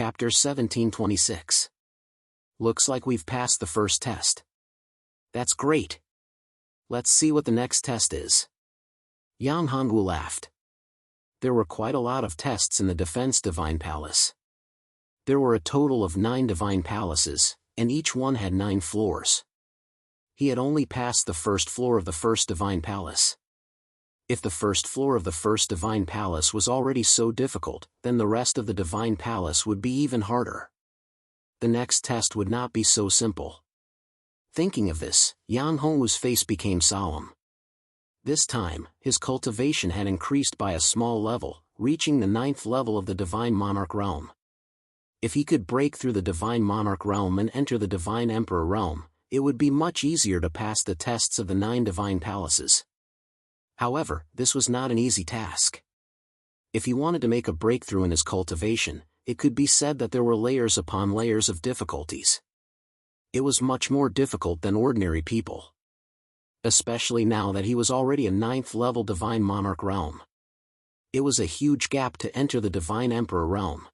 Chapter 1726. Looks like we've passed the first test. That's great. Let's see what the next test is. Yang Hongwu laughed. There were quite a lot of tests in the Defense Divine Palace. There were a total of 9 divine palaces, and each one had 9 floors. He had only passed the first floor of the first divine palace. If the first floor of the first divine palace was already so difficult, then the rest of the divine palace would be even harder. The next test would not be so simple. Thinking of this, Yang Hongwu's face became solemn. This time, his cultivation had increased by a small level, reaching the 9th level of the Divine Monarch realm. If he could break through the Divine Monarch realm and enter the Divine Emperor realm, it would be much easier to pass the tests of the 9 divine palaces. However, this was not an easy task. If he wanted to make a breakthrough in his cultivation, it could be said that there were layers upon layers of difficulties. It was much more difficult than ordinary people. Especially now that he was already a 9th level Divine Monarch realm. It was a huge gap to enter the Divine Emperor realm.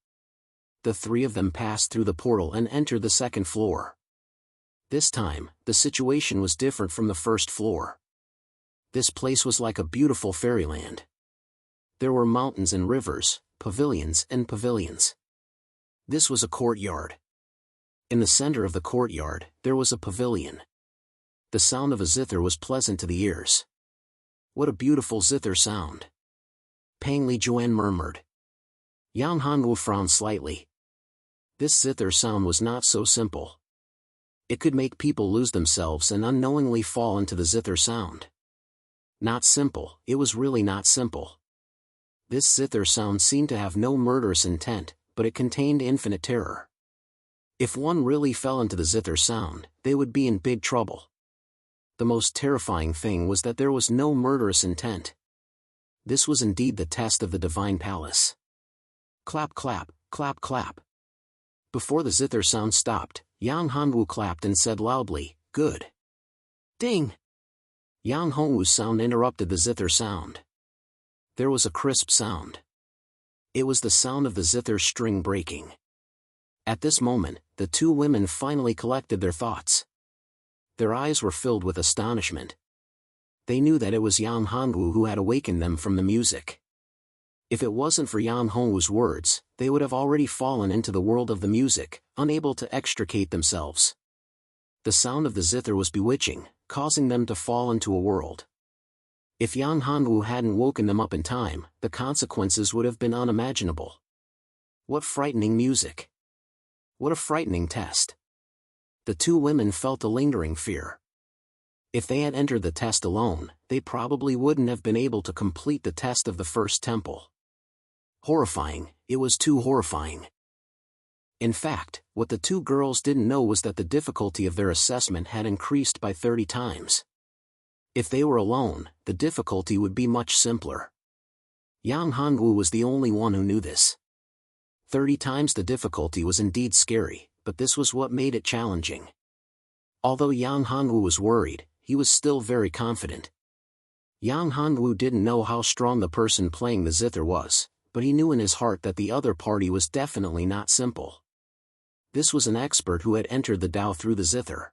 The 3 of them passed through the portal and entered the 2nd floor. This time, the situation was different from the first floor. This place was like a beautiful fairyland. There were mountains and rivers, pavilions and pavilions. This was a courtyard. In the center of the courtyard, there was a pavilion. The sound of a zither was pleasant to the ears. What a beautiful zither sound! Pang Li Juan murmured. Yang Hongwu frowned slightly. This zither sound was not so simple. It could make people lose themselves and unknowingly fall into the zither sound. Not simple, it was really not simple. This zither sound seemed to have no murderous intent, but it contained infinite terror. If one really fell into the zither sound, they would be in big trouble. The most terrifying thing was that there was no murderous intent. This was indeed the test of the Divine Palace. Clap clap, clap clap. Before the zither sound stopped, Yang Hongwu clapped and said loudly, "Good." Ding! Yang Hongwu's sound interrupted the zither sound. There was a crisp sound. It was the sound of the zither string breaking. At this moment, the 2 women finally collected their thoughts. Their eyes were filled with astonishment. They knew that it was Yang Hongwu who had awakened them from the music. If it wasn't for Yang Hongwu's words, they would have already fallen into the world of the music, unable to extricate themselves. The sound of the zither was bewitching, causing them to fall into a world. If Yang Hongwu hadn't woken them up in time, the consequences would have been unimaginable. What frightening music! What a frightening test! The 2 women felt a lingering fear. If they had entered the test alone, they probably wouldn't have been able to complete the test of the first temple. Horrifying, it was too horrifying. In fact, what the 2 girls didn't know was that the difficulty of their assessment had increased by 30 times. If they were alone, the difficulty would be much simpler. Yang Hongwu was the only one who knew this. 30 times the difficulty was indeed scary, but this was what made it challenging. Although Yang Hongwu was worried, he was still very confident. Yang Hongwu didn't know how strong the person playing the zither was, but he knew in his heart that the other party was definitely not simple. This was an expert who had entered the Tao through the zither.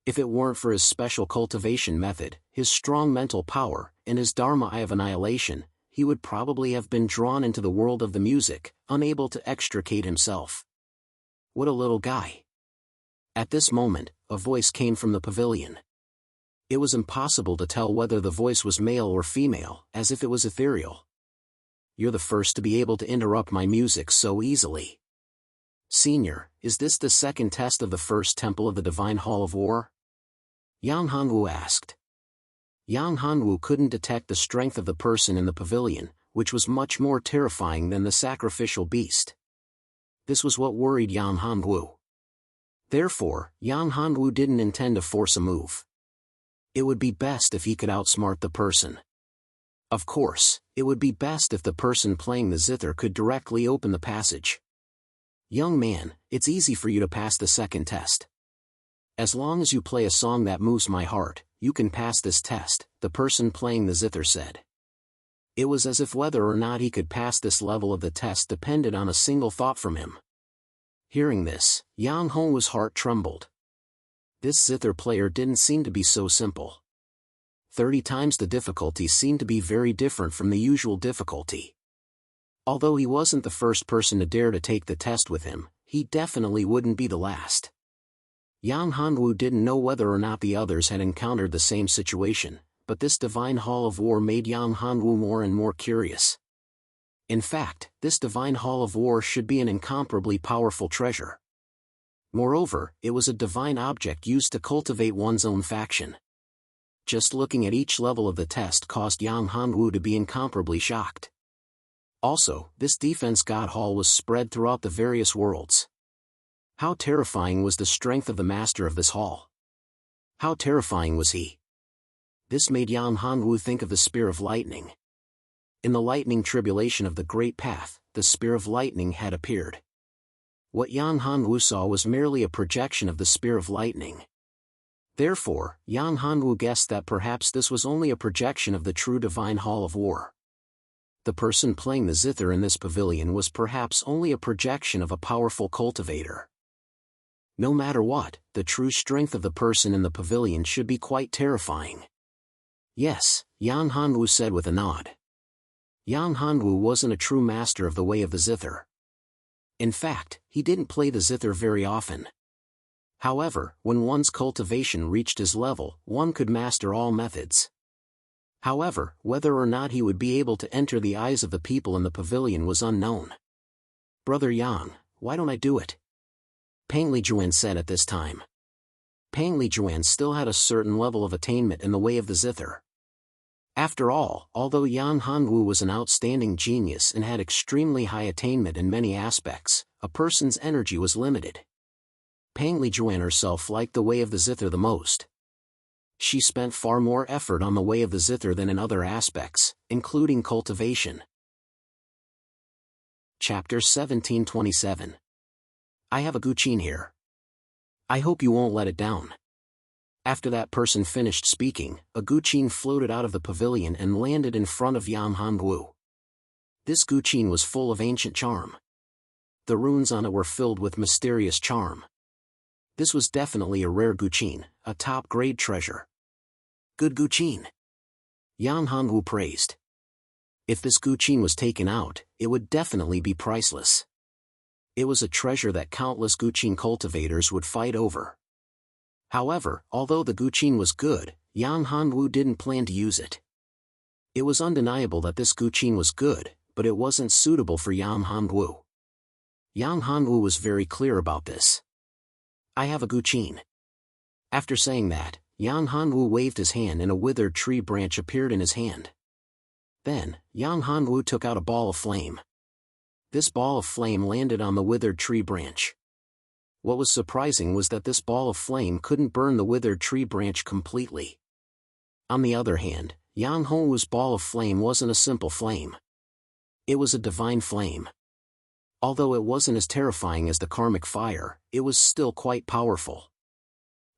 If it weren't for his special cultivation method, his strong mental power, and his Dharma eye of annihilation, he would probably have been drawn into the world of the music, unable to extricate himself. What a little guy! At this moment, a voice came from the pavilion. It was impossible to tell whether the voice was male or female, as if it was ethereal. "You're the first to be able to interrupt my music so easily. Senior, is this the 2nd test of the first temple of the Divine Hall of War?" Yang Hongwu asked. Yang Hongwu couldn't detect the strength of the person in the pavilion, which was much more terrifying than the sacrificial beast. This was what worried Yang Hongwu. Therefore, Yang Hongwu didn't intend to force a move. It would be best if he could outsmart the person. Of course, it would be best if the person playing the zither could directly open the passage. "Young man, it's easy for you to pass the 2nd test. As long as you play a song that moves my heart, you can pass this test," the person playing the zither said. It was as if whether or not he could pass this level of the test depended on a single thought from him. Hearing this, Yang Hongwoo's heart trembled. This zither player didn't seem to be so simple. 30 times the difficulty seemed to be very different from the usual difficulty. Although he wasn't the first person to dare to take the test with him, he definitely wouldn't be the last. Yang Hongwoo didn't know whether or not the others had encountered the same situation, but this divine hall of war made Yang Hongwoo more and more curious. In fact, this divine hall of war should be an incomparably powerful treasure. Moreover, it was a divine object used to cultivate one's own faction. Just looking at each level of the test caused Yang Hongwoo to be incomparably shocked. Also, this defense god hall was spread throughout the various worlds. How terrifying was the strength of the master of this hall? How terrifying was he? This made Yang Hongwoo think of the spear of lightning. In the lightning tribulation of the Great Path, the spear of lightning had appeared. What Yang Hongwoo saw was merely a projection of the spear of lightning. Therefore, Yang Hongwoo guessed that perhaps this was only a projection of the true divine hall of war. The person playing the zither in this pavilion was perhaps only a projection of a powerful cultivator. No matter what, the true strength of the person in the pavilion should be quite terrifying. Yes, Yang Hongwoo said with a nod. Yang Hongwoo wasn't a true master of the way of the zither. In fact, he didn't play the zither very often. However, when one's cultivation reached his level, one could master all methods. However, whether or not he would be able to enter the eyes of the people in the pavilion was unknown. "Brother Yang, why don't I do it?" Pang Lijuan said at this time. Pang Lijuan still had a certain level of attainment in the way of the zither. After all, although Yang Hongwoo was an outstanding genius and had extremely high attainment in many aspects, a person's energy was limited. Pang Lijuan herself liked the way of the zither the most. She spent far more effort on the way of the zither than in other aspects, including cultivation. Chapter 1727. I have a guqin here. I hope you won't let it down. After that person finished speaking, a guqin floated out of the pavilion and landed in front of Yang Hongwoo. This guqin was full of ancient charm. The runes on it were filled with mysterious charm. This was definitely a rare guqin, a top-grade treasure. Good guqin. Yang Hongwoo praised. If this guqin was taken out, it would definitely be priceless. It was a treasure that countless guqin cultivators would fight over. However, although the guqin was good, Yang Hongwoo didn't plan to use it. It was undeniable that this guqin was good, but it wasn't suitable for Yang Hongwoo. Yang Hongwoo was very clear about this. I have a guqin. After saying that, Yang Hongwoo waved his hand and a withered tree branch appeared in his hand. Then, Yang Hongwoo took out a ball of flame. This ball of flame landed on the withered tree branch. What was surprising was that this ball of flame couldn't burn the withered tree branch completely. On the other hand, Yang Hongwoo's ball of flame wasn't a simple flame. It was a divine flame. Although it wasn't as terrifying as the karmic fire, it was still quite powerful.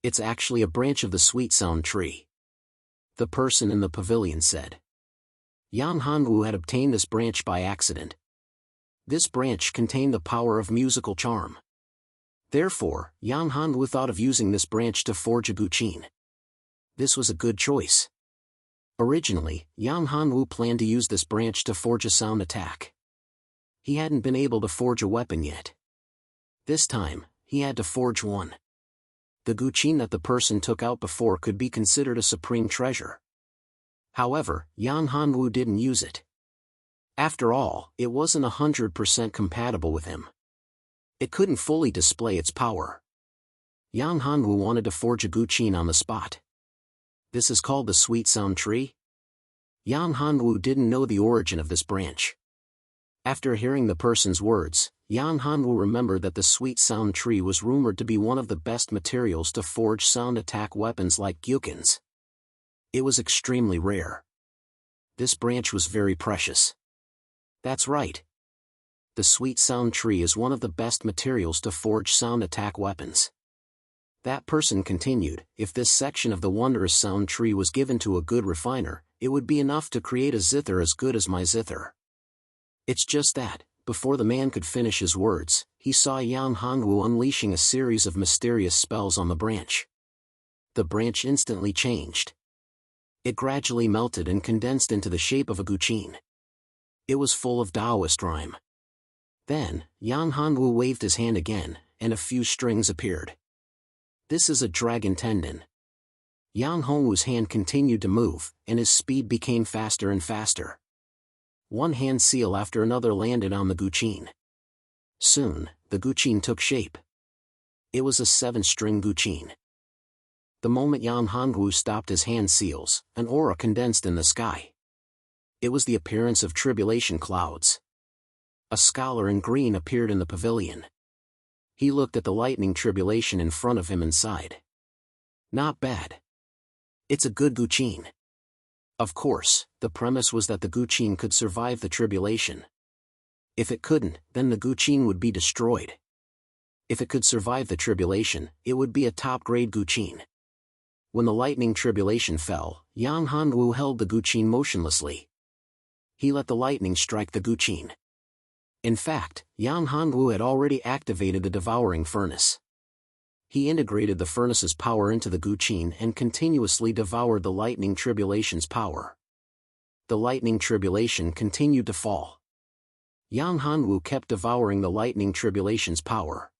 It's actually a branch of the sweet sound tree. The person in the pavilion said. Yang Hongwoo had obtained this branch by accident. This branch contained the power of musical charm. Therefore, Yang Hongwoo thought of using this branch to forge a guqin. This was a good choice. Originally, Yang Hongwoo planned to use this branch to forge a sound attack. He hadn't been able to forge a weapon yet. This time, he had to forge one. The guqin that the person took out before could be considered a supreme treasure. However, Yang Hongwoo didn't use it. After all, it wasn't 100% compatible with him. It couldn't fully display its power. Yang Hongwoo wanted to forge a guqin on the spot. This is called the sweet sound tree? Yang Hongwoo didn't know the origin of this branch. After hearing the person's words, Yang Hongwoo remembered that the sweet sound tree was rumored to be one of the best materials to forge sound attack weapons like gyukins. It was extremely rare. This branch was very precious. That's right. The sweet sound tree is one of the best materials to forge sound attack weapons. That person continued, if this section of the wondrous sound tree was given to a good refiner, it would be enough to create a zither as good as my zither. It's just that, before the man could finish his words, he saw Yang Hongwu unleashing a series of mysterious spells on the branch. The branch instantly changed. It gradually melted and condensed into the shape of a guqin. It was full of Taoist rhyme. Then, Yang Hongwu waved his hand again, and a few strings appeared. This is a dragon tendon. Yang Hongwu's hand continued to move, and his speed became faster and faster. One hand seal after another landed on the guqin. Soon, the guqin took shape. It was a 7-string guqin. The moment Yang Hongwu stopped his hand seals, an aura condensed in the sky. It was the appearance of tribulation clouds. A scholar in green appeared in the pavilion. He looked at the lightning tribulation in front of him and sighed. Not bad. It's a good guqin. Of course, the premise was that the guqin could survive the tribulation. If it couldn't, then the guqin would be destroyed. If it could survive the tribulation, it would be a top-grade guqin. When the lightning tribulation fell, Yang Hongwu held the guqin motionlessly. He let the lightning strike the guqin. In fact, Yang Hongwu had already activated the devouring furnace. He integrated the furnace's power into the guqin and continuously devoured the lightning tribulation's power. The lightning tribulation continued to fall. Yang Hongwu kept devouring the lightning tribulation's power.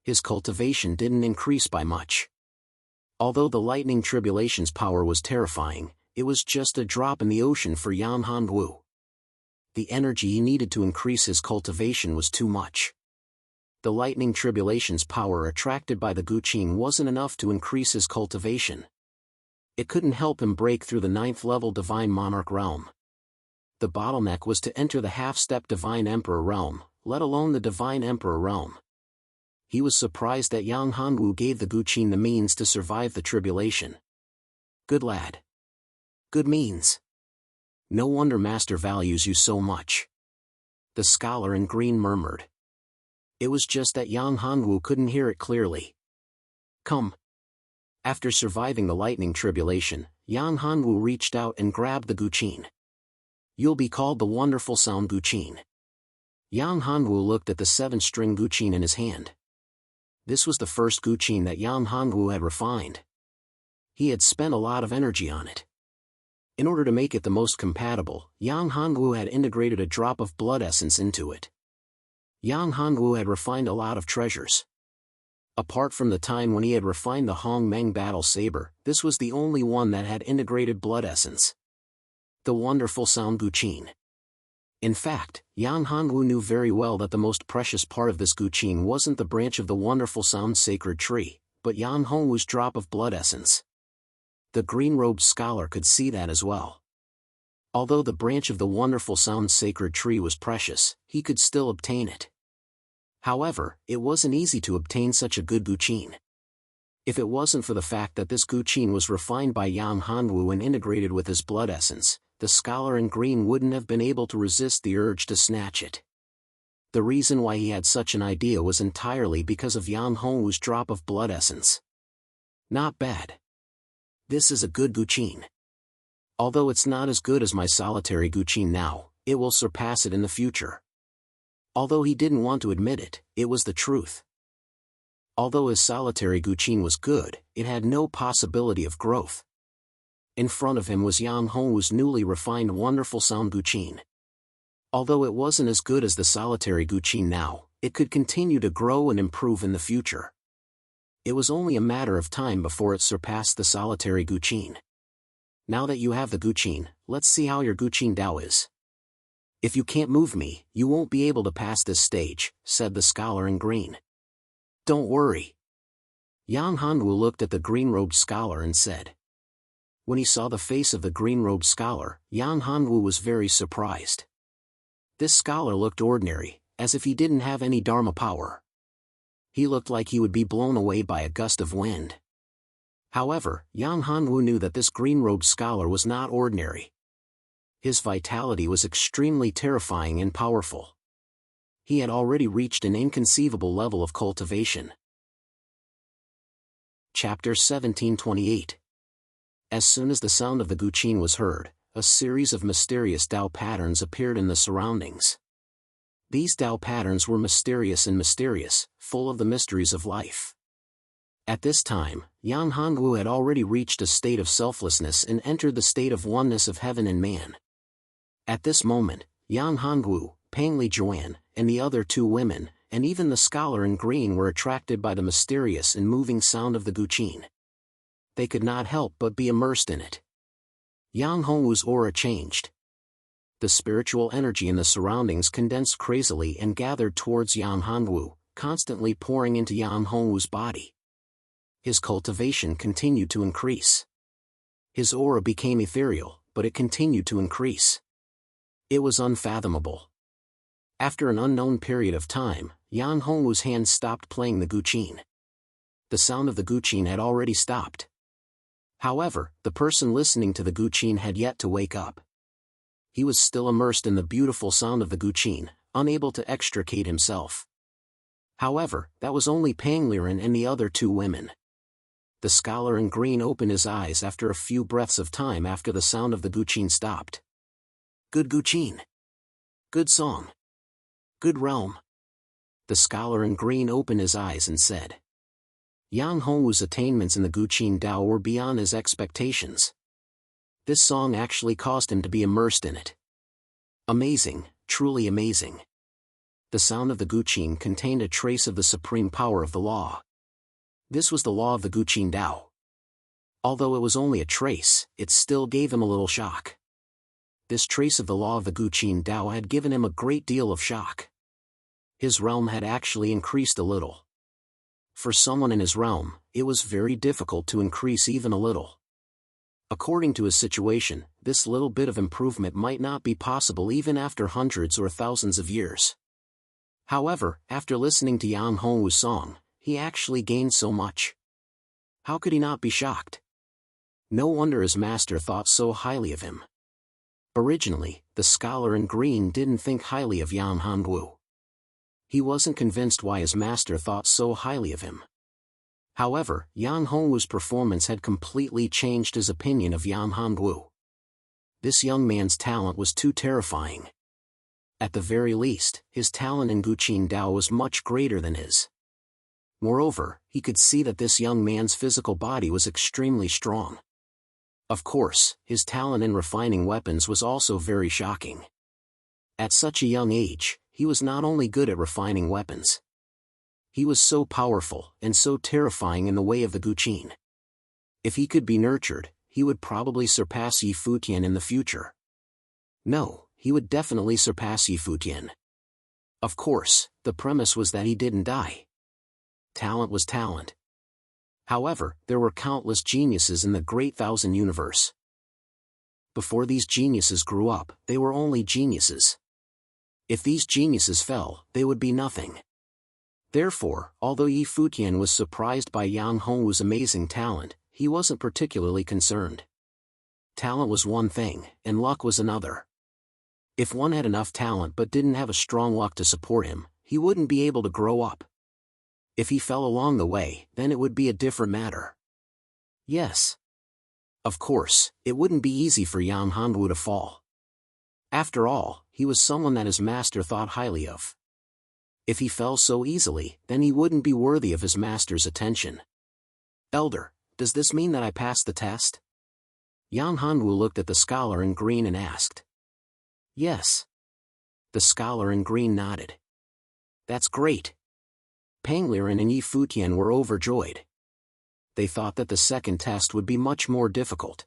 His cultivation didn't increase by much. Although the lightning tribulation's power was terrifying, it was just a drop in the ocean for Yang Hongwu. The energy he needed to increase his cultivation was too much. The lightning tribulation's power attracted by the guqin wasn't enough to increase his cultivation. It couldn't help him break through the 9th-level Divine Monarch realm. The bottleneck was to enter the half-step Divine Emperor realm, let alone the Divine Emperor realm. He was surprised that Yang Hongwu gave the guqin the means to survive the tribulation. Good lad. Good means. No wonder Master values you so much. The scholar in green murmured. It was just that Yang Hongwu couldn't hear it clearly. Come. After surviving the lightning tribulation, Yang Hongwu reached out and grabbed the guqin. You'll be called the Wonderful Sound Guqin. Yang Hongwu looked at the 7-string guqin in his hand. This was the first guqin that Yang Hongwu had refined. He had spent a lot of energy on it. In order to make it the most compatible, Yang Hongwu had integrated a drop of blood essence into it. Yang Hongwu had refined a lot of treasures. Apart from the time when he had refined the Hong Meng battle saber, this was the only one that had integrated blood essence. The Wonderful Sound Guqin. In fact, Yang Hongwu knew very well that the most precious part of this guqin wasn't the branch of the Wonderful Sound sacred tree, but Yang Hongwu's drop of blood essence. The green-robed scholar could see that as well. Although the branch of the Wonderful Sound sacred tree was precious, he could still obtain it. However, it wasn't easy to obtain such a good guqin. If it wasn't for the fact that this guqin was refined by Yang Hongwu and integrated with his blood essence, the scholar in green wouldn't have been able to resist the urge to snatch it. The reason why he had such an idea was entirely because of Yang Hongwu's drop of blood essence. Not bad. This is a good guqin. Although it's not as good as my solitary guqin now, it will surpass it in the future. Although he didn't want to admit it, it was the truth. Although his solitary guqin was good, it had no possibility of growth. In front of him was Yang Hongwu's newly refined Wonderful Sound guqin. Although it wasn't as good as the solitary guqin now, it could continue to grow and improve in the future. It was only a matter of time before it surpassed the solitary guqin. Now that you have the guqin, let's see how your guqin Dao is. If you can't move me, you won't be able to pass this stage, said the scholar in green. Don't worry. Yang Hongwu looked at the green-robed scholar and said. When he saw the face of the green-robed scholar, Yang Hongwu was very surprised. This scholar looked ordinary, as if he didn't have any Dharma power. He looked like he would be blown away by a gust of wind. However, Yang Hongwu knew that this green-robed scholar was not ordinary. His vitality was extremely terrifying and powerful. He had already reached an inconceivable level of cultivation. Chapter 1728. As soon as the sound of the guqin was heard, a series of mysterious Dao patterns appeared in the surroundings. These Dao patterns were mysterious and mysterious, full of the mysteries of life. At this time, Yang Hongwu had already reached a state of selflessness and entered the state of oneness of heaven and man. At this moment, Yang Hongwu, Pang Li Juan, and the other two women, and even the scholar in green were attracted by the mysterious and moving sound of the guqin. They could not help but be immersed in it. Yang Hongwu's aura changed. The spiritual energy in the surroundings condensed crazily and gathered towards Yang Hongwu, constantly pouring into Yang Hongwu's body. His cultivation continued to increase. His aura became ethereal, but it continued to increase. It was unfathomable. After an unknown period of time, Yang Hongwu's hands stopped playing the guqin. The sound of the guqin had already stopped. However, the person listening to the guqin had yet to wake up. He was still immersed in the beautiful sound of the guqin, unable to extricate himself. However, that was only Pang Liren and the other two women. The scholar in green opened his eyes after a few breaths of time after the sound of the guqin stopped. Good guqin. Good song. Good realm. The scholar in green opened his eyes and said. Yang Hongwu's attainments in the guqin Dao were beyond his expectations. This song actually caused him to be immersed in it. Amazing, truly amazing. The sound of the guqin contained a trace of the supreme power of the law. This was the law of the guqin Dao. Although it was only a trace, it still gave him a little shock. This trace of the law of the guqin Dao had given him a great deal of shock. His realm had actually increased a little. For someone in his realm, it was very difficult to increase even a little. According to his situation, this little bit of improvement might not be possible even after hundreds or thousands of years. However, after listening to Yang Hongwu's song, he actually gained so much. How could he not be shocked? No wonder his master thought so highly of him. Originally, the scholar in green didn't think highly of Yang Hongwu. He wasn't convinced why his master thought so highly of him. However, Yang Hongwu's performance had completely changed his opinion of Yang Hongwu. This young man's talent was too terrifying. At the very least, his talent in guqin Dao was much greater than his. Moreover, he could see that this young man's physical body was extremely strong. Of course, his talent in refining weapons was also very shocking. At such a young age, he was not only good at refining weapons. He was so powerful and so terrifying in the way of the guqin. If he could be nurtured, he would probably surpass Yi Futian in the future. No, he would definitely surpass Yi Futian. Of course, the premise was that he didn't die. Talent was talent. However, there were countless geniuses in the Great Thousand Universe. Before these geniuses grew up, they were only geniuses. If these geniuses fell, they would be nothing. Therefore, although Yi Futian was surprised by Yang Hongwu's amazing talent, he wasn't particularly concerned. Talent was one thing, and luck was another. If one had enough talent but didn't have a strong luck to support him, he wouldn't be able to grow up. If he fell along the way, then it would be a different matter. Yes. Of course, it wouldn't be easy for Yang Hongwu to fall. After all, he was someone that his master thought highly of. If he fell so easily, then he wouldn't be worthy of his master's attention. Elder, does this mean that I passed the test? Yang Hongwu looked at the scholar in green and asked. Yes. The scholar in green nodded. That's great. Pang Liren and Yi Futian were overjoyed. They thought that the second test would be much more difficult.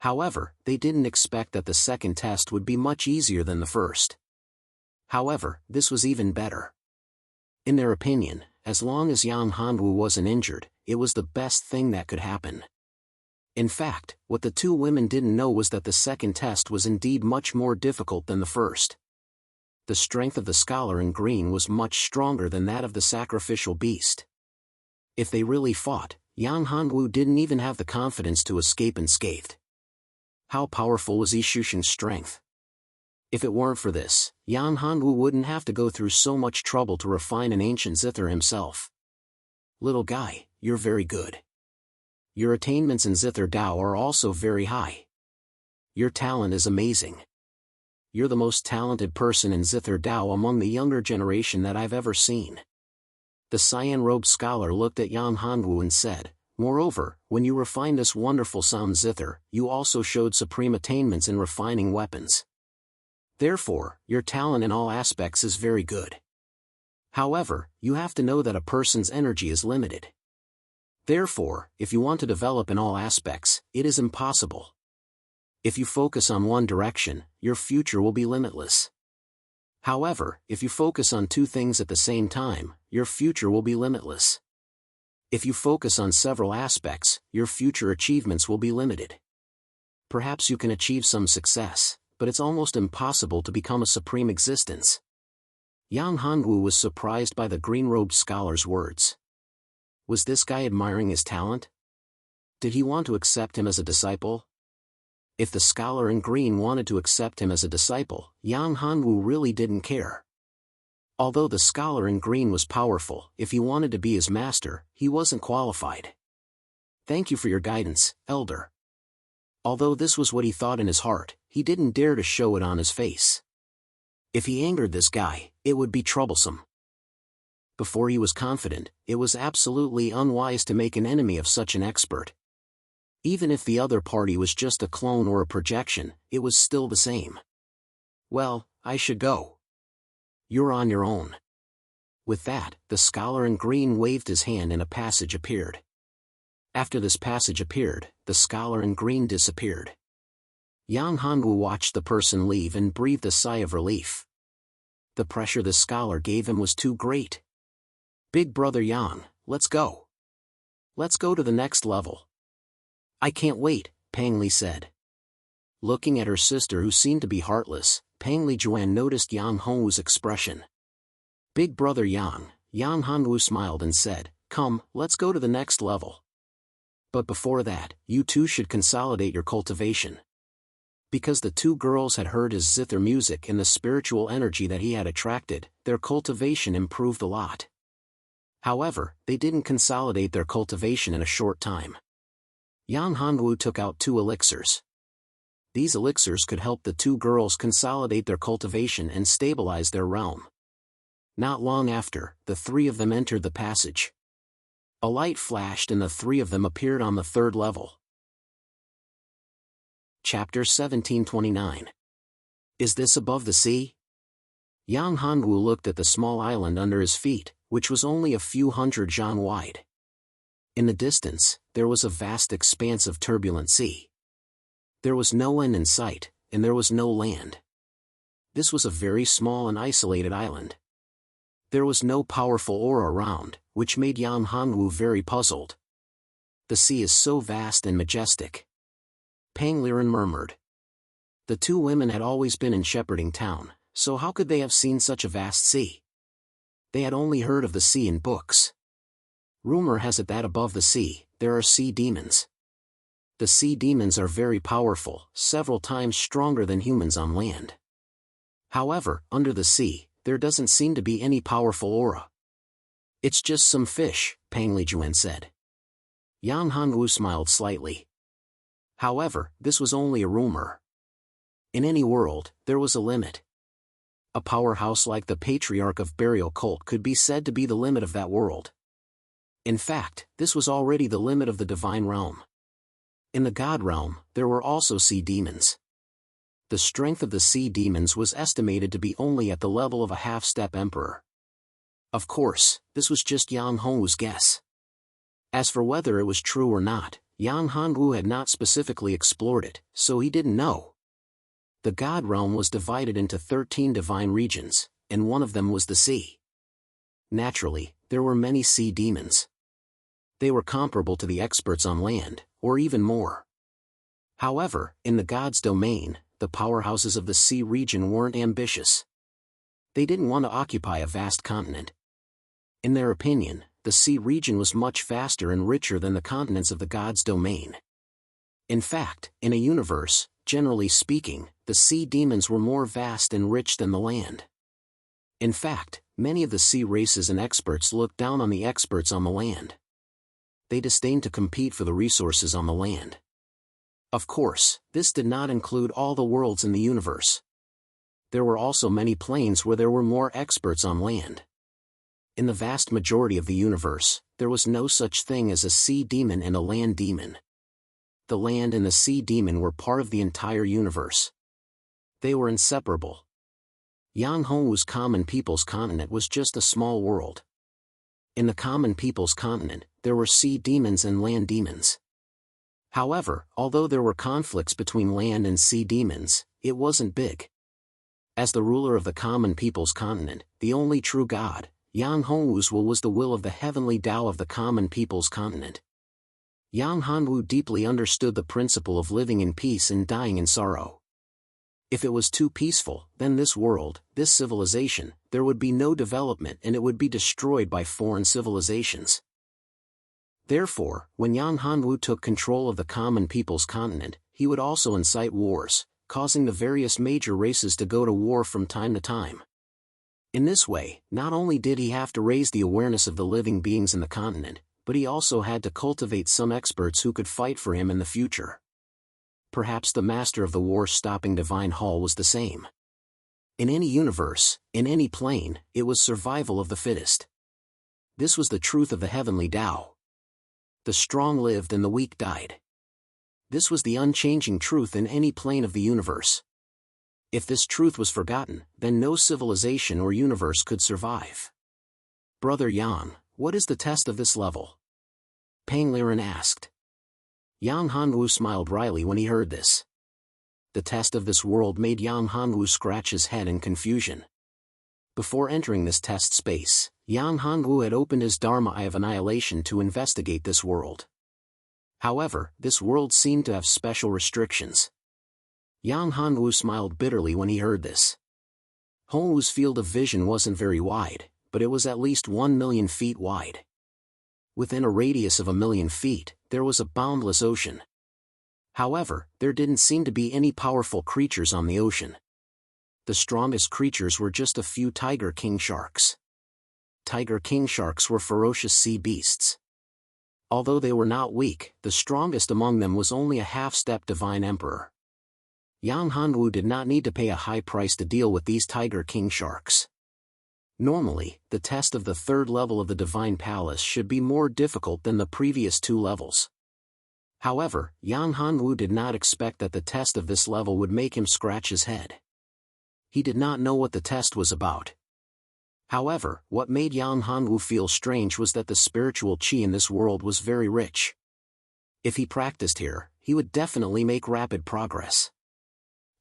However, they didn't expect that the second test would be much easier than the first. However, this was even better. In their opinion, as long as Yang Hongwu wasn't injured, it was the best thing that could happen. In fact, what the two women didn't know was that the second test was indeed much more difficult than the first. The strength of the scholar in green was much stronger than that of the sacrificial beast. If they really fought, Yang Hongwu didn't even have the confidence to escape unscathed. How powerful was Yi Shushan's strength? If it weren't for this, Yang Hongwu wouldn't have to go through so much trouble to refine an ancient zither himself. Little guy, you're very good. Your attainments in zither Dao are also very high. Your talent is amazing. you're the most talented person in Zither Dao among the younger generation that I've ever seen. The cyan-robed scholar looked at Yang Hongwu and said, moreover, when you refined this wonderful sound zither, you also showed supreme attainments in refining weapons. Therefore, your talent in all aspects is very good. However, you have to know that a person's energy is limited. Therefore, if you want to develop in all aspects, it is impossible. If you focus on one direction, your future will be limitless. However, if you focus on two things at the same time, your future will be limitless. If you focus on several aspects, your future achievements will be limited. Perhaps you can achieve some success, but it's almost impossible to become a supreme existence. Yang Hongwu was surprised by the green-robed scholar's words. Was this guy admiring his talent? Did he want to accept him as a disciple? If the scholar in green wanted to accept him as a disciple, Yang Hongwu really didn't care. Although the scholar in green was powerful, if he wanted to be his master, he wasn't qualified. Thank you for your guidance, elder. Although this was what he thought in his heart, he didn't dare to show it on his face. If he angered this guy, it would be troublesome. Before he was confident, it was absolutely unwise to make an enemy of such an expert. Even if the other party was just a clone or a projection, it was still the same. Well, I should go. You're on your own. With that, the scholar in green waved his hand and a passage appeared. After this passage appeared, the scholar in green disappeared. Yang Hongwu watched the person leave and breathed a sigh of relief. The pressure the scholar gave him was too great. Big brother Yang, let's go. Let's go to the next level. I can't wait, Pang Li said. Looking at her sister who seemed to be heartless, Pang Li Juan noticed Yang Hongwu's expression. Big brother Yang, Yang Hongwu smiled and said, come, let's go to the next level. But before that, you two should consolidate your cultivation. Because the two girls had heard his zither music and the spiritual energy that he had attracted, their cultivation improved a lot. However, they didn't consolidate their cultivation in a short time. Yang Hongwu took out 2 elixirs. These elixirs could help the two girls consolidate their cultivation and stabilize their realm. Not long after, the 3 of them entered the passage. A light flashed and the 3 of them appeared on the 3rd level. Chapter 1729. Is this above the sea? Yang Hongwu looked at the small island under his feet, which was only a few hundred zhan wide. In the distance, there was a vast expanse of turbulent sea. There was no end in sight, and there was no land. This was a very small and isolated island. There was no powerful aura around, which made Yang Hongwu very puzzled. The sea is so vast and majestic. Pang Liren murmured. The 2 women had always been in Shepherding Town, so how could they have seen such a vast sea? They had only heard of the sea in books. Rumor has it that above the sea, there are sea demons. The sea demons are very powerful, several times stronger than humans on land. However, under the sea, there doesn't seem to be any powerful aura. It's just some fish, Pang Lijuan said. Yang Hongwu smiled slightly. However, this was only a rumor. In any world, there was a limit. A powerhouse like the Patriarch of Burial Cult could be said to be the limit of that world. In fact, this was already the limit of the divine realm. In the god realm, there were also sea demons. The strength of the sea demons was estimated to be only at the level of a half-step emperor. Of course, this was just Yang Hongwu's guess. As for whether it was true or not, Yang Hongwu had not specifically explored it, so he didn't know. The god realm was divided into 13 divine regions, and one of them was the sea. Naturally, there were many sea demons. They were comparable to the experts on land, or even more. However, in the god's domain, the powerhouses of the sea region weren't ambitious. They didn't want to occupy a vast continent. In their opinion, the sea region was much vaster and richer than the continents of the god's domain. In fact, in a universe, generally speaking, the sea demons were more vast and rich than the land. In fact, many of the sea races and experts looked down on the experts on the land. They disdained to compete for the resources on the land. Of course, this did not include all the worlds in the universe. there were also many planes where there were more experts on land. In the vast majority of the universe, there was no such thing as a sea demon and a land demon. The land and the sea demon were part of the entire universe. They were inseparable. Yang Hongwu's Common People's Continent was just a small world. In the Common People's Continent, there were sea demons and land demons. However, although there were conflicts between land and sea demons, it wasn't big. As the ruler of the Common People's Continent, the only true God, Yang Hongwu's will was the will of the heavenly Tao of the Common People's Continent. Yang Hongwu deeply understood the principle of living in peace and dying in sorrow. If it was too peaceful, then this world, this civilization, there would be no development and it would be destroyed by foreign civilizations. Therefore, when Yang Hongwu took control of the Common People's Continent, he would also incite wars, causing the various major races to go to war from time to time. In this way, not only did he have to raise the awareness of the living beings in the continent, but he also had to cultivate some experts who could fight for him in the future. Perhaps the master of the war-stopping divine hall was the same. In any universe, in any plane, it was survival of the fittest. This was the truth of the heavenly Tao. The strong lived and the weak died. This was the unchanging truth in any plane of the universe. If this truth was forgotten, then no civilization or universe could survive. Brother Yang, what is the test of this level? Pang Liren asked. Yang Hongwu smiled wryly when he heard this. The test of this world made Yang Hongwu scratch his head in confusion. Before entering this test space, Yang Hongwu had opened his Dharma Eye of Annihilation to investigate this world. However, this world seemed to have special restrictions. Yang Hongwu smiled bitterly when he heard this. Hongwu's field of vision wasn't very wide, but it was at least 1 million feet wide. Within a radius of 1 million feet, there was a boundless ocean. However, there didn't seem to be any powerful creatures on the ocean. The strongest creatures were just a few tiger king sharks. Tiger king sharks were ferocious sea beasts. Although they were not weak, the strongest among them was only a half-step divine emperor. Yang Hongwu did not need to pay a high price to deal with these tiger king sharks. Normally, the test of the third level of the Divine Palace should be more difficult than the previous 2 levels. However, Yang Hongwu did not expect that the test of this level would make him scratch his head. He did not know what the test was about. However, what made Yang Hongwu feel strange was that the spiritual qi in this world was very rich. If he practiced here, he would definitely make rapid progress.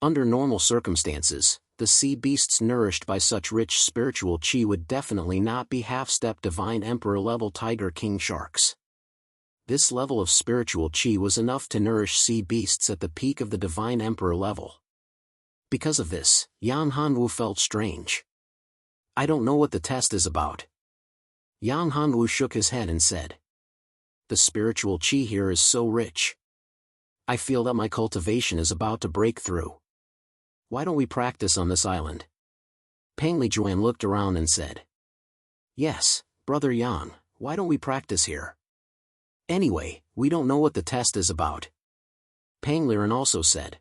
Under normal circumstances, the sea beasts nourished by such rich spiritual qi would definitely not be half-step divine emperor level tiger king sharks. This level of spiritual qi was enough to nourish sea beasts at the peak of the divine emperor level. Because of this, Yang Hongwu felt strange. I don't know what the test is about. Yang Hongwu shook his head and said. The spiritual qi here is so rich. I feel that my cultivation is about to break through. Why don't we practice on this island? Pang Lijuan looked around and said. Yes, Brother Yang, why don't we practice here? Anyway, we don't know what the test is about. Pang Liren also said.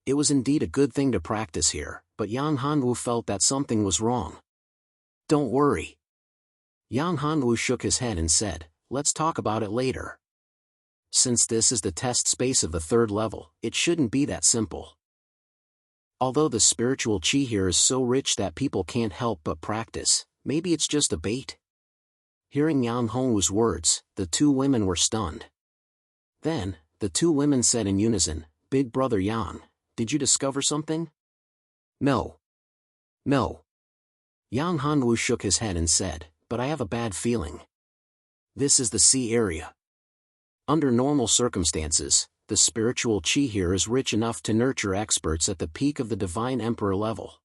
It was indeed a good thing to practice here, but Yang Hongwu felt that something was wrong. Don't worry. Yang Hongwu shook his head and said, let's talk about it later. Since this is the test space of the third level, it shouldn't be that simple. Although the spiritual qi here is so rich that people can't help but practice, maybe it's just a bait. Hearing Yang Hongwu's words, the 2 women were stunned. Then, the 2 women said in unison, Big Brother Yang, did you discover something? No. No. Yang Hongwu shook his head and said, but I have a bad feeling. This is the sea area. Under normal circumstances, the spiritual qi here is rich enough to nurture experts at the peak of the divine emperor level.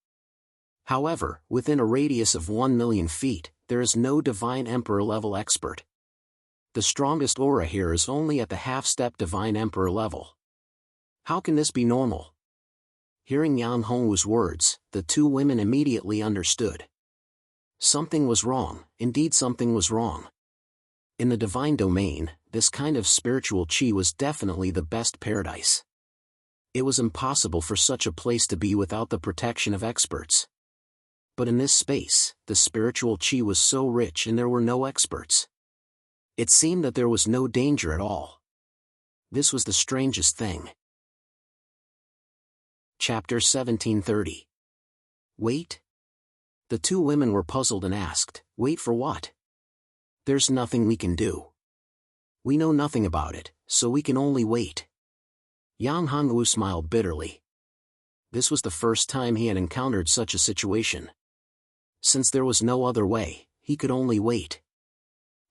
However, within a radius of 1 million feet, there is no divine emperor level expert. The strongest aura here is only at the half-step divine emperor level. How can this be normal? Hearing Yang Hongwu's words, the 2 women immediately understood. Something was wrong, indeed something was wrong. In the divine domain, this kind of spiritual qi was definitely the best paradise. It was impossible for such a place to be without the protection of experts. But in this space, the spiritual chi was so rich and there were no experts. It seemed that there was no danger at all. This was the strangest thing. Chapter 1730. Wait? The two women were puzzled and asked, wait for what? There's nothing we can do. We know nothing about it, so we can only wait. Yang Hongwu smiled bitterly. This was the first time he had encountered such a situation. Since there was no other way, he could only wait.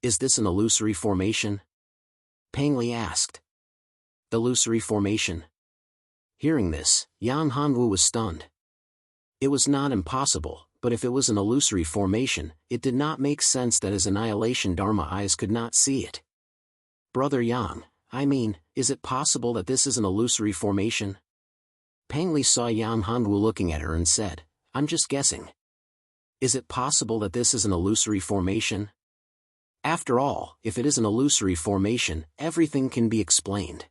Is this an illusory formation? Peng Li asked. Illusory formation? Hearing this, Yang Hongwu was stunned. It was not impossible, but if it was an illusory formation, it did not make sense that his annihilation Dharma eyes could not see it. Brother Yang, I mean, is it possible that this is an illusory formation? Peng Li saw Yang Hongwu looking at her and said, I'm just guessing. Is it possible that this is an illusory formation? After all, if it is an illusory formation, everything can be explained.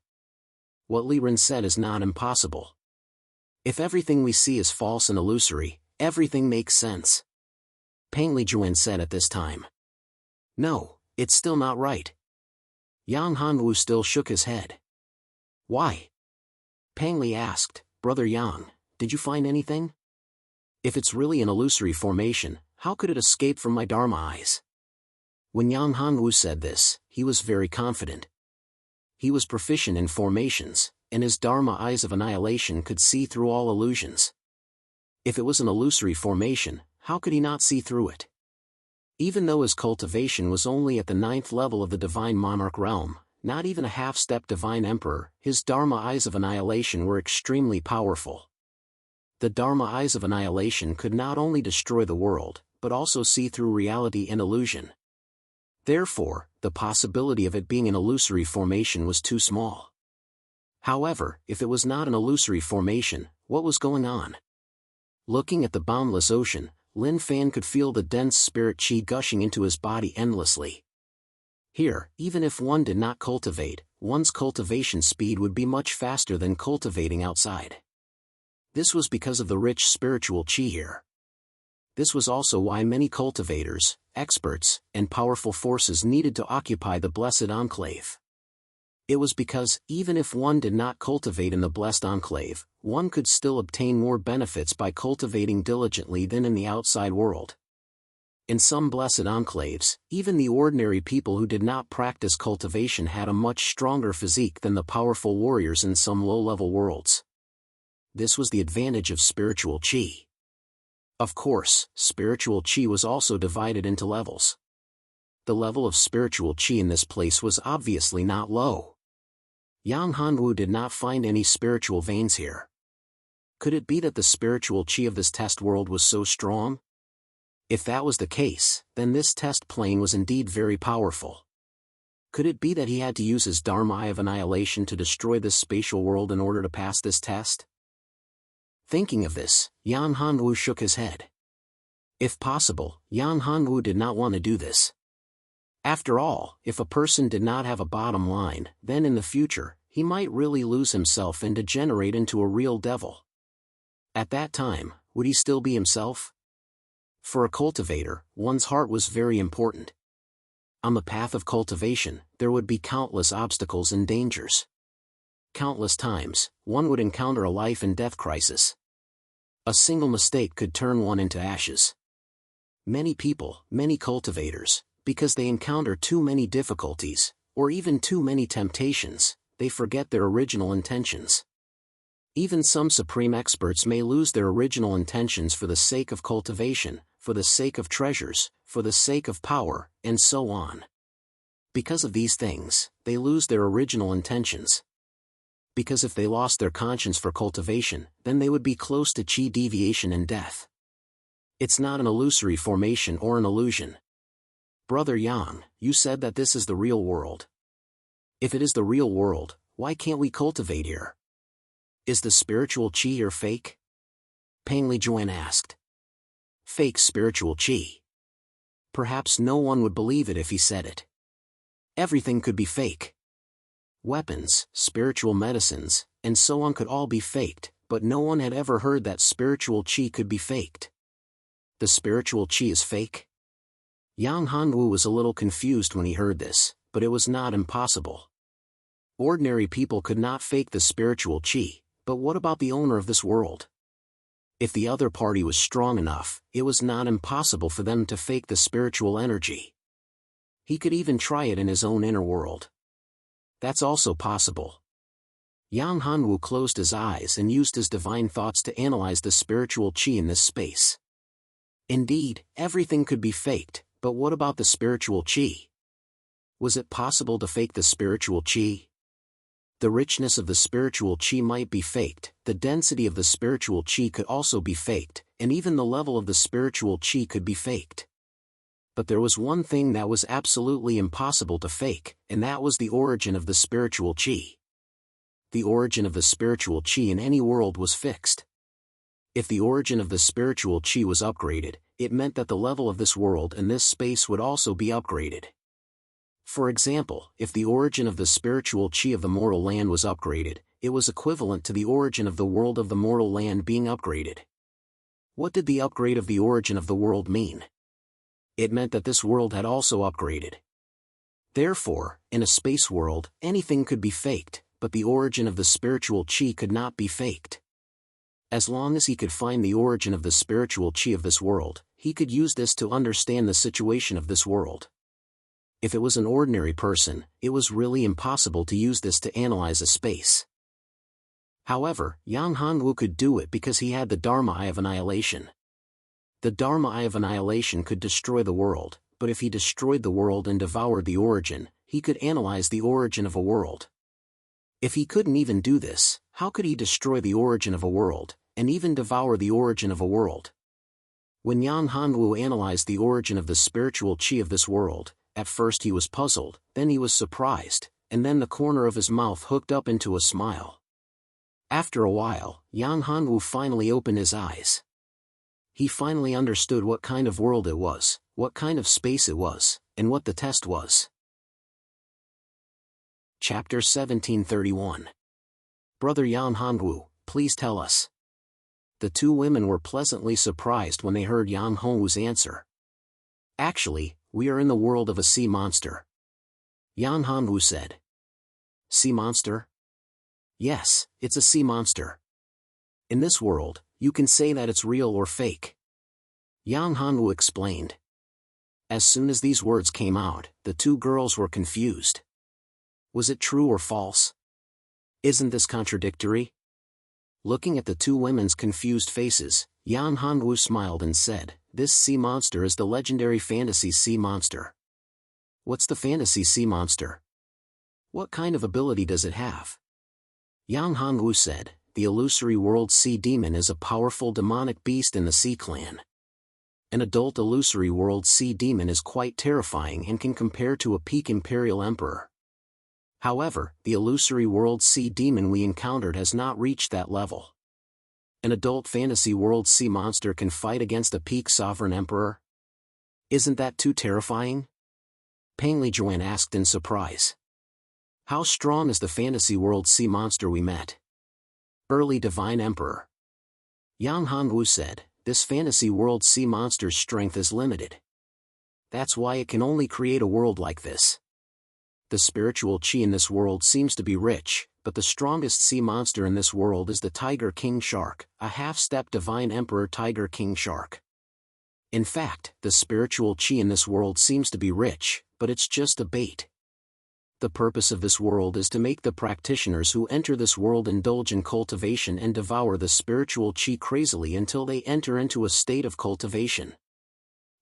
What Li Ren said is not impossible. If everything we see is false and illusory, everything makes sense. Peng Li Juan said at this time. No, it's still not right. Yang Hongwu still shook his head. Why? Peng Li asked, Brother Yang, did you find anything? If it's really an illusory formation, how could it escape from my Dharma eyes? When Yang Hongwu said this, he was very confident. He was proficient in formations, and his Dharma eyes of annihilation could see through all illusions. If it was an illusory formation, how could he not see through it? Even though his cultivation was only at the 9th level of the Divine Monarch realm, not even a half-step Divine Emperor, his Dharma eyes of annihilation were extremely powerful. The Dharma eyes of annihilation could not only destroy the world, but also see through reality and illusion. Therefore, the possibility of it being an illusory formation was too small. However, if it was not an illusory formation, what was going on? Looking at the boundless ocean, Lin Fan could feel the dense spirit qi gushing into his body endlessly. Here, even if one did not cultivate, one's cultivation speed would be much faster than cultivating outside. This was because of the rich spiritual qi here. This was also why many cultivators, experts, and powerful forces needed to occupy the blessed enclave. It was because, even if one did not cultivate in the blessed enclave, one could still obtain more benefits by cultivating diligently than in the outside world. In some blessed enclaves, even the ordinary people who did not practice cultivation had a much stronger physique than the powerful warriors in some low-level worlds. This was the advantage of spiritual qi. Of course, spiritual qi was also divided into levels. The level of spiritual qi in this place was obviously not low. Yang Hongwu did not find any spiritual veins here. Could it be that the spiritual qi of this test world was so strong? If that was the case, then this test plane was indeed very powerful. Could it be that he had to use his Dharma eye of annihilation to destroy this spatial world in order to pass this test? Thinking of this, Yang Hongwu shook his head. If possible, Yang Hongwu did not want to do this. After all, if a person did not have a bottom line, then in the future, he might really lose himself and degenerate into a real devil. At that time, would he still be himself? For a cultivator, one's heart was very important. On the path of cultivation, there would be countless obstacles and dangers. Countless times, one would encounter a life and death crisis. A single mistake could turn one into ashes. Many people, many cultivators, because they encounter too many difficulties, or even too many temptations, they forget their original intentions. Even some supreme experts may lose their original intentions for the sake of cultivation, for the sake of treasures, for the sake of power, and so on. Because of these things, they lose their original intentions. Because if they lost their conscience for cultivation, then they would be close to qi deviation and death. It's not an illusory formation or an illusion. Brother Yang, you said that this is the real world. If it is the real world, why can't we cultivate here? Is the spiritual qi here fake? Peng Li Juan asked. Fake spiritual qi. Perhaps no one would believe it if he said it. Everything could be fake. Weapons, spiritual medicines, and so on could all be faked, but no one had ever heard that spiritual qi could be faked. The spiritual qi is fake? Yang Hongwu was a little confused when he heard this, but it was not impossible. Ordinary people could not fake the spiritual qi, but what about the owner of this world? If the other party was strong enough, it was not impossible for them to fake the spiritual energy. He could even try it in his own inner world. That's also possible. Yang Hongwu closed his eyes and used his divine thoughts to analyze the spiritual qi in this space. Indeed, everything could be faked, but what about the spiritual qi? Was it possible to fake the spiritual qi? The richness of the spiritual qi might be faked, the density of the spiritual qi could also be faked, and even the level of the spiritual qi could be faked. But there was one thing that was absolutely impossible to fake, and that was the origin of the spiritual qi. The origin of the spiritual qi in any world was fixed. If the origin of the spiritual qi was upgraded, it meant that the level of this world and this space would also be upgraded. For example, if the origin of the spiritual qi of the mortal land was upgraded, it was equivalent to the origin of the world of the mortal land being upgraded. What did the upgrade of the origin of the world mean? It meant that this world had also upgraded. Therefore, in a space world, anything could be faked, but the origin of the spiritual qi could not be faked. As long as he could find the origin of the spiritual qi of this world, he could use this to understand the situation of this world. If it was an ordinary person, it was really impossible to use this to analyze a space. However, Yang Hongwu could do it because he had the Dharma Eye of Annihilation. The Dharma Eye of Annihilation could destroy the world, but if he destroyed the world and devoured the origin, he could analyze the origin of a world. If he couldn't even do this, how could he destroy the origin of a world, and even devour the origin of a world? When Yang Hongwu analyzed the origin of the spiritual qi of this world, at first he was puzzled, then he was surprised, and then the corner of his mouth hooked up into a smile. After a while, Yang Hongwu finally opened his eyes. He finally understood what kind of world it was, what kind of space it was, and what the test was. Chapter 1731. Brother Yang Hongwu, please tell us. The two women were pleasantly surprised when they heard Yang Hongwu's answer. Actually, we are in the world of a sea monster. Yang Hongwu said. Sea monster? Yes, it's a sea monster. In this world, you can say that it's real or fake. Yang Hongwu explained. As soon as these words came out, the two girls were confused. Was it true or false? Isn't this contradictory? Looking at the two women's confused faces, Yang Hongwu smiled and said, This sea monster is the legendary fantasy sea monster. What's the fantasy sea monster? What kind of ability does it have? Yang Hongwu said, The illusory world sea demon is a powerful demonic beast in the Sea Clan. An adult illusory world sea demon is quite terrifying and can compare to a peak imperial emperor. However, the illusory world sea demon we encountered has not reached that level. An adult fantasy world sea monster can fight against a peak sovereign emperor? Isn't that too terrifying? Peng Lijuan asked in surprise. How strong is the fantasy world sea monster we met? Early divine emperor. Yang Hongwu said, This fantasy world sea monster's strength is limited. That's why it can only create a world like this. The spiritual qi in this world seems to be rich, but the strongest sea monster in this world is the Tiger King Shark, a half-step divine emperor Tiger King Shark. In fact, the spiritual qi in this world seems to be rich, but it's just a bait. The purpose of this world is to make the practitioners who enter this world indulge in cultivation and devour the spiritual qi crazily until they enter into a state of cultivation.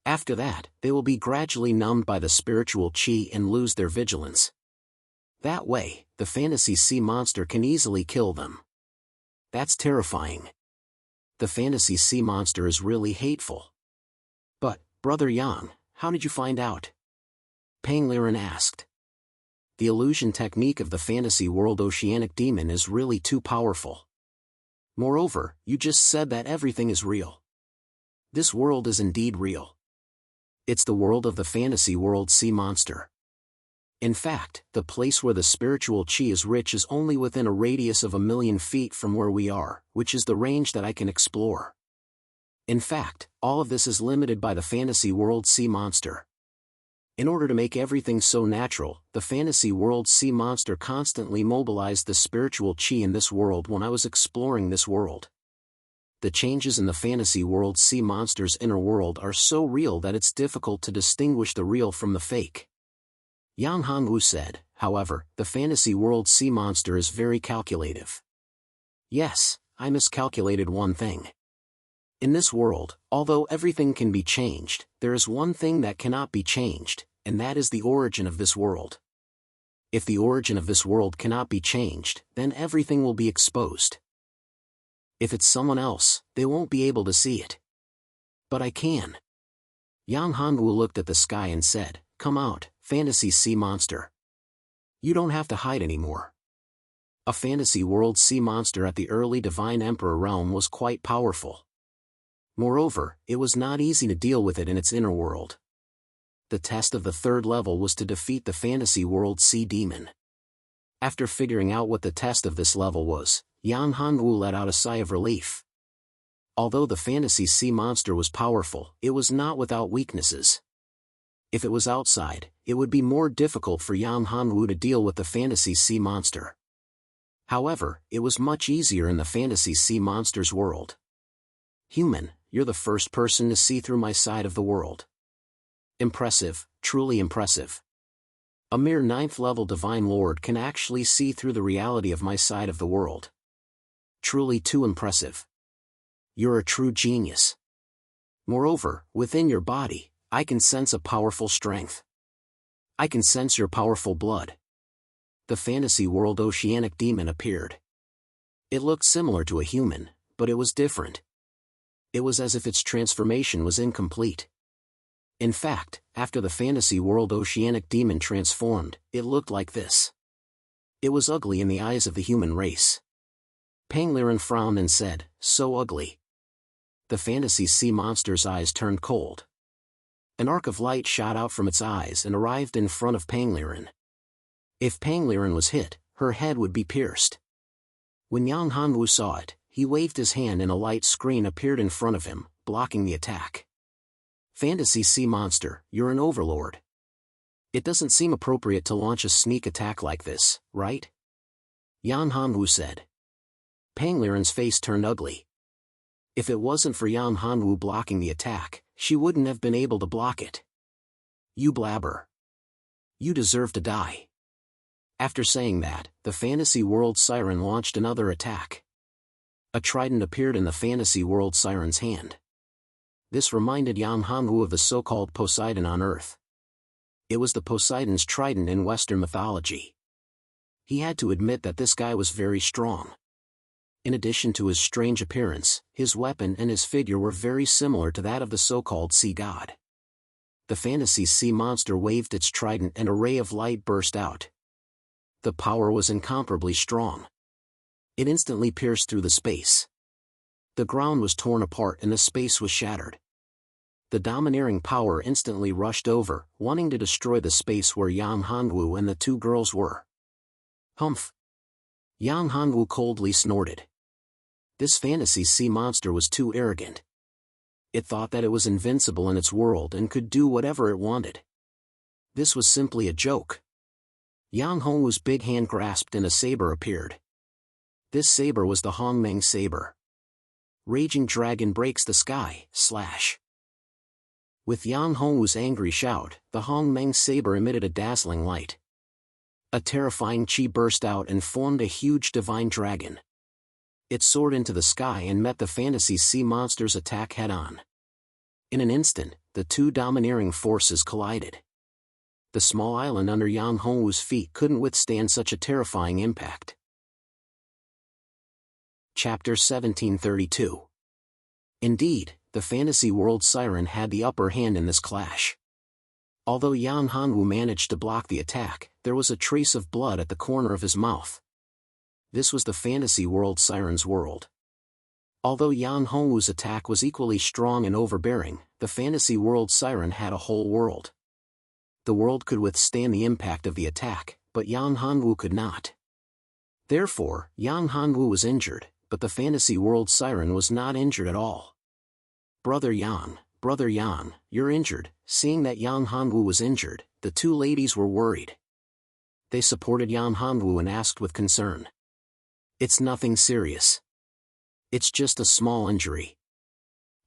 After that, they will be gradually numbed by the spiritual qi and lose their vigilance. That way, the fantasy sea monster can easily kill them. That's terrifying. The fantasy sea monster is really hateful. But, Brother Yang, how did you find out? Peng Liren asked. The illusion technique of the fantasy world oceanic demon is really too powerful. Moreover, you just said that everything is real. This world is indeed real. It's the world of the fantasy world sea monster. In fact, the place where the spiritual chi is rich is only within a radius of 1,000,000 feet from where we are, which is the range that I can explore. In fact, all of this is limited by the fantasy world sea monster. In order to make everything so natural, the fantasy world sea monster constantly mobilized the spiritual chi in this world when I was exploring this world. The changes in the fantasy world sea monster's inner world are so real that it's difficult to distinguish the real from the fake. Yang Hongwu said, however, the fantasy world sea monster is very calculative. Yes, I miscalculated one thing. In this world, although everything can be changed, there is one thing that cannot be changed, and that is the origin of this world. If the origin of this world cannot be changed, then everything will be exposed. If it's someone else, they won't be able to see it. But I can. Yang Hongwu looked at the sky and said, "Come out, fantasy sea monster. You don't have to hide anymore." A fantasy world sea monster at the early Divine Emperor realm was quite powerful. Moreover, it was not easy to deal with it in its inner world. The test of the third level was to defeat the fantasy world sea demon. After figuring out what the test of this level was, Yang Hongwu let out a sigh of relief. Although the fantasy sea monster was powerful, it was not without weaknesses. If it was outside, it would be more difficult for Yang Hongwu to deal with the fantasy sea monster. However, it was much easier in the fantasy sea monster's world. "Human, you're the first person to see through my side of the world. Impressive, truly impressive. A mere 9th-level Divine Lord can actually see through the reality of my side of the world. Truly too impressive. You're a true genius. Moreover, within your body, I can sense a powerful strength. I can sense your powerful blood." The fantasy world oceanic demon appeared. It looked similar to a human, but it was different. It was as if its transformation was incomplete. In fact, after the fantasy world oceanic demon transformed, it looked like this. It was ugly in the eyes of the human race. Pangliren frowned and said, "So ugly." The fantasy sea monster's eyes turned cold. An arc of light shot out from its eyes and arrived in front of Pangliren. If Pangliren was hit, her head would be pierced. When Yang Hongwu saw it, he waved his hand and a light screen appeared in front of him, blocking the attack. "Fantasy sea monster, you're an overlord. It doesn't seem appropriate to launch a sneak attack like this, right?" Yang Hongwu said. Pangliren's face turned ugly. If it wasn't for Yang Hongwu blocking the attack, she wouldn't have been able to block it. "You blabber. You deserve to die." After saying that, the fantasy world siren launched another attack. A trident appeared in the fantasy world siren's hand. This reminded Yang Hongwu of the so-called Poseidon on Earth. It was the Poseidon's trident in Western mythology. He had to admit that this guy was very strong. In addition to his strange appearance, his weapon and his figure were very similar to that of the so-called sea god. The fantasy sea monster waved its trident and a ray of light burst out. The power was incomparably strong. It instantly pierced through the space. The ground was torn apart and the space was shattered. The domineering power instantly rushed over, wanting to destroy the space where Yang Hongwu and the two girls were. "Humph!" Yang Hongwu coldly snorted. This fantasy sea monster was too arrogant. It thought that it was invincible in its world and could do whatever it wanted. This was simply a joke. Yang Hongwu's big hand grasped and a saber appeared. This saber was the Hongmeng saber. Raging dragon breaks the sky, slash. With Yang Hongwu's angry shout, the Hongmeng saber emitted a dazzling light. A terrifying chi burst out and formed a huge divine dragon. It soared into the sky and met the fantasy sea monster's attack head-on. In an instant, the two domineering forces collided. The small island under Yang Hongwu's feet couldn't withstand such a terrifying impact. Chapter 1732. Indeed, the fantasy world siren had the upper hand in this clash. Although Yang Hongwu managed to block the attack, there was a trace of blood at the corner of his mouth. This was the fantasy world siren's world. Although Yang Hongwu's attack was equally strong and overbearing, the fantasy world siren had a whole world. The world could withstand the impact of the attack, but Yang Hongwu could not. Therefore, Yang Hongwu was injured, but the fantasy world siren was not injured at all. Brother Yang, you're injured." Seeing that Yang Hongwu was injured, the two ladies were worried. They supported Yang Hongwu and asked with concern. "It's nothing serious. It's just a small injury.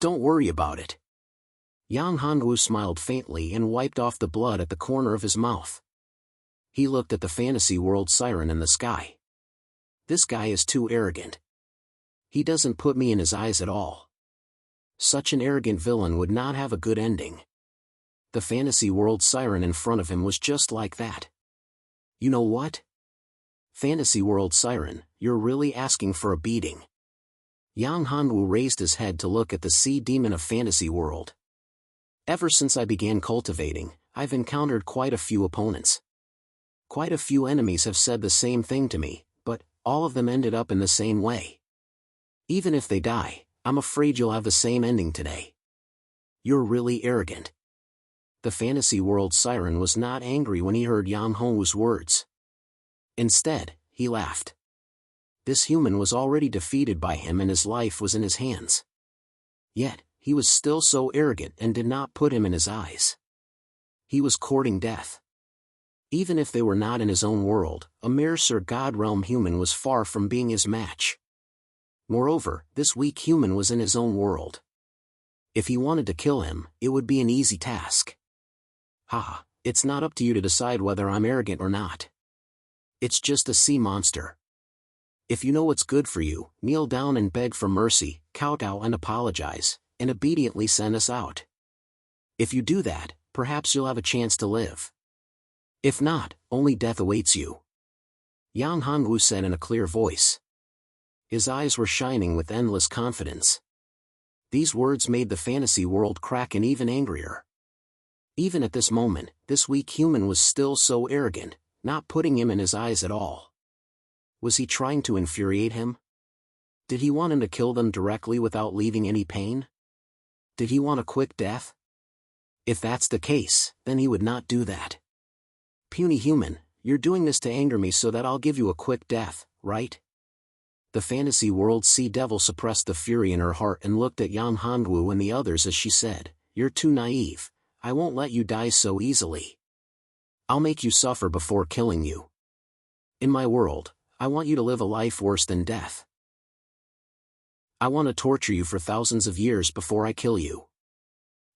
Don't worry about it." Yang Hongwu smiled faintly and wiped off the blood at the corner of his mouth. He looked at the fantasy world siren in the sky. "This guy is too arrogant. He doesn't put me in his eyes at all. Such an arrogant villain would not have a good ending." The fantasy world siren in front of him was just like that. "You know what? Fantasy world siren, you're really asking for a beating." Yang Hongwu raised his head to look at the sea demon of fantasy world. "Ever since I began cultivating, I've encountered quite a few opponents. Quite a few enemies have said the same thing to me, but all of them ended up in the same way. Even if they die, I'm afraid you'll have the same ending today. You're really arrogant." The fantasy world siren was not angry when he heard Yang Hongwu's words. Instead, he laughed. This human was already defeated by him and his life was in his hands. Yet, he was still so arrogant and did not put him in his eyes. He was courting death. Even if they were not in his own world, a mere Sir God realm human was far from being his match. Moreover, this weak human was in his own world. If he wanted to kill him, it would be an easy task. "Ha, it's not up to you to decide whether I'm arrogant or not. It's just a sea monster. If you know what's good for you, kneel down and beg for mercy, kowtow and apologize, and obediently send us out. If you do that, perhaps you'll have a chance to live. If not, only death awaits you." Yang Hongwu said in a clear voice. His eyes were shining with endless confidence. These words made the fantasy world crack an even angrier. Even at this moment, this weak human was still so arrogant, not putting him in his eyes at all. Was he trying to infuriate him? Did he want him to kill them directly without leaving any pain? Did he want a quick death? If that's the case, then he would not do that. "Puny human, you're doing this to anger me so that I'll give you a quick death, right?" The fantasy world sea devil suppressed the fury in her heart and looked at Yang Hongwu and the others as she said, "You're too naive. I won't let you die so easily. I'll make you suffer before killing you. In my world, I want you to live a life worse than death. I want to torture you for thousands of years before I kill you."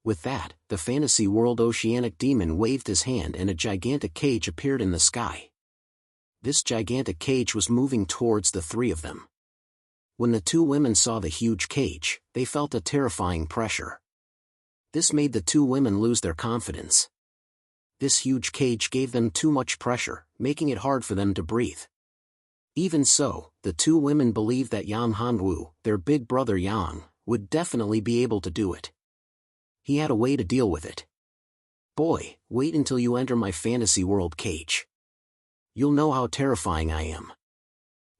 With that, the fantasy world oceanic demon waved his hand and a gigantic cage appeared in the sky. This gigantic cage was moving towards the three of them. When the two women saw the huge cage, they felt a terrifying pressure. This made the two women lose their confidence. This huge cage gave them too much pressure, making it hard for them to breathe. Even so, the two women believed that Yang Hongwu, their big brother Yang, would definitely be able to do it. He had a way to deal with it. "Boy, wait until you enter my fantasy world cage. You'll know how terrifying I am.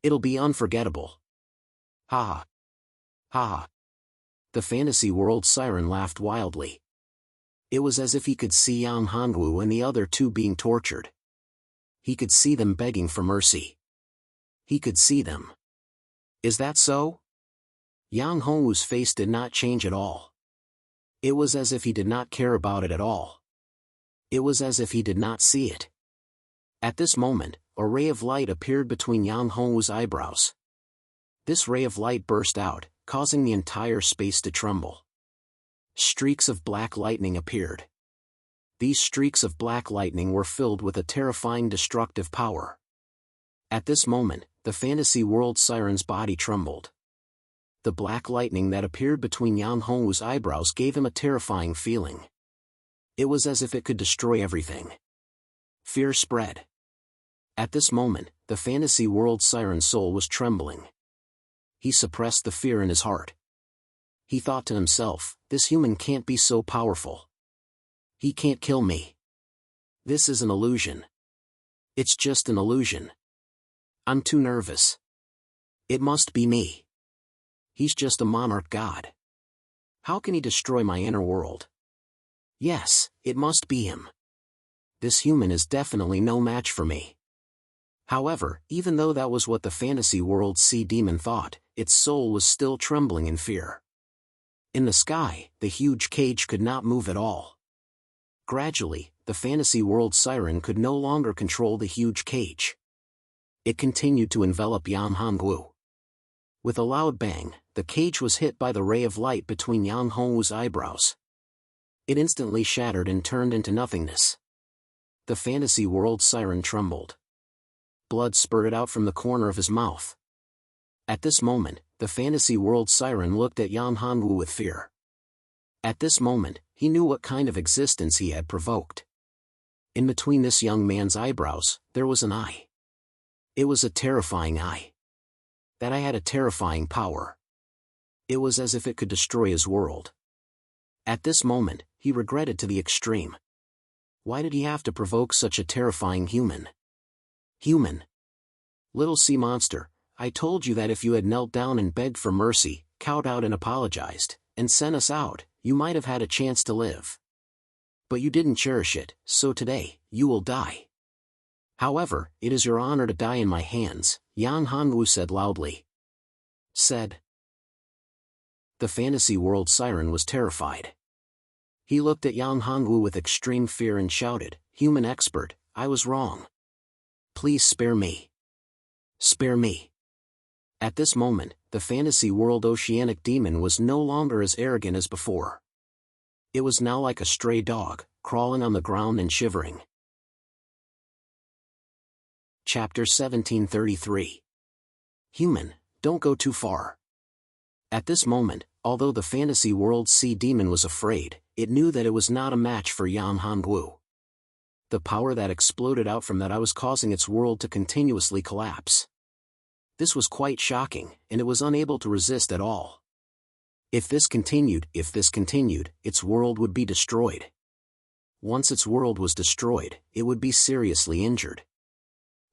It'll be unforgettable." "Ha ha. Ha." The fantasy world siren laughed wildly. It was as if he could see Yang Hongwu and the other two being tortured. He could see them begging for mercy. He could see them. "Is that so?" Yang Hongwu's face did not change at all. It was as if he did not care about it at all. It was as if he did not see it. At this moment, a ray of light appeared between Yang Hongwu's eyebrows. This ray of light burst out, causing the entire space to tremble. Streaks of black lightning appeared. These streaks of black lightning were filled with a terrifying destructive power. At this moment, the fantasy world siren's body trembled. The black lightning that appeared between Yang Hongwu's eyebrows gave him a terrifying feeling. It was as if it could destroy everything. Fear spread. At this moment, the fantasy world siren's soul was trembling. He suppressed the fear in his heart. He thought to himself, "This human can't be so powerful. He can't kill me. This is an illusion. It's just an illusion. I'm too nervous. It must be me. He's just a monarch god. How can he destroy my inner world? Yes, it must be him. this human is definitely no match for me. However, even though that was what the fantasy world's sea demon thought, its soul was still trembling in fear. In the sky, the huge cage could not move at all. Gradually, the fantasy world siren could no longer control the huge cage. It continued to envelop Yang Hongwu. With a loud bang, the cage was hit by the ray of light between Yang Hongwu's eyebrows. It instantly shattered and turned into nothingness. The fantasy world siren trembled. Blood spurted out from the corner of his mouth. At this moment, the fantasy world siren looked at Yang Hongwu with fear. At this moment, he knew what kind of existence he had provoked. In between this young man's eyebrows, there was an eye. It was a terrifying eye. That eye had a terrifying power. It was as if it could destroy his world. At this moment, he regretted to the extreme. Why did he have to provoke such a terrifying human? Human. Little sea monster, I told you that if you had knelt down and begged for mercy, cowed out and apologized, and sent us out, you might have had a chance to live. But you didn't cherish it, so today, you will die. However, it is your honor to die in my hands, Yang Hongwu said loudly. Said. The fantasy world siren was terrified. He looked at Yang Hongwu with extreme fear and shouted, Human expert, I was wrong. Please spare me. Spare me. At this moment, the fantasy world oceanic demon was no longer as arrogant as before. It was now like a stray dog, crawling on the ground and shivering. Chapter 1733. Human, don't go too far. At this moment, although the fantasy world's sea demon was afraid, it knew that it was not a match for Yang Hongwu. The power that exploded out from that eye was causing its world to continuously collapse. This was quite shocking, and it was unable to resist at all. If this continued, its world would be destroyed. Once its world was destroyed, it would be seriously injured.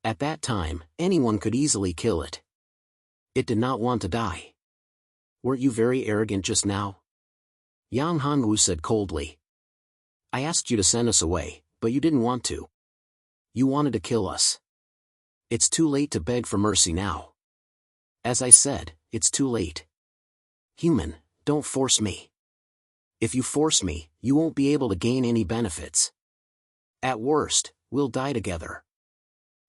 At that time, anyone could easily kill it. It did not want to die. Weren't you very arrogant just now? Yang Hongwu said coldly. I asked you to send us away, but you didn't want to. You wanted to kill us. It's too late to beg for mercy now. As I said, it's too late. Human, don't force me. If you force me, you won't be able to gain any benefits. At worst, we'll die together.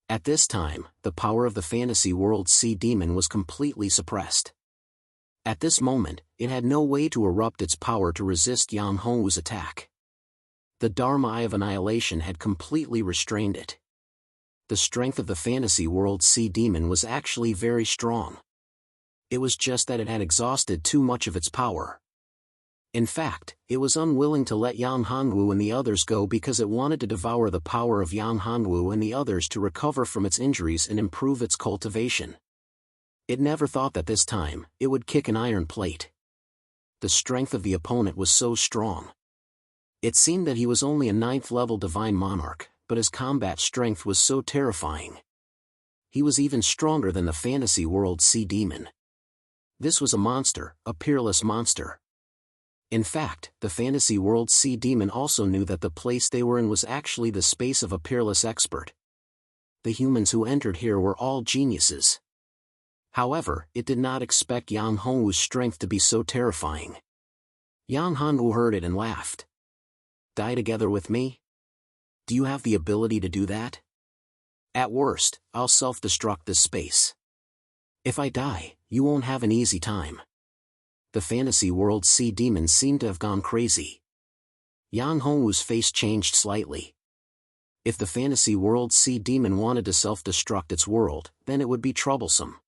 At this time, the power of the fantasy world's sea demon was completely suppressed. At this moment, it had no way to erupt its power to resist Yang Hongwu's attack. The Dharma Eye of Annihilation had completely restrained it. The strength of the fantasy world's sea demon was actually very strong. It was just that it had exhausted too much of its power. In fact, it was unwilling to let Yang Hongwu and the others go because it wanted to devour the power of Yang Hongwu and the others to recover from its injuries and improve its cultivation. It never thought that this time, it would kick an iron plate. The strength of the opponent was so strong. It seemed that he was only a 9th-level divine monarch, but his combat strength was so terrifying. He was even stronger than the fantasy world's sea demon. This was a monster, a peerless monster. In fact, the fantasy world's sea demon also knew that the place they were in was actually the space of a peerless expert. The humans who entered here were all geniuses. However, it did not expect Yang Hongwu's strength to be so terrifying. Yang Hongwu heard it and laughed. Die together with me? Do you have the ability to do that? At worst, I'll self-destruct this space. If I die, you won't have an easy time. The fantasy world's sea demon seemed to have gone crazy. Yang Hongwu's face changed slightly. If the fantasy world's sea demon wanted to self-destruct its world, then it would be troublesome.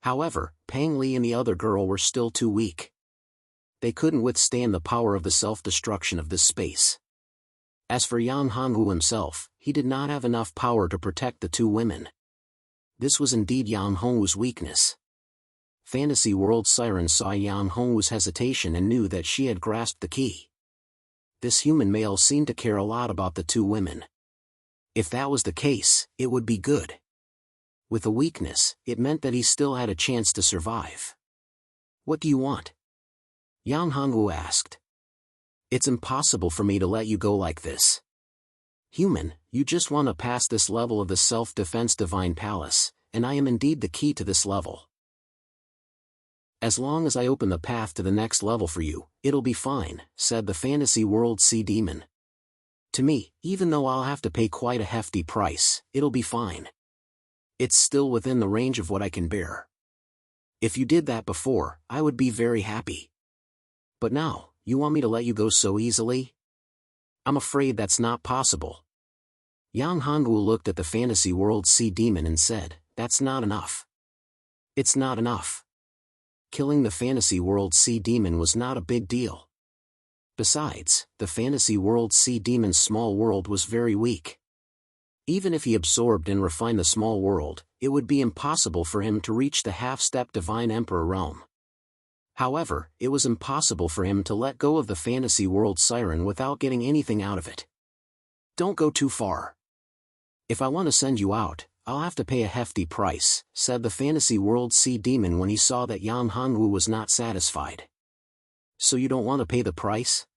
However, Pang Li and the other girl were still too weak. They couldn't withstand the power of the self-destruction of this space. As for Yang Hongwu himself, he did not have enough power to protect the two women. This was indeed Yang Hongwu's weakness. Fantasy World Siren saw Yang Hongwu's hesitation and knew that she had grasped the key. This human male seemed to care a lot about the two women. If that was the case, it would be good. With a weakness, it meant that he still had a chance to survive. What do you want? Yang Hongwu asked. It's impossible for me to let you go like this. Human, you just want to pass this level of the self-defense divine palace, and I am indeed the key to this level. As long as I open the path to the next level for you, it'll be fine, said the fantasy world sea demon. To me, even though I'll have to pay quite a hefty price, it'll be fine. It's still within the range of what I can bear. If you did that before, I would be very happy. But now, you want me to let you go so easily? I'm afraid that's not possible. Yang Hongwu looked at the fantasy world sea demon and said, that's not enough. It's not enough. Killing the fantasy world sea demon was not a big deal. Besides, the fantasy world sea demon's small world was very weak. Even if he absorbed and refined the small world, it would be impossible for him to reach the half-step divine emperor realm. However, it was impossible for him to let go of the fantasy world siren without getting anything out of it. Don't go too far. If I want to send you out, I'll have to pay a hefty price, said the fantasy world sea demon when he saw that Yang Hongwu was not satisfied. So you don't want to pay the price?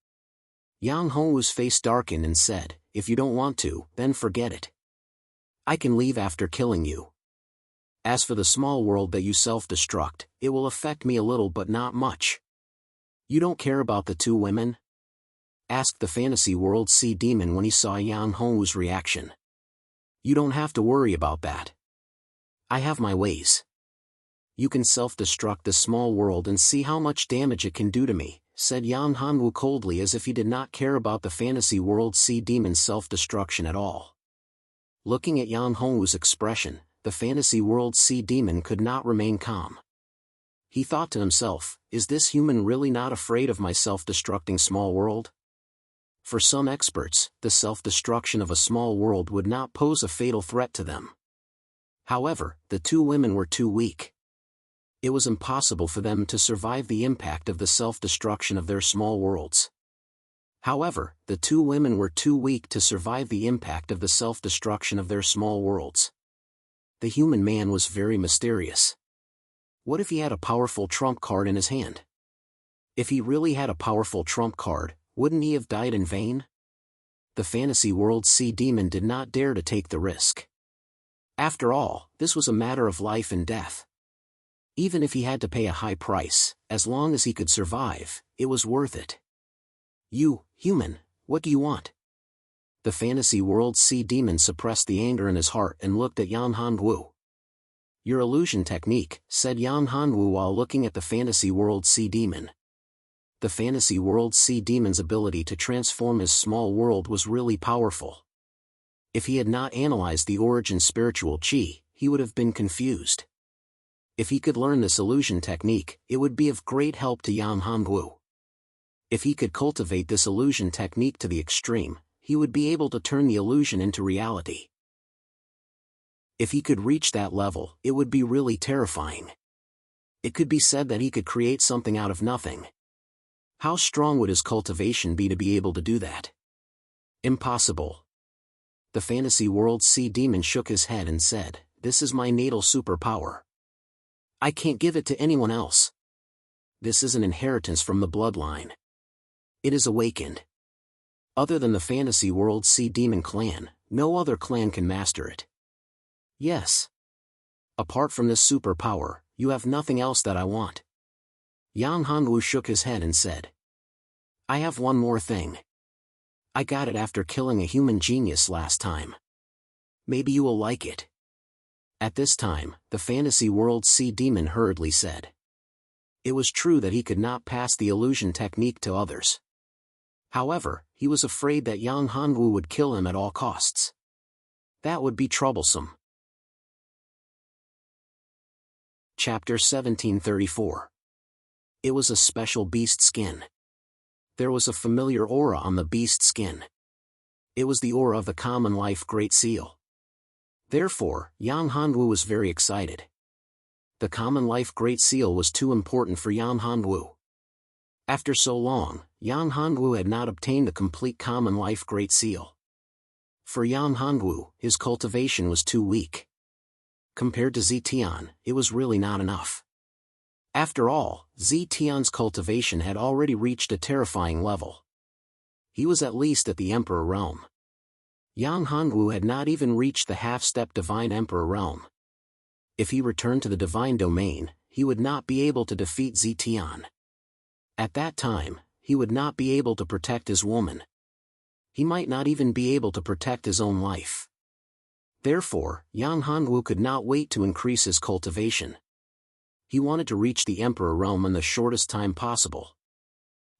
Yang Hongwu's face darkened and said, if you don't want to, then forget it. I can leave after killing you. As for the small world that you self-destruct, it will affect me a little but not much. You don't care about the two women? Asked the fantasy world sea demon when he saw Yang Hongwu's reaction. You don't have to worry about that. I have my ways. You can self-destruct the small world and see how much damage it can do to me, said Yang Hongwu coldly as if he did not care about the fantasy world sea demon's self-destruction at all. Looking at Yang Hongwu's expression, the fantasy world sea demon could not remain calm. He thought to himself, is this human really not afraid of my self-destructing small world? For some experts, the self-destruction of a small world would not pose a fatal threat to them. However, the two women were too weak. It was impossible for them to survive the impact of the self-destruction of their small worlds. However, the two women were too weak to survive the impact of the self-destruction of their small worlds. The human man was very mysterious. What if he had a powerful trump card in his hand? If he really had a powerful trump card, wouldn't he have died in vain? The fantasy world sea demon did not dare to take the risk. After all, this was a matter of life and death. Even if he had to pay a high price, as long as he could survive, it was worth it. You, human, what do you want? The fantasy world sea demon suppressed the anger in his heart and looked at Yang Hongwu. Your illusion technique, said Yang Hongwu while looking at the fantasy world sea demon. The fantasy world sea demon's ability to transform his small world was really powerful. If he had not analyzed the origin spiritual chi, he would have been confused. If he could learn this illusion technique, it would be of great help to Yang Hongwu. If he could cultivate this illusion technique to the extreme, he would be able to turn the illusion into reality. If he could reach that level, it would be really terrifying. It could be said that he could create something out of nothing. How strong would his cultivation be to be able to do that? Impossible. The fantasy world sea demon shook his head and said, this is my natal superpower. I can't give it to anyone else. This is an inheritance from the bloodline. It is awakened. Other than the fantasy world sea demon clan, no other clan can master it. Yes. Apart from this superpower, you have nothing else that I want. Yang Hongwu shook his head and said, I have one more thing. I got it after killing a human genius last time. Maybe you will like it. At this time, the fantasy world sea demon hurriedly said. It was true that he could not pass the illusion technique to others. However, he was afraid that Yang Hongwu would kill him at all costs. That would be troublesome. Chapter 1734. It was a special beast skin. There was a familiar aura on the beast skin. It was the aura of the common life Great Seal. Therefore, Yang Hongwu was very excited. The common life Great Seal was too important for Yang Hongwu. After so long, Yang Hongwu had not obtained the complete common life Great Seal. For Yang Hongwu, his cultivation was too weak. Compared to Zetian, it was really not enough. After all, Zetian's cultivation had already reached a terrifying level. He was at least at the Emperor realm. Yang Hongwu had not even reached the half-step Divine Emperor realm. If he returned to the Divine Domain, he would not be able to defeat Zetian. At that time, he would not be able to protect his woman. He might not even be able to protect his own life. Therefore, Yang Hongwu could not wait to increase his cultivation. He wanted to reach the Emperor realm in the shortest time possible.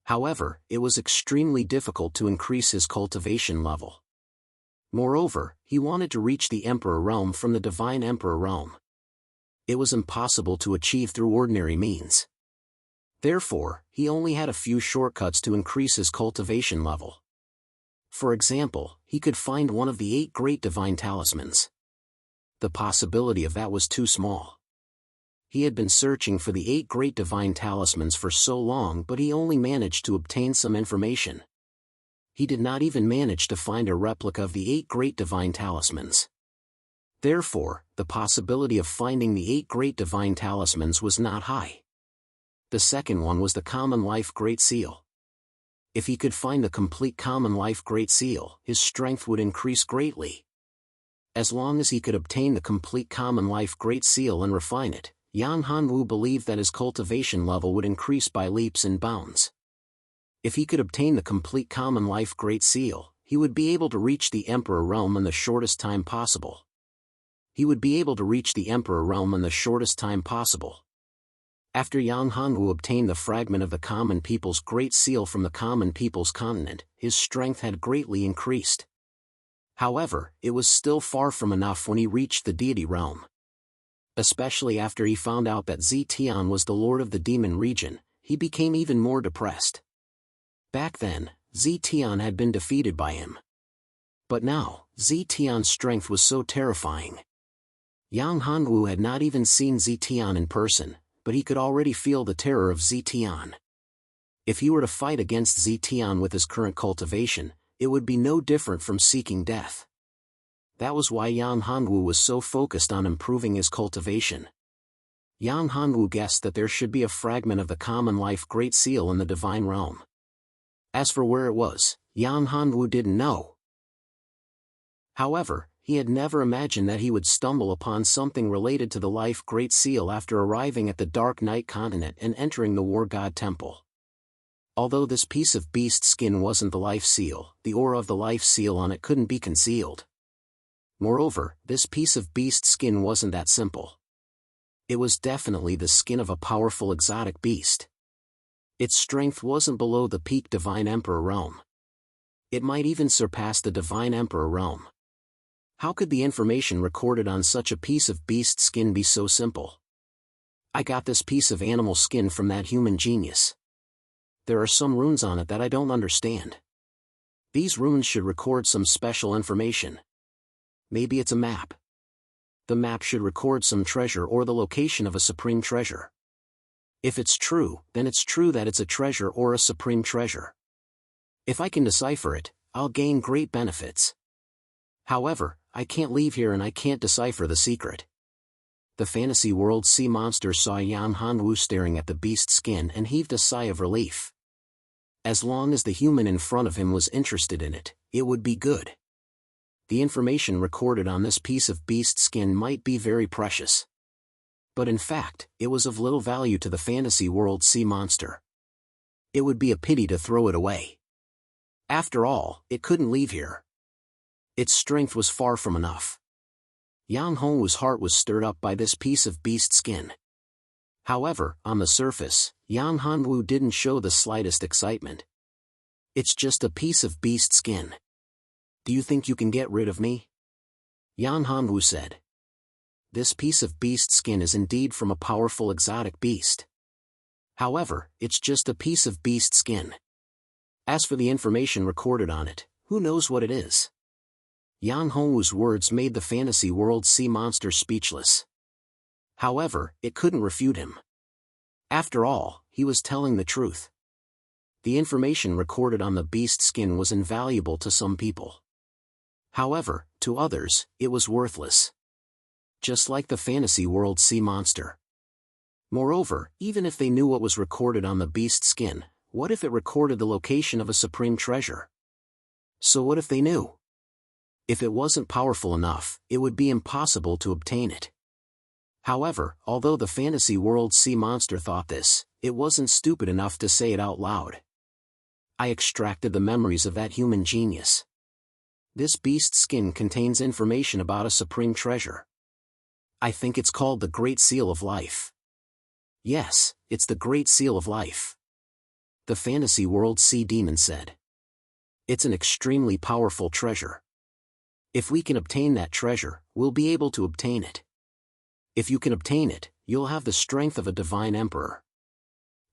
However, it was extremely difficult to increase his cultivation level. Moreover, he wanted to reach the Emperor realm from the Divine Emperor realm. It was impossible to achieve through ordinary means. Therefore, he only had a few shortcuts to increase his cultivation level. For example, he could find one of the 8 great divine talismans. The possibility of that was too small. He had been searching for the 8 great divine talismans for so long, but he only managed to obtain some information. He did not even manage to find a replica of the 8 great divine talismans. Therefore, the possibility of finding the 8 great divine talismans was not high. The second one was the Common Life Great Seal. If he could find the complete Common Life Great Seal, his strength would increase greatly. As long as he could obtain the complete Common Life Great Seal and refine it, Yang Hongwu believed that his cultivation level would increase by leaps and bounds. If he could obtain the complete Common Life Great Seal, he would be able to reach the Emperor realm in the shortest time possible. After Yang Hongwu obtained the fragment of the Common People's Great Seal from the Common People's continent, his strength had greatly increased. However, it was still far from enough when he reached the deity realm. Especially after he found out that Zetian was the lord of the demon region, he became even more depressed. Back then, Zetian had been defeated by him. But now, Zetian's strength was so terrifying. Yang Hongwu had not even seen Zetian in person, but he could already feel the terror of Zetian. If he were to fight against Zetian with his current cultivation, it would be no different from seeking death. That was why Yang Hongwu was so focused on improving his cultivation. Yang Hongwu guessed that there should be a fragment of the Common Life Great Seal in the Divine Realm. As for where it was, Yang Hongwu didn't know. However, he had never imagined that he would stumble upon something related to the Life Great Seal after arriving at the Dark Night continent and entering the War God Temple. Although this piece of beast skin wasn't the Life Seal, the aura of the Life Seal on it couldn't be concealed. Moreover, this piece of beast skin wasn't that simple. It was definitely the skin of a powerful exotic beast. Its strength wasn't below the peak Divine Emperor realm. It might even surpass the Divine Emperor realm. How could the information recorded on such a piece of beast skin be so simple? I got this piece of animal skin from that human genius. There are some runes on it that I don't understand. These runes should record some special information. Maybe it's a map. The map should record some treasure or the location of a supreme treasure. If it's true, then it's true that it's a treasure or a supreme treasure. If I can decipher it, I'll gain great benefits. However, I can't leave here and I can't decipher the secret. The fantasy world sea monster saw Yang Hongwu staring at the beast skin and heaved a sigh of relief. As long as the human in front of him was interested in it, it would be good. The information recorded on this piece of beast skin might be very precious. But in fact, it was of little value to the fantasy world sea monster. It would be a pity to throw it away. After all, it couldn't leave here. Its strength was far from enough. Yang Hongwu's heart was stirred up by this piece of beast skin. However, on the surface, Yang Hongwu didn't show the slightest excitement. It's just a piece of beast skin. Do you think you can get rid of me? Yang Hongwu said. This piece of beast skin is indeed from a powerful exotic beast. However, it's just a piece of beast skin. As for the information recorded on it, who knows what it is? Yang Hongwu's words made the fantasy world sea monster speechless. However, it couldn't refute him. After all, he was telling the truth. The information recorded on the beast skin was invaluable to some people. However, to others, it was worthless. Just like the fantasy world sea monster. Moreover, even if they knew what was recorded on the beast skin, what if it recorded the location of a supreme treasure? So what if they knew? If it wasn't powerful enough, it would be impossible to obtain it. However, although the fantasy world sea monster thought this, it wasn't stupid enough to say it out loud. I extracted the memories of that human genius. This beast's skin contains information about a supreme treasure. I think it's called the Great Seal of Life. Yes, it's the Great Seal of Life. The fantasy world sea demon said. It's an extremely powerful treasure. If we can obtain that treasure, we'll be able to obtain it. If you can obtain it, you'll have the strength of a divine emperor.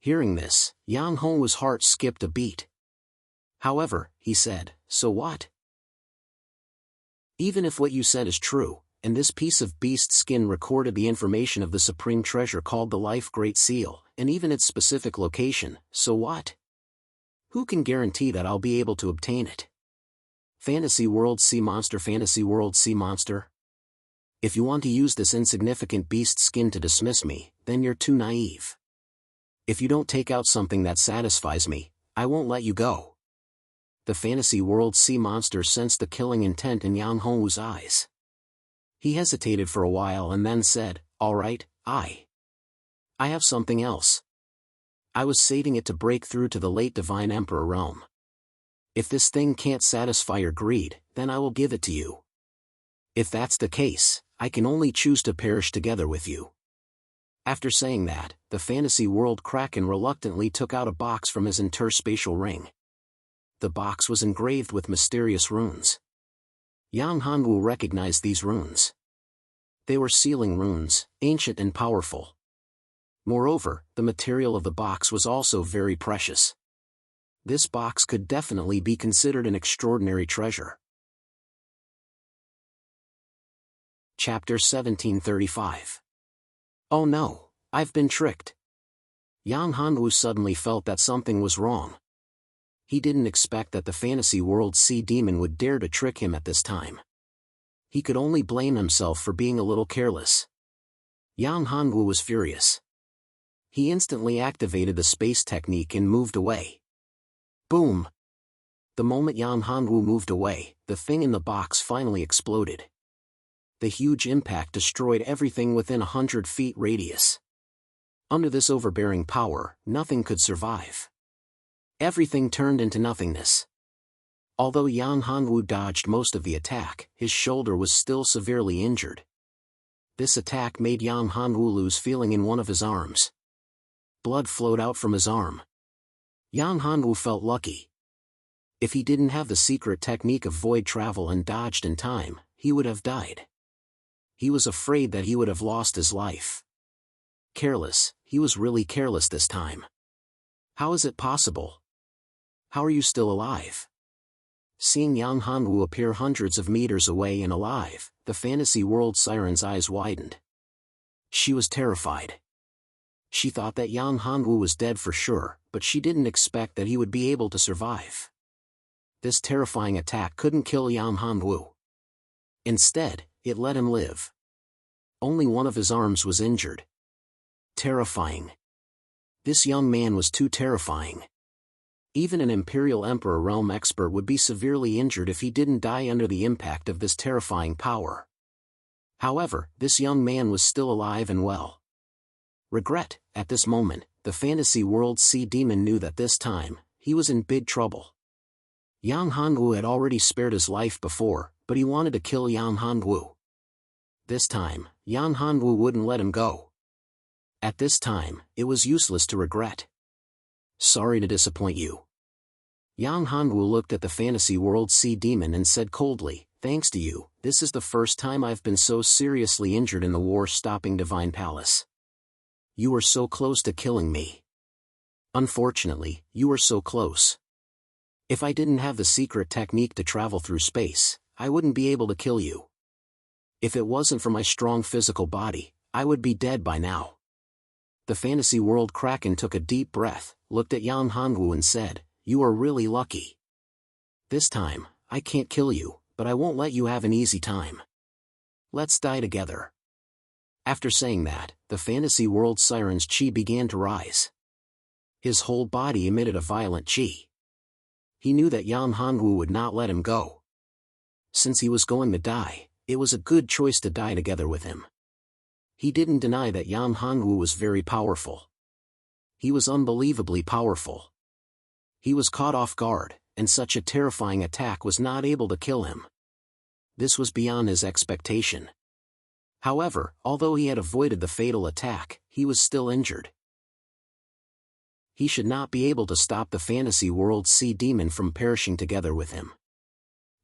Hearing this, Yang Hongwu's heart skipped a beat. However, he said, so what? Even if what you said is true, and this piece of beast skin recorded the information of the supreme treasure called the Life Great Seal, and even its specific location, so what? Who can guarantee that I'll be able to obtain it? Fantasy World Sea Monster, Fantasy World Sea Monster? If you want to use this insignificant beast skin to dismiss me, then you're too naive. If you don't take out something that satisfies me, I won't let you go. The fantasy world sea monster sensed the killing intent in Yang Hongwu's eyes. He hesitated for a while and then said, all right, I have something else. I was saving it to break through to the late divine emperor realm. If this thing can't satisfy your greed, then I will give it to you. If that's the case, I can only choose to perish together with you. After saying that, the fantasy world kraken reluctantly took out a box from his interspatial ring. The box was engraved with mysterious runes. Yang Hongwu recognized these runes. They were sealing runes, ancient and powerful. Moreover, the material of the box was also very precious. This box could definitely be considered an extraordinary treasure. Chapter 1735. Oh no, I've been tricked. Yang Hongwu suddenly felt that something was wrong. He didn't expect that the fantasy world sea demon would dare to trick him at this time. He could only blame himself for being a little careless. Yang Hongwu was furious. He instantly activated the space technique and moved away. Boom! The moment Yang Hongwu moved away, the thing in the box finally exploded. The huge impact destroyed everything within 100 feet radius. Under this overbearing power, nothing could survive. Everything turned into nothingness. Although Yang Hongwu dodged most of the attack, his shoulder was still severely injured. This attack made Yang Hongwu lose feeling in one of his arms. Blood flowed out from his arm. Yang Hongwu felt lucky. If he didn't have the secret technique of void travel and dodged in time, he would have died. He was afraid that he would have lost his life. Careless, he was really careless this time. How is it possible? How are you still alive? Seeing Yang Hongwu appear hundreds of meters away and alive, the fantasy world siren's eyes widened. She was terrified. She thought that Yang Hongwu was dead for sure, but she didn't expect that he would be able to survive. This terrifying attack couldn't kill Yang Hongwu. Instead, it let him live. Only one of his arms was injured. Terrifying. This young man was too terrifying. Even an Imperial Emperor realm expert would be severely injured if he didn't die under the impact of this terrifying power. However, this young man was still alive and well. Regret, at this moment, the fantasy world sea demon knew that this time, he was in big trouble. Yang Hongwu had already spared his life before, but he wanted to kill Yang Hongwu. This time, Yang Hongwu wouldn't let him go. At this time, it was useless to regret. Sorry to disappoint you. Yang Hongwu looked at the fantasy world sea demon and said coldly, thanks to you, this is the first time I've been so seriously injured in the war-stopping Divine Palace. You were so close to killing me. Unfortunately, you were so close. If I didn't have the secret technique to travel through space, I wouldn't be able to kill you. If it wasn't for my strong physical body, I would be dead by now. The fantasy world kraken took a deep breath, looked at Yang Hongwu and said, you are really lucky. This time, I can't kill you, but I won't let you have an easy time. Let's die together. After saying that, the fantasy world siren's chi began to rise. His whole body emitted a violent chi. He knew that Yang Hongwu would not let him go. Since he was going to die, it was a good choice to die together with him. He didn't deny that Yang Hongwu was very powerful. He was unbelievably powerful. He was caught off guard, and such a terrifying attack was not able to kill him. This was beyond his expectation. However, although he had avoided the fatal attack, he was still injured. He should not be able to stop the fantasy world sea demon from perishing together with him.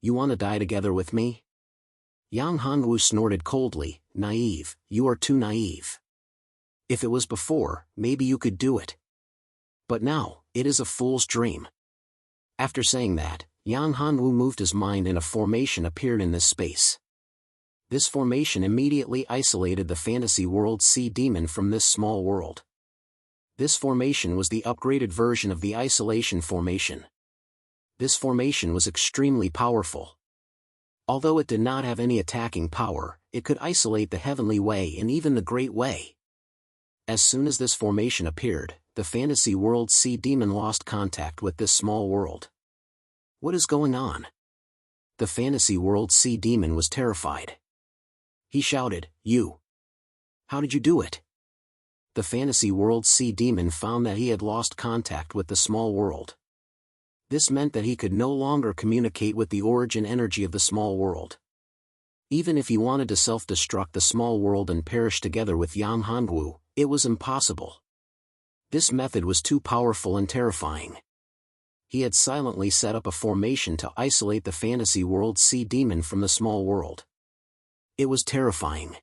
You want to die together with me? Yang Hongwu snorted coldly. Naive, you are too naive. If it was before, maybe you could do it. But now, it is a fool's dream. After saying that, Yang Hongwu moved his mind and a formation appeared in this space. This formation immediately isolated the fantasy world sea demon from this small world. This formation was the upgraded version of the isolation formation. This formation was extremely powerful. Although it did not have any attacking power, it could isolate the heavenly way and even the great way. As soon as this formation appeared, the fantasy world sea demon lost contact with this small world. What is going on? The fantasy world sea demon was terrified. He shouted, "You! How did you do it?" The fantasy world sea demon found that he had lost contact with the small world. This meant that he could no longer communicate with the origin energy of the small world. Even if he wanted to self-destruct the small world and perish together with Yang Hongwu, it was impossible. This method was too powerful and terrifying. He had silently set up a formation to isolate the fantasy world sea demon from the small world. It was terrifying.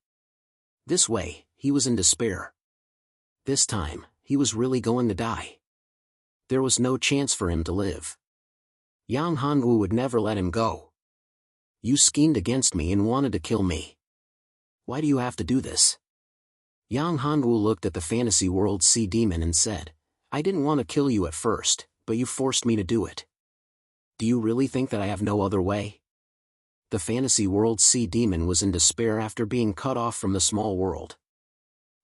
This way, he was in despair. This time, he was really going to die. There was no chance for him to live. Yang Hongwu would never let him go. You schemed against me and wanted to kill me. Why do you have to do this? Yang Hongwu looked at the fantasy world sea demon and said, I didn't want to kill you at first, but you forced me to do it. Do you really think that I have no other way? The fantasy world sea demon was in despair after being cut off from the small world.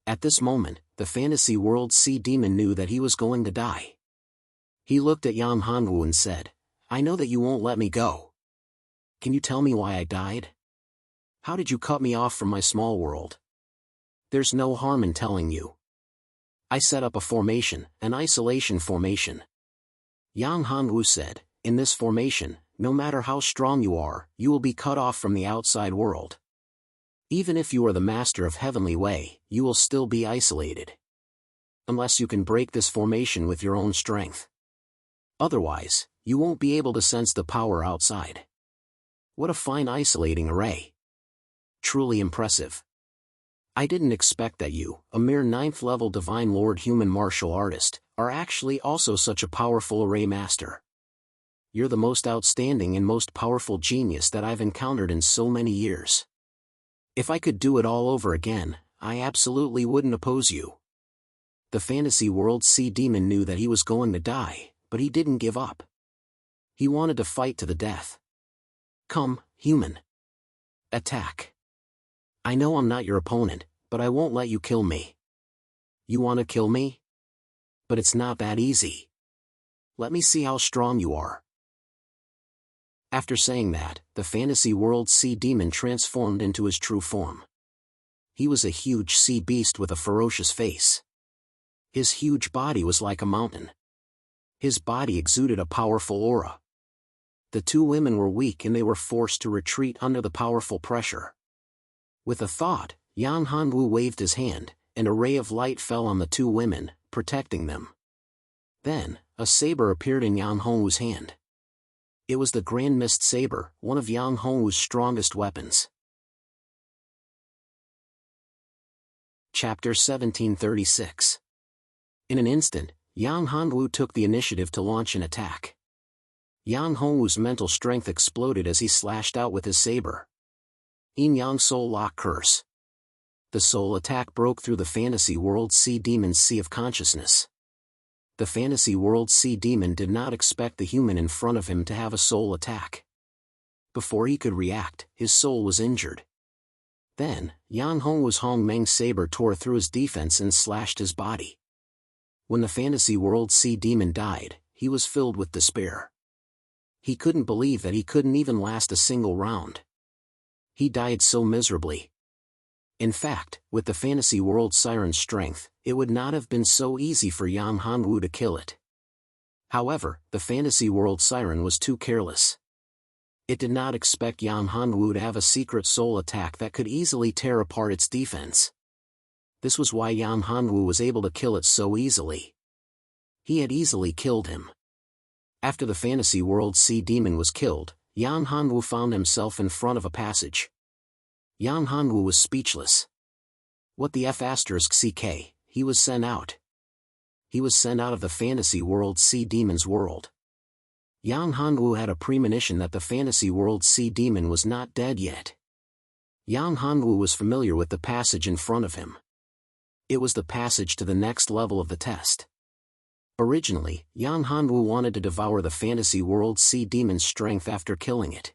At this moment, the fantasy world sea demon knew that he was going to die. He looked at Yang Hongwu and said, I know that you won't let me go. Can you tell me why I died? How did you cut me off from my small world? There's no harm in telling you. I set up a formation, an isolation formation. Yang Hongwu said, in this formation, no matter how strong you are, you will be cut off from the outside world. Even if you are the master of heavenly way, you will still be isolated. Unless you can break this formation with your own strength. Otherwise, you won't be able to sense the power outside. What a fine isolating array. Truly impressive. I didn't expect that you, a mere 9th level Divine Lord human martial artist, are actually also such a powerful array master. You're the most outstanding and most powerful genius that I've encountered in so many years. If I could do it all over again, I absolutely wouldn't oppose you. The fantasy world sea demon knew that he was going to die, but he didn't give up. He wanted to fight to the death. Come, human. Attack. I know I'm not your opponent, but I won't let you kill me. You want to kill me? But it's not that easy. Let me see how strong you are. After saying that, the fantasy world sea demon transformed into his true form. He was a huge sea beast with a ferocious face. His huge body was like a mountain. His body exuded a powerful aura. The two women were weak and they were forced to retreat under the powerful pressure. With a thought, Yang Hongwu waved his hand, and a ray of light fell on the two women, protecting them. Then, a saber appeared in Yang Hongwu's hand. It was the Grand Mist Saber, one of Yang Hongwu's strongest weapons. Chapter 1736. In an instant, Yang Hongwu took the initiative to launch an attack. Yang Hongwu's mental strength exploded as he slashed out with his saber. Yin Yang Soul Lock Curse. The soul attack broke through the fantasy world sea demon's sea of consciousness. The fantasy world sea demon did not expect the human in front of him to have a soul attack. Before he could react, his soul was injured. Then, Yang Hongwu's Hong Meng saber tore through his defense and slashed his body. When the fantasy world sea demon died, he was filled with despair. He couldn't believe that he couldn't even last a single round. He died so miserably. In fact, with the fantasy world siren's strength, it would not have been so easy for Yang Hanwu to kill it. However, the fantasy world siren was too careless. It did not expect Yang Hanwu to have a secret soul attack that could easily tear apart its defense. This was why Yang Hanwu was able to kill it so easily. He had easily killed him. After the fantasy world sea demon was killed, Yang Hanwu found himself in front of a passage. Yang Hanwu was speechless. What the F***ck, he was sent out. He was sent out of the fantasy world sea demon's world. Yang Hanwu had a premonition that the fantasy world sea demon was not dead yet. Yang Hanwu was familiar with the passage in front of him. It was the passage to the next level of the test. Originally, Yang Hanwu wanted to devour the fantasy world sea demon's strength after killing it.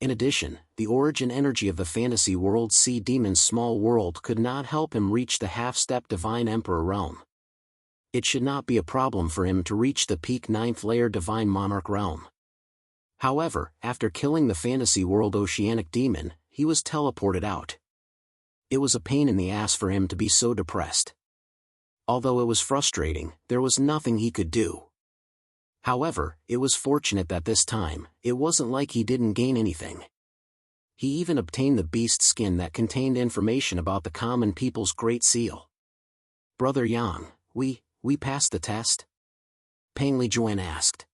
In addition, the origin energy of the fantasy world sea demon's small world could not help him reach the half-step divine emperor realm. It should not be a problem for him to reach the peak 9th layer divine monarch realm. However, after killing the fantasy world oceanic demon, he was teleported out. It was a pain in the ass for him to be so depressed. Although it was frustrating, there was nothing he could do. However, it was fortunate that this time, it wasn't like he didn't gain anything. He even obtained the beast skin that contained information about the common people's great seal. Brother Yang, we passed the test? Peng Lijuan asked.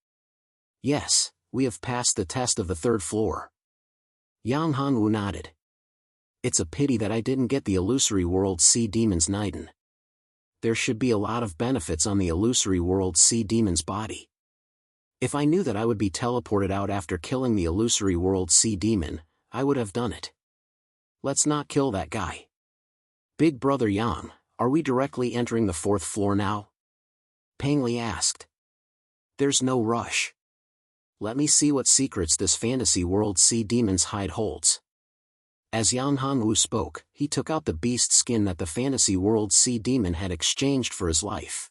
Yes, we have passed the test of the 3rd floor. Yang Hanwu nodded. It's a pity that I didn't get the illusory world sea demon's Niden. There should be a lot of benefits on the illusory world sea demon's body. If I knew that I would be teleported out after killing the illusory world sea demon, I would have done it. Let's not kill that guy. Big Brother Yang, are we directly entering the 4th floor now? Peng Li asked. There's no rush. Let me see what secrets this fantasy world sea demon's hide holds. As Yang Hanwu spoke, he took out the beast skin that the fantasy world sea demon had exchanged for his life.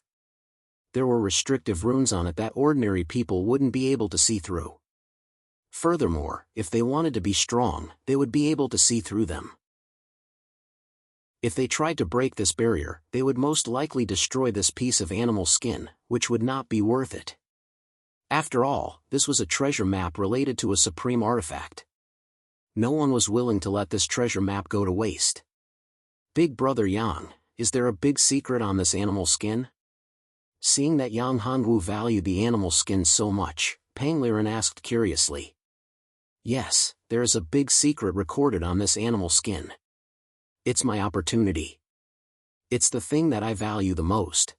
There were restrictive runes on it that ordinary people wouldn't be able to see through. Furthermore, if they wanted to be strong, they would be able to see through them. If they tried to break this barrier, they would most likely destroy this piece of animal skin, which would not be worth it. After all, this was a treasure map related to a supreme artifact. No one was willing to let this treasure map go to waste. Big Brother Yang, is there a big secret on this animal skin? Seeing that Yang Hanwu valued the animal skin so much, Peng Liren asked curiously. Yes, there is a big secret recorded on this animal skin. It's my opportunity. It's the thing that I value the most.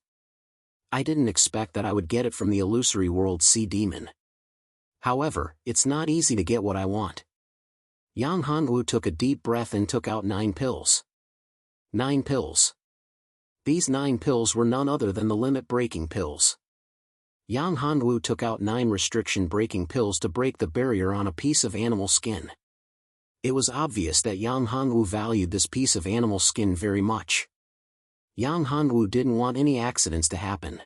I didn't expect that I would get it from the illusory world sea demon. However, it's not easy to get what I want. Yang Hanwu took a deep breath and took out 9 pills. 9 pills. These 9 pills were none other than the limit-breaking pills. Yang Hanwu took out 9 restriction-breaking pills to break the barrier on a piece of animal skin. It was obvious that Yang Hanwu valued this piece of animal skin very much. Yang Hanwu didn't want any accidents to happen.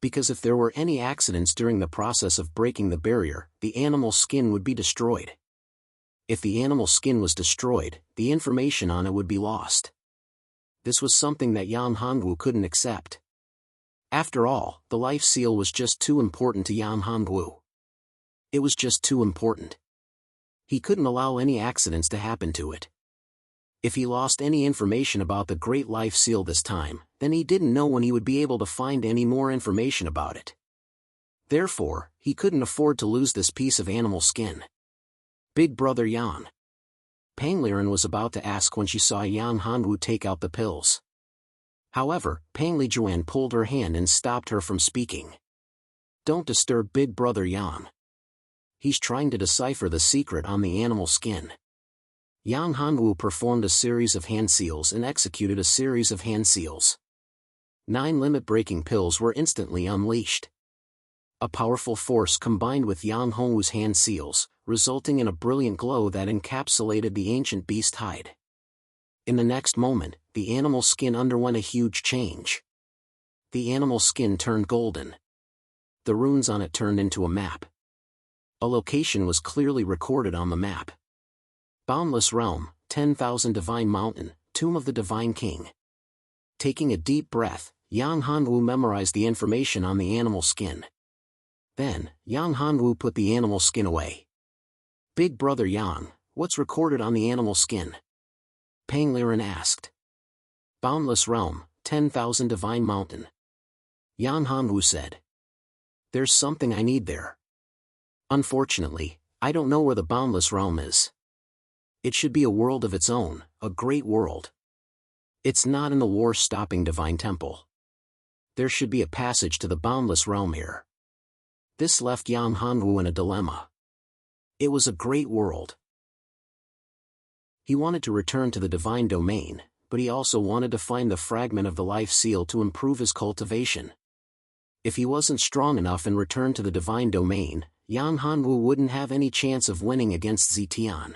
Because if there were any accidents during the process of breaking the barrier, the animal skin would be destroyed. If the animal skin was destroyed, the information on it would be lost. This was something that Yang Hanwu couldn't accept. After all, the life seal was just too important to Yang Hanwu. It was just too important. He couldn't allow any accidents to happen to it. If he lost any information about the Great Life Seal this time, then he didn't know when he would be able to find any more information about it. Therefore, he couldn't afford to lose this piece of animal skin. Big Brother Yang. Peng Liren was about to ask when she saw Yang Hanwu take out the pills. However, Peng Lijuan pulled her hand and stopped her from speaking. Don't disturb Big Brother Yang. He's trying to decipher the secret on the animal skin. Yang Hanwu performed a series of hand seals and executed a series of hand seals. 9 limit-breaking pills were instantly unleashed. A powerful force combined with Yang Hanwu's hand seals, resulting in a brilliant glow that encapsulated the ancient beast hide. In the next moment, the animal skin underwent a huge change. The animal skin turned golden. The runes on it turned into a map. A location was clearly recorded on the map. Boundless Realm, 10,000 Divine Mountain, Tomb of the Divine King. Taking a deep breath, Yang Hanwu memorized the information on the animal skin. Then, Yang Hanwu put the animal skin away. Big Brother Yang, what's recorded on the animal skin? Pang Liren asked. Boundless Realm, 10,000 Divine Mountain. Yang Hanwu said. There's something I need there. Unfortunately, I don't know where the Boundless Realm is. It should be a world of its own, a great world. It's not in the war-stopping Divine Temple. There should be a passage to the Boundless Realm here. This left Yang Hanwu in a dilemma. It was a great world. He wanted to return to the Divine Domain, but he also wanted to find the fragment of the Life Seal to improve his cultivation. If he wasn't strong enough and returned to the Divine Domain, Yang Hanwu wouldn't have any chance of winning against Zetian.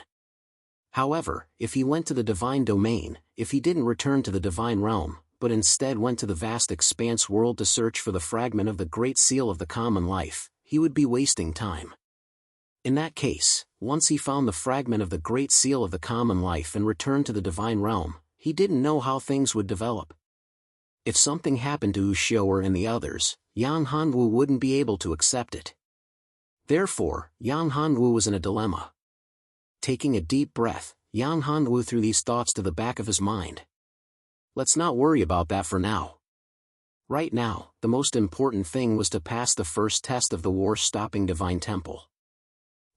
However, if he went to the Divine Domain, if he didn't return to the Divine Realm, but instead went to the vast expanse world to search for the fragment of the Great Seal of the Common Life, he would be wasting time. In that case, once he found the fragment of the Great Seal of the Common Life and returned to the Divine Realm, he didn't know how things would develop. If something happened to Uxiao and the others, Yang Hanwu wouldn't be able to accept it. Therefore, Yang Hanwu was in a dilemma. Taking a deep breath, Yang Hanwu threw these thoughts to the back of his mind. Let's not worry about that for now. Right now, the most important thing was to pass the first test of the war-stopping Divine Temple.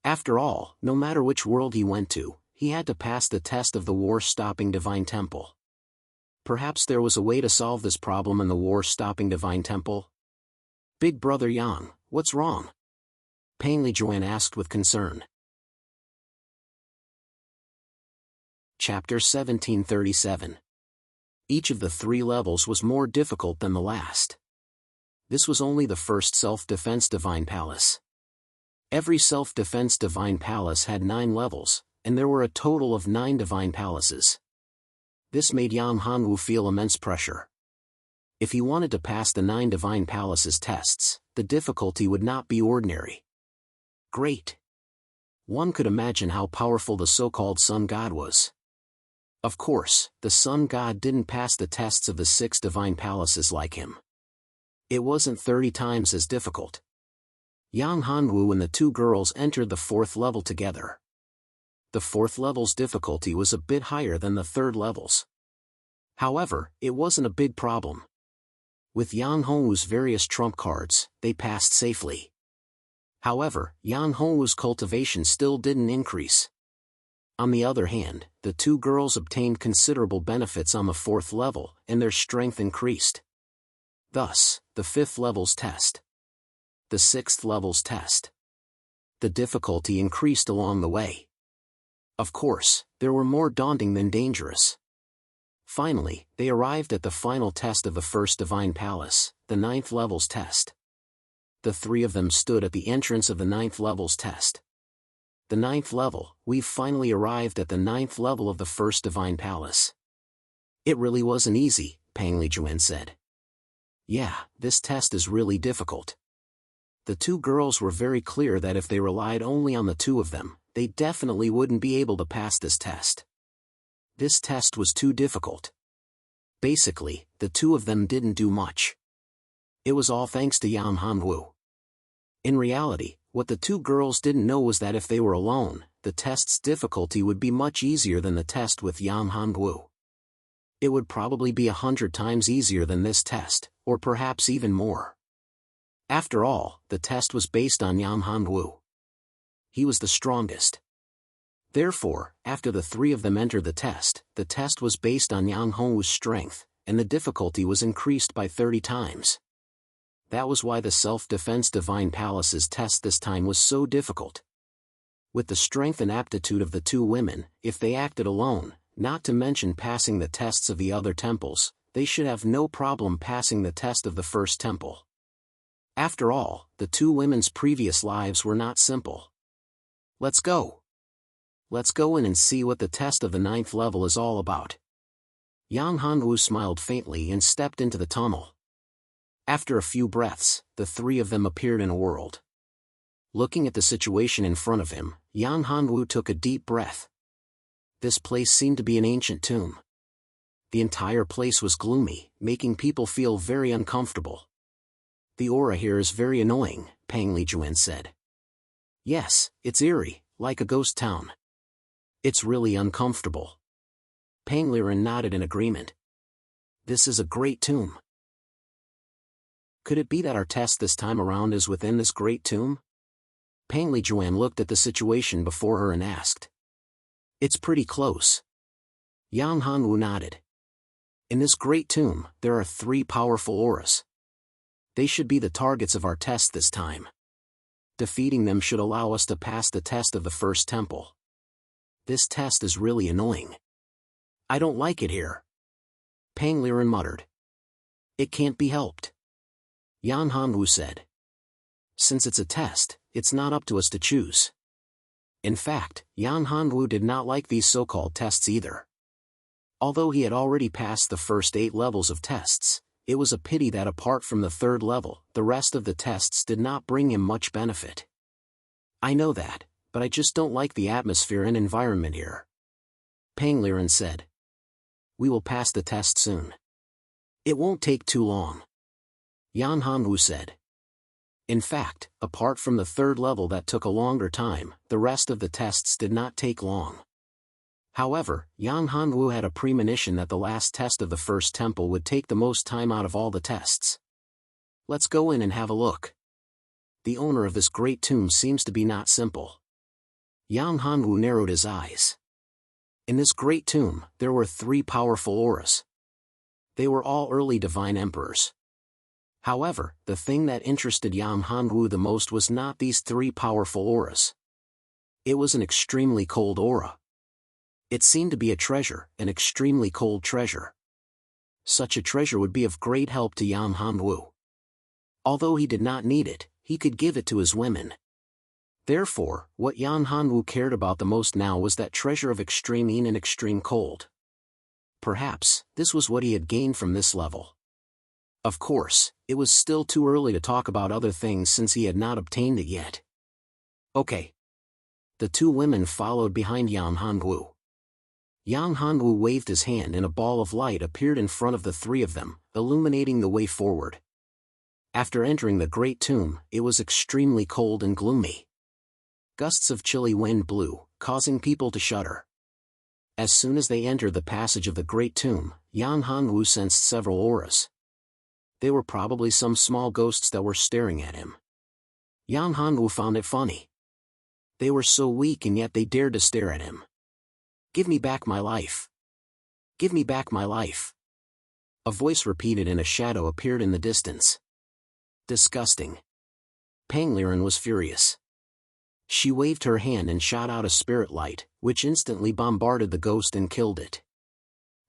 After all, no matter which world he went to, he had to pass the test of the war-stopping Divine Temple. Perhaps there was a way to solve this problem in the war-stopping Divine Temple? Big Brother Yang, what's wrong? Pang Lijuan asked with concern. Chapter 1737. Each of the 3 levels was more difficult than the last. This was only the first self-defense Divine Palace. Every self-defense Divine Palace had 9 levels, and there were a total of 9 Divine Palaces. This made Yang Hanwu feel immense pressure. If he wanted to pass the 9 Divine Palaces tests, the difficulty would not be ordinary. Great! One could imagine how powerful the so-called Sun God was. Of course, the Sun God didn't pass the tests of the 6 Divine Palaces like him. It wasn't 30 times as difficult. Yang Hanwu and the 2 girls entered the 4th level together. The 4th level's difficulty was a bit higher than the 3rd level's. However, it wasn't a big problem. With Yang Hanwu's various trump cards, they passed safely. However, Yang Hanwu's cultivation still didn't increase. On the other hand, the 2 girls obtained considerable benefits on the 4th level, and their strength increased. Thus, the 5th level's test. The 6th level's test. The difficulty increased along the way. Of course, there were more daunting than dangerous. Finally, they arrived at the final test of the first Divine Palace, the 9th level's test. The 3 of them stood at the entrance of the 9th level's test. The 9th level, we've finally arrived at the 9th level of the first Divine Palace. It really wasn't easy, Pang Lijuan said. Yeah, this test is really difficult. The 2 girls were very clear that if they relied only on the 2 of them, they definitely wouldn't be able to pass this test. This test was too difficult. Basically, the 2 of them didn't do much. It was all thanks to Yang Hanwu. In reality, what the 2 girls didn't know was that if they were alone, the test's difficulty would be much easier than the test with Yang Hanwu. It would probably be 100 times easier than this test, or perhaps even more. After all, the test was based on Yang Hanwu. He was the strongest. Therefore, after the 3 of them entered the test was based on Yang Hanwu's strength, and the difficulty was increased by 30 times. That was why the self-defense Divine Palace's test this time was so difficult. With the strength and aptitude of the 2 women, if they acted alone, not to mention passing the tests of the other temples, they should have no problem passing the test of the first temple. After all, the 2 women's previous lives were not simple. Let's go. Let's go in and see what the test of the 9th level is all about. Yang Hanwu smiled faintly and stepped into the tunnel. After a few breaths, the 3 of them appeared in a world. Looking at the situation in front of him, Yang Hanwu took a deep breath. This place seemed to be an ancient tomb. The entire place was gloomy, making people feel very uncomfortable. The aura here is very annoying, Pang Lijuan said. Yes, it's eerie, like a ghost town. It's really uncomfortable. Pang Liren nodded in agreement. This is a great tomb. Could it be that our test this time around is within this great tomb? Pang Lijuan looked at the situation before her and asked. It's pretty close. Yang Hanwu nodded. In this great tomb, there are 3 powerful auras. They should be the targets of our test this time. Defeating them should allow us to pass the test of the first temple. This test is really annoying. I don't like it here. Pang Liren muttered. It can't be helped. Yang Hanwu said. Since it's a test, it's not up to us to choose. In fact, Yang Hanwu did not like these so-called tests either. Although he had already passed the first 8 levels of tests, it was a pity that apart from the 3rd level, the rest of the tests did not bring him much benefit. I know that, but I just don't like the atmosphere and environment here. Pang Liren said. We will pass the test soon. It won't take too long. Yang Hanwu said. In fact, apart from the 3rd level that took a longer time, the rest of the tests did not take long. However, Yang Hanwu had a premonition that the last test of the first temple would take the most time out of all the tests. Let's go in and have a look. The owner of this great tomb seems to be not simple. Yang Hanwu narrowed his eyes. In this great tomb, there were 3 powerful auras. They were all early divine emperors. However, the thing that interested Yang Hanwu the most was not these 3 powerful auras. It was an extremely cold aura. It seemed to be a treasure, an extremely cold treasure. Such a treasure would be of great help to Yang Hanwu. Although he did not need it, he could give it to his women. Therefore, what Yang Hanwu cared about the most now was that treasure of extreme heat and extreme cold. Perhaps, this was what he had gained from this level. Of course, it was still too early to talk about other things since he had not obtained it yet. Okay. The 2 women followed behind Yang Hanwu. Yang Hanwu waved his hand and a ball of light appeared in front of the 3 of them, illuminating the way forward. After entering the great tomb, it was extremely cold and gloomy. Gusts of chilly wind blew, causing people to shudder. As soon as they entered the passage of the great tomb, Yang Hanwu sensed several auras. They were probably some small ghosts that were staring at him. Yang Hanwu found it funny. They were so weak and yet they dared to stare at him. Give me back my life. Give me back my life. A voice repeated and a shadow appeared in the distance. Disgusting. Pang Liren was furious. She waved her hand and shot out a spirit light, which instantly bombarded the ghost and killed it.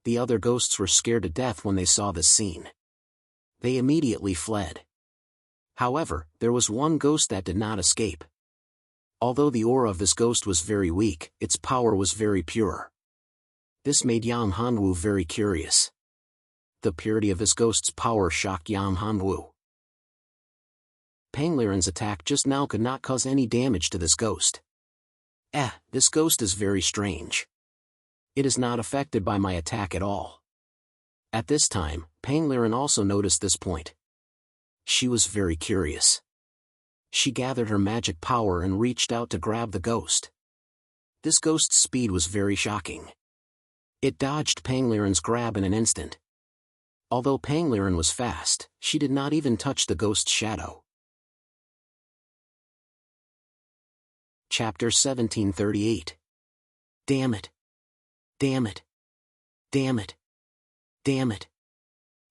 The other ghosts were scared to death when they saw this scene. They immediately fled. However, there was one ghost that did not escape. Although the aura of this ghost was very weak, its power was very pure. This made Yang Hanwu very curious. The purity of this ghost's power shocked Yang Hanwu. Pang Liren's attack just now could not cause any damage to this ghost. This ghost is very strange. It is not affected by my attack at all. At this time, Pang Liren also noticed this point. She was very curious. She gathered her magic power and reached out to grab the ghost. This ghost's speed was very shocking. It dodged Pang Liren's grab in an instant. Although Pang Liren was fast, she did not even touch the ghost's shadow. Chapter 1738. Damn it. Damn it. Damn it. Damn it.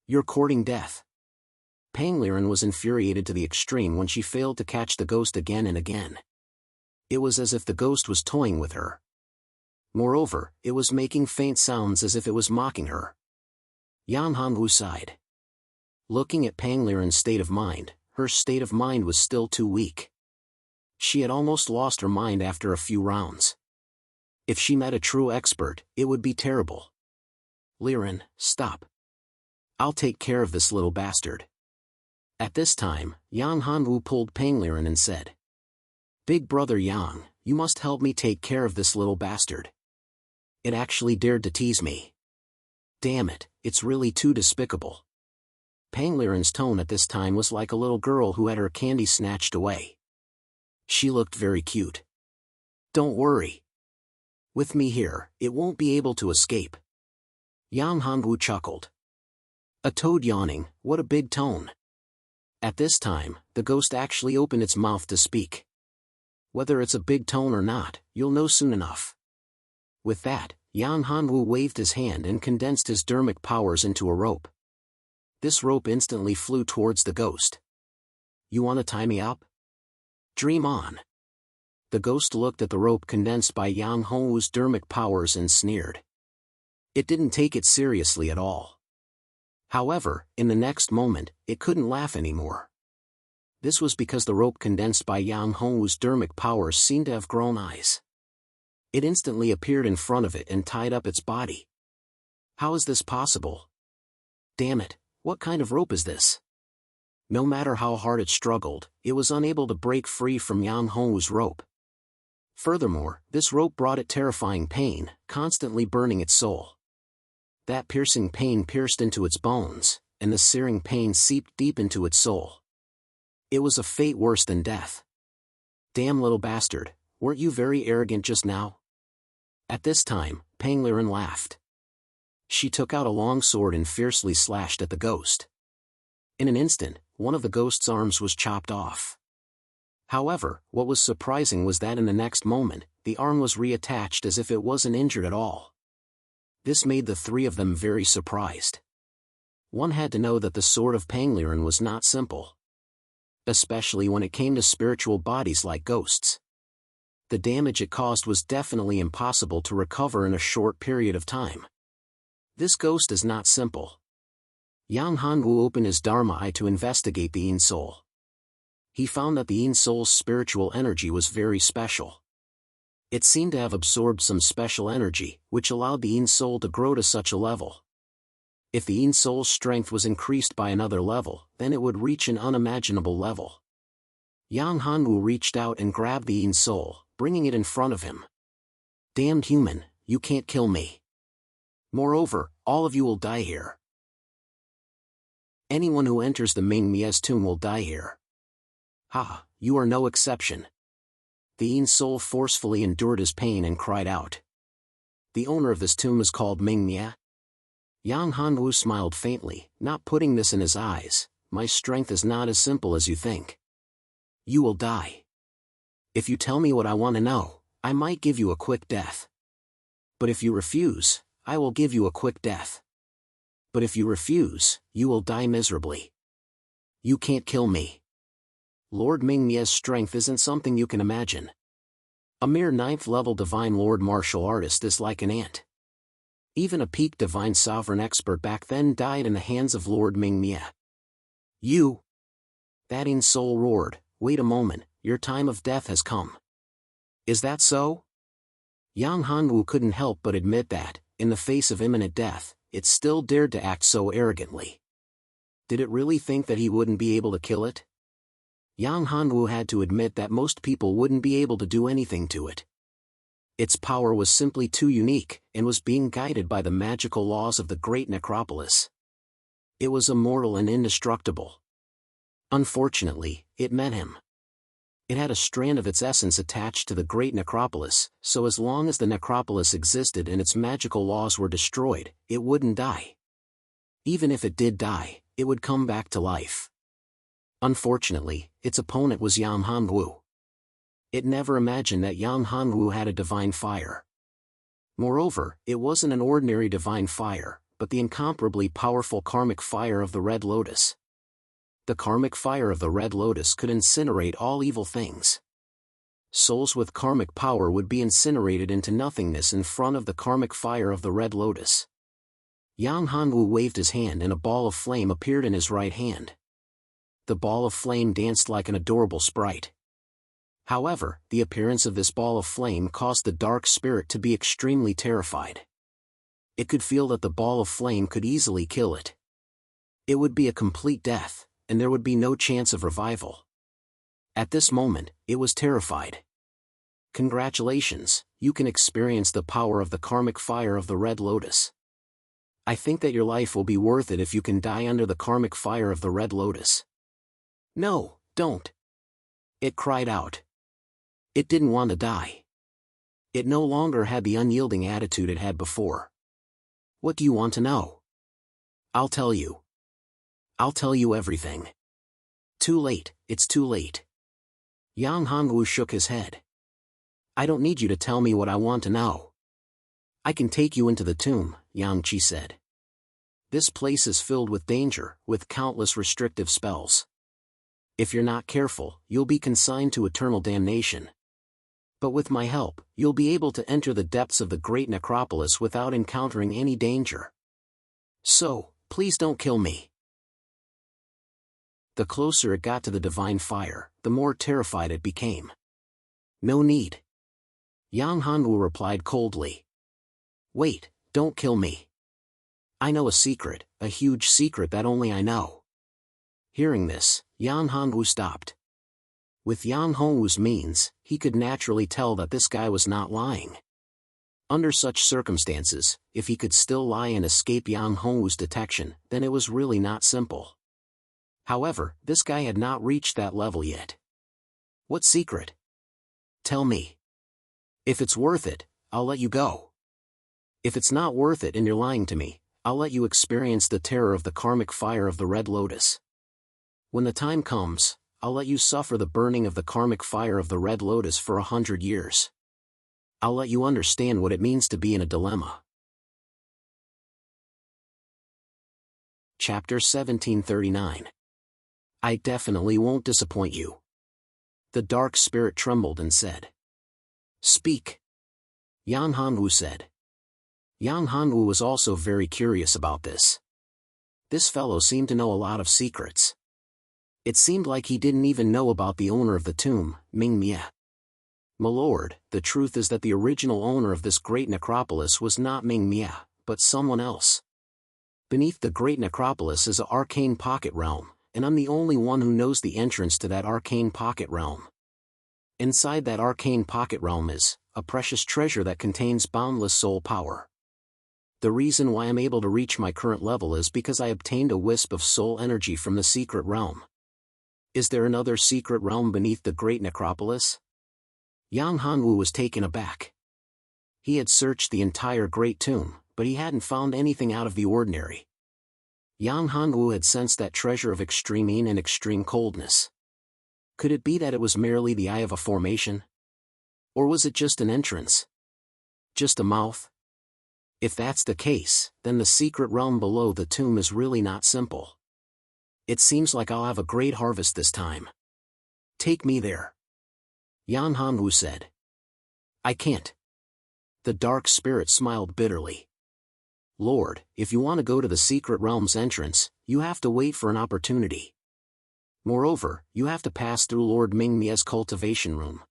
You're courting death. Pang Liren was infuriated to the extreme when she failed to catch the ghost again and again. It was as if the ghost was toying with her. Moreover, it was making faint sounds as if it was mocking her. Yang Hanwu sighed. Looking at Pang Liren's state of mind, her state of mind was still too weak. She had almost lost her mind after a few rounds. If she met a true expert, it would be terrible. Liren, stop. I'll take care of this little bastard. At this time, Yang Hanwu pulled Pang Liren and said. Big brother Yang, you must help me take care of this little bastard. It actually dared to tease me. Damn it, it's really too despicable. Pangliren's tone at this time was like a little girl who had her candy snatched away. She looked very cute. Don't worry. With me here, it won't be able to escape. Yang Hongwu chuckled. A toad yawning, what a big tone. At this time, the ghost actually opened its mouth to speak. Whether it's a big tone or not, you'll know soon enough. With that, Yang Hongwu waved his hand and condensed his dermic powers into a rope. This rope instantly flew towards the ghost. You want to tie me up? Dream on. The ghost looked at the rope condensed by Yang Hongwu's dermic powers and sneered. It didn't take it seriously at all. However, in the next moment, it couldn't laugh anymore. This was because the rope condensed by Yang Hongwu's dermic powers seemed to have grown eyes. It instantly appeared in front of it and tied up its body. How is this possible? Damn it, what kind of rope is this? No matter how hard it struggled, it was unable to break free from Yang Hongwu's rope. Furthermore, this rope brought it terrifying pain, constantly burning its soul. That piercing pain pierced into its bones, and the searing pain seeped deep into its soul. It was a fate worse than death. Damn little bastard, weren't you very arrogant just now? At this time, Pangliren laughed. She took out a long sword and fiercely slashed at the ghost. In an instant, one of the ghost's arms was chopped off. However, what was surprising was that in the next moment, the arm was reattached as if it wasn't injured at all. This made the three of them very surprised. One had to know that the sword of Pangliren was not simple. Especially when it came to spiritual bodies like ghosts. The damage it caused was definitely impossible to recover in a short period of time. This ghost is not simple. Yang Hongwu opened his Dharma eye to investigate the Yin soul. He found that the Yin soul's spiritual energy was very special. It seemed to have absorbed some special energy, which allowed the Yin soul to grow to such a level. If the Yin soul's strength was increased by another level, then it would reach an unimaginable level. Yang Hongwu reached out and grabbed the Yin soul, bringing it in front of him. Damned human, you can't kill me. Moreover, all of you will die here. Anyone who enters the Ming Mia's tomb will die here. Ha, you are no exception. The Yin soul forcefully endured his pain and cried out. The owner of this tomb is called Ming Mia? Yang Hongwu smiled faintly, not putting this in his eyes. My strength is not as simple as you think. You will die. If you tell me what I want to know, I might give you a quick death. But if you refuse, I will give you a quick death. But if you refuse, you will die miserably. You can't kill me. Lord Ming Mia's strength isn't something you can imagine. A mere 9th level divine lord martial artist is like an ant. Even a peak divine sovereign expert back then died in the hands of Lord Ming Mia. You! That Yin soul roared, wait a moment, your time of death has come. Is that so? Yang Hongwu couldn't help but admit that, in the face of imminent death, it still dared to act so arrogantly. Did it really think that he wouldn't be able to kill it? Yang Hongwu had to admit that most people wouldn't be able to do anything to it. Its power was simply too unique, and was being guided by the magical laws of the great necropolis. It was immortal and indestructible. Unfortunately, it met him. It had a strand of its essence attached to the great necropolis, so as long as the necropolis existed and its magical laws were destroyed, it wouldn't die. Even if it did die, it would come back to life. Unfortunately, its opponent was Yang Hongwu. It never imagined that Yang Hongwu had a divine fire. Moreover, it wasn't an ordinary divine fire, but the incomparably powerful karmic fire of the Red Lotus. The karmic fire of the Red Lotus could incinerate all evil things. Souls with karmic power would be incinerated into nothingness in front of the karmic fire of the Red Lotus. Yang Hongwu waved his hand and a ball of flame appeared in his right hand. The ball of flame danced like an adorable sprite. However, the appearance of this ball of flame caused the dark spirit to be extremely terrified. It could feel that the ball of flame could easily kill it. It would be a complete death, and there would be no chance of revival. At this moment, it was terrified. Congratulations, you can experience the power of the karmic fire of the Red Lotus. I think that your life will be worth it if you can die under the karmic fire of the Red Lotus. No, don't. It cried out. It didn't want to die. It no longer had the unyielding attitude it had before. What do you want to know? I'll tell you. I'll tell you everything. Too late, it's too late. Yang Hongwu shook his head. I don't need you to tell me what I want to know. I can take you into the tomb, Yang Qi said. This place is filled with danger, with countless restrictive spells. If you're not careful, you'll be consigned to eternal damnation. But with my help, you'll be able to enter the depths of the great necropolis without encountering any danger. So, please don't kill me. The closer it got to the divine fire, the more terrified it became. No need. Yang Hongwu replied coldly. Wait, don't kill me. I know a secret, a huge secret that only I know. Hearing this, Yang Hongwu stopped. With Yang Hongwu's means, he could naturally tell that this guy was not lying. Under such circumstances, if he could still lie and escape Yang Hongwu's detection, then it was really not simple. However, this guy had not reached that level yet. What secret? Tell me. If it's worth it, I'll let you go. If it's not worth it and you're lying to me, I'll let you experience the terror of the karmic fire of the Red Lotus. When the time comes, I'll let you suffer the burning of the karmic fire of the Red Lotus for 100 years. I'll let you understand what it means to be in a dilemma. Chapter 1739. I definitely won't disappoint you. The dark spirit trembled and said. Speak. Yang Hongwu said. Yang Hongwu was also very curious about this. This fellow seemed to know a lot of secrets. It seemed like he didn't even know about the owner of the tomb, Ming Mie. My lord, the truth is that the original owner of this great necropolis was not Ming Mie, but someone else. Beneath the great necropolis is an arcane pocket realm, and I'm the only one who knows the entrance to that arcane pocket realm. Inside that arcane pocket realm is a precious treasure that contains boundless soul power. The reason why I'm able to reach my current level is because I obtained a wisp of soul energy from the secret realm. Is there another secret realm beneath the great necropolis? Yang Hongwu was taken aback. He had searched the entire great tomb, but he hadn't found anything out of the ordinary. Yang Hongwu had sensed that treasure of extreme heat and extreme coldness. Could it be that it was merely the eye of a formation? Or was it just an entrance? Just a mouth? If that's the case, then the secret realm below the tomb is really not simple. It seems like I'll have a great harvest this time. Take me there. Yang Hongwu said. I can't. The dark spirit smiled bitterly. Lord, if you want to go to the secret realm's entrance, you have to wait for an opportunity. Moreover, you have to pass through Lord Ming Mie's cultivation room.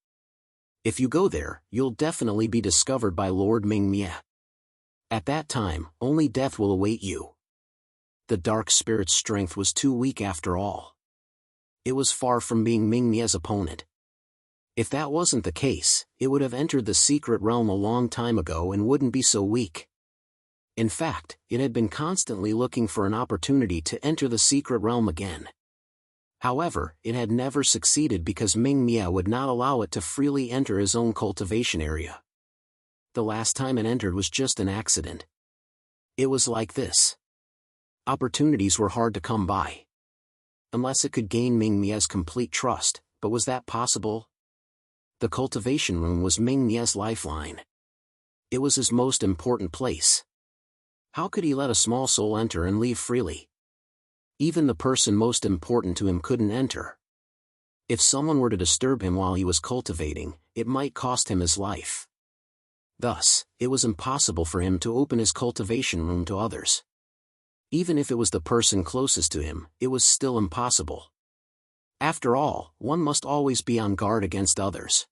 If you go there, you'll definitely be discovered by Lord Ming Mie. At that time, only death will await you. The dark spirit's strength was too weak after all. It was far from being Ming Mie's opponent. If that wasn't the case, it would have entered the secret realm a long time ago and wouldn't be so weak. In fact, it had been constantly looking for an opportunity to enter the secret realm again. However, it had never succeeded because Ming Mie would not allow it to freely enter his own cultivation area. The last time it entered was just an accident. It was like this. Opportunities were hard to come by. Unless it could gain Ming Mie's complete trust, but was that possible? The cultivation room was Ming Mie's lifeline. It was his most important place. How could he let a small soul enter and leave freely? Even the person most important to him couldn't enter. If someone were to disturb him while he was cultivating, it might cost him his life. Thus, it was impossible for him to open his cultivation room to others. Even if it was the person closest to him, it was still impossible. After all, one must always be on guard against others.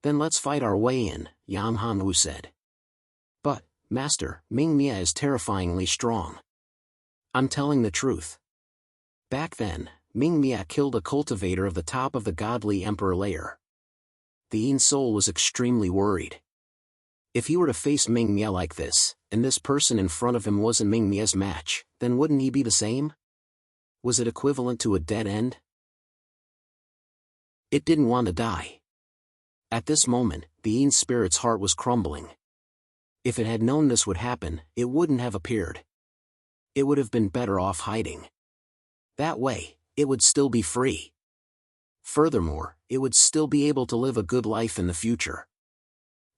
Then let's fight our way in, Yang Hongwu said. But, Master, Ming Mie is terrifyingly strong. I'm telling the truth. Back then, Ming Mia killed a cultivator of the top of the godly emperor layer. The Yin soul was extremely worried. If he were to face Ming Mia like this, and this person in front of him wasn't Ming Mia's match, then wouldn't he be the same? Was it equivalent to a dead end? It didn't want to die. At this moment, the Yin spirit's heart was crumbling. If it had known this would happen, it wouldn't have appeared. It would have been better off hiding. That way, it would still be free. Furthermore, it would still be able to live a good life in the future.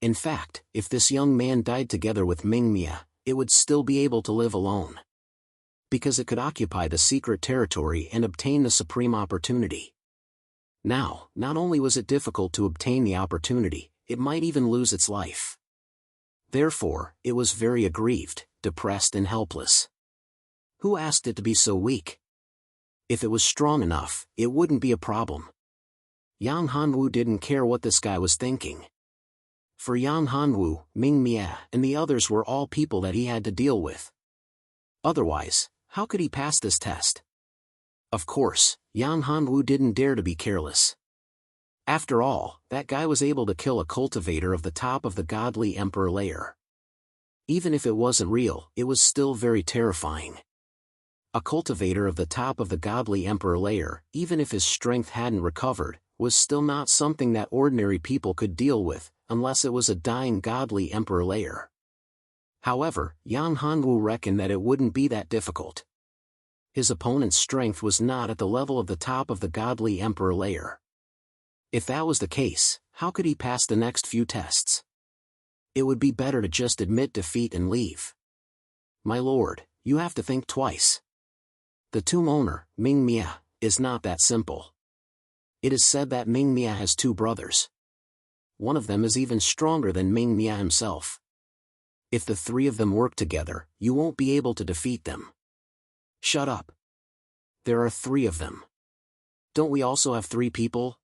In fact, if this young man died together with Ming Mia, it would still be able to live alone. Because it could occupy the secret territory and obtain the supreme opportunity. Now, not only was it difficult to obtain the opportunity, it might even lose its life. Therefore, it was very aggrieved, depressed and helpless. Who asked it to be so weak? If it was strong enough, it wouldn't be a problem. Yang Hanwu didn't care what this guy was thinking. For Yang Hanwu, Ming Mia, and the others were all people that he had to deal with. Otherwise, how could he pass this test? Of course, Yang Hanwu didn't dare to be careless. After all, that guy was able to kill a cultivator of the top of the godly emperor layer. Even if it wasn't real, it was still very terrifying. A cultivator of the top of the godly emperor layer, even if his strength hadn't recovered, was still not something that ordinary people could deal with, unless it was a dying godly emperor layer. However, Yang Hanwu reckoned that it wouldn't be that difficult. His opponent's strength was not at the level of the top of the godly emperor layer. If that was the case, how could he pass the next few tests? It would be better to just admit defeat and leave. My lord, you have to think twice. The tomb owner, Ming Mia, is not that simple. It is said that Ming Mia has two brothers. One of them is even stronger than Ming Mia himself. If the three of them work together, you won't be able to defeat them. Shut up. There are three of them. Don't we also have three people?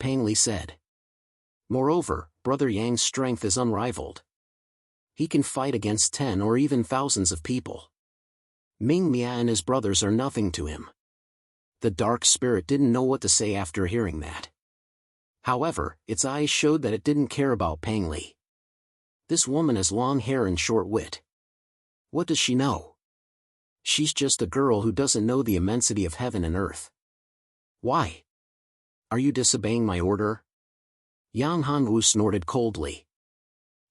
Pang Li said. Moreover, Brother Yang's strength is unrivaled. He can fight against 10 or even thousands of people. Ming Mia and his brothers are nothing to him. The dark spirit didn't know what to say after hearing that. However, its eyes showed that it didn't care about Pang Li. This woman has long hair and short wit. What does she know? She's just a girl who doesn't know the immensity of heaven and earth. Why? Are you disobeying my order? Yang Hanwu snorted coldly.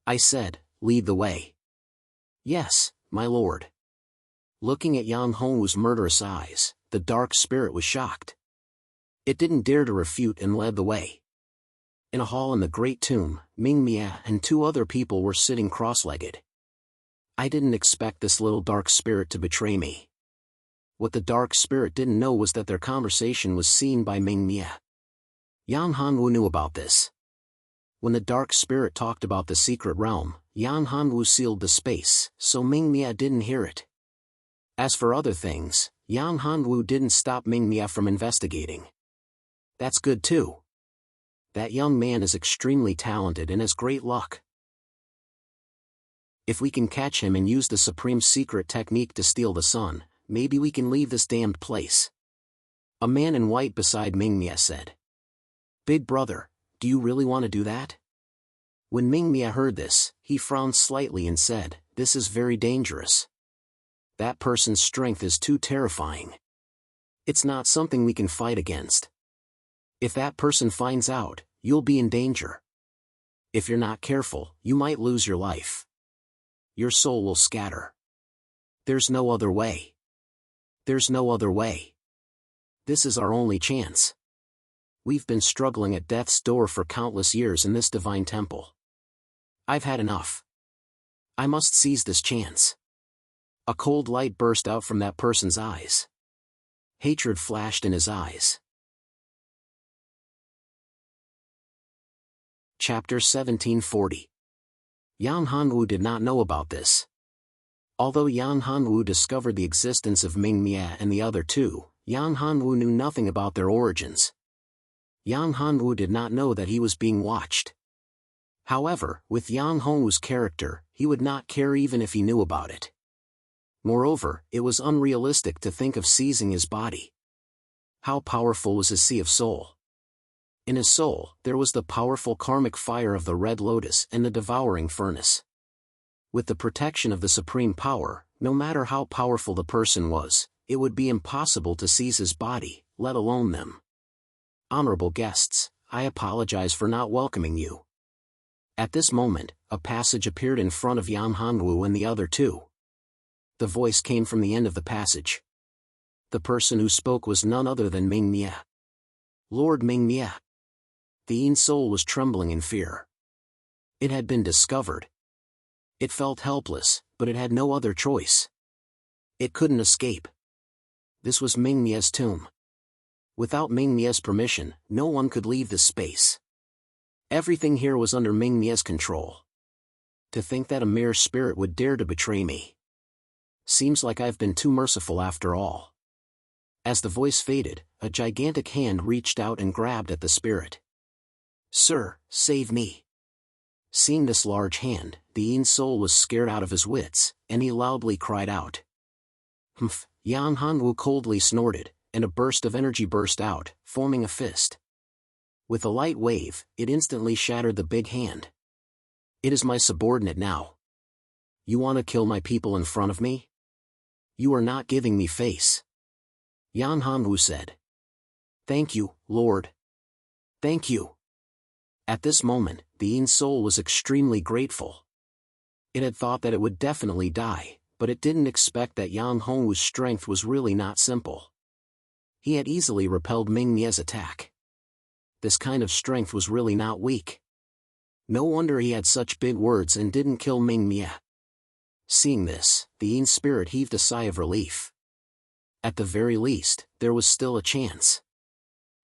I said, lead the way. Yes, my lord. Looking at Yang Hanwu's murderous eyes, the dark spirit was shocked. It didn't dare to refute and led the way. In a hall in the great tomb, Ming Mia and two other people were sitting cross-legged. I didn't expect this little dark spirit to betray me. What the dark spirit didn't know was that their conversation was seen by Ming Mia. Yang Hanwu knew about this. When the dark spirit talked about the secret realm, Yang Hanwu sealed the space, so Ming Mia didn't hear it. As for other things, Yang Hanwu didn't stop Ming Mia from investigating. That's good too. That young man is extremely talented and has great luck. If we can catch him and use the supreme secret technique to steal the sun, maybe we can leave this damned place. A man in white beside Ming Mia said. Big brother, do you really want to do that? When Ming Mia heard this, he frowned slightly and said, this is very dangerous. That person's strength is too terrifying. It's not something we can fight against. If that person finds out, you'll be in danger. If you're not careful, you might lose your life. Your soul will scatter. There's no other way. There's no other way. This is our only chance. We've been struggling at death's door for countless years in this divine temple. I've had enough. I must seize this chance. A cold light burst out from that person's eyes. Hatred flashed in his eyes. Chapter 1740. Yang Hanwu did not know about this. Although Yang Hanwu discovered the existence of Ming Mia and the other two, Yang Hanwu knew nothing about their origins. Yang Hanwu did not know that he was being watched. However, with Yang Hanwu's character, he would not care even if he knew about it. Moreover, it was unrealistic to think of seizing his body. How powerful was his sea of soul? In his soul, there was the powerful karmic fire of the red lotus and the devouring furnace. With the protection of the supreme power, no matter how powerful the person was, it would be impossible to seize his body, let alone them. Honorable guests, I apologize for not welcoming you. At this moment, a passage appeared in front of Yang Hongwu and the other two. The voice came from the end of the passage. The person who spoke was none other than Ming Mie. Lord Ming Mie. The Yin soul was trembling in fear. It had been discovered. It felt helpless, but it had no other choice. It couldn't escape. This was Ming Mie's tomb. Without Ming Mie's permission, no one could leave this space. Everything here was under Ming Mie's control. To think that a mere spirit would dare to betray me. Seems like I've been too merciful after all. As the voice faded, a gigantic hand reached out and grabbed at the spirit. Sir, save me. Seeing this large hand, the Yin soul was scared out of his wits, and he loudly cried out. Humph! Yang Hongwu coldly snorted, and a burst of energy burst out, forming a fist. With a light wave, it instantly shattered the big hand. It is my subordinate now. You want to kill my people in front of me? You are not giving me face. Yang Hongwu said. Thank you, Lord. Thank you. At this moment, the Yin soul was extremely grateful. It had thought that it would definitely die, but it didn't expect that Yang Hongwu's strength was really not simple. He had easily repelled Ming Mie's attack. This kind of strength was really not weak. No wonder he had such big words and didn't kill Ming Mie. Seeing this, the Yin spirit heaved a sigh of relief. At the very least, there was still a chance.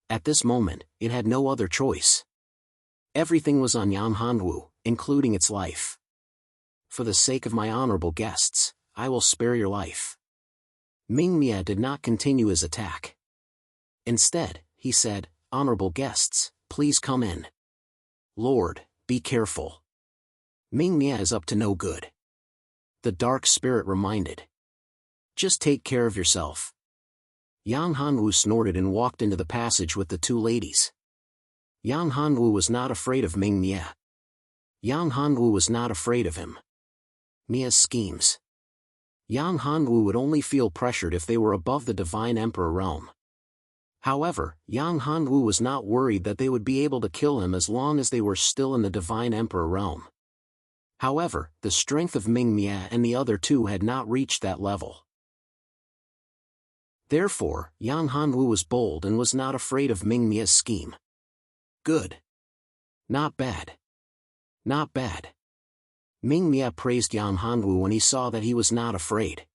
At this moment, it had no other choice. Everything was on Yang Hongwu, including its life. For the sake of my honorable guests, I will spare your life. Ming Mie did not continue his attack. Instead, he said, Honorable guests, please come in. Lord, be careful. Ming Mie is up to no good. The dark spirit reminded. Just take care of yourself. Yang Hongwu snorted and walked into the passage with the two ladies. Yang Hongwu was not afraid of Ming Mie. Yang Hongwu was not afraid of him. Mie's schemes. Yang Hongwu would only feel pressured if they were above the divine emperor realm. However, Yang Hongwu was not worried that they would be able to kill him as long as they were still in the divine emperor realm. However, the strength of Ming Mie and the other two had not reached that level. Therefore, Yang Hongwu was bold and was not afraid of Ming Mie's scheme. Good. Not bad. Not bad. Ming Mie praised Yang Hongwu when he saw that he was not afraid.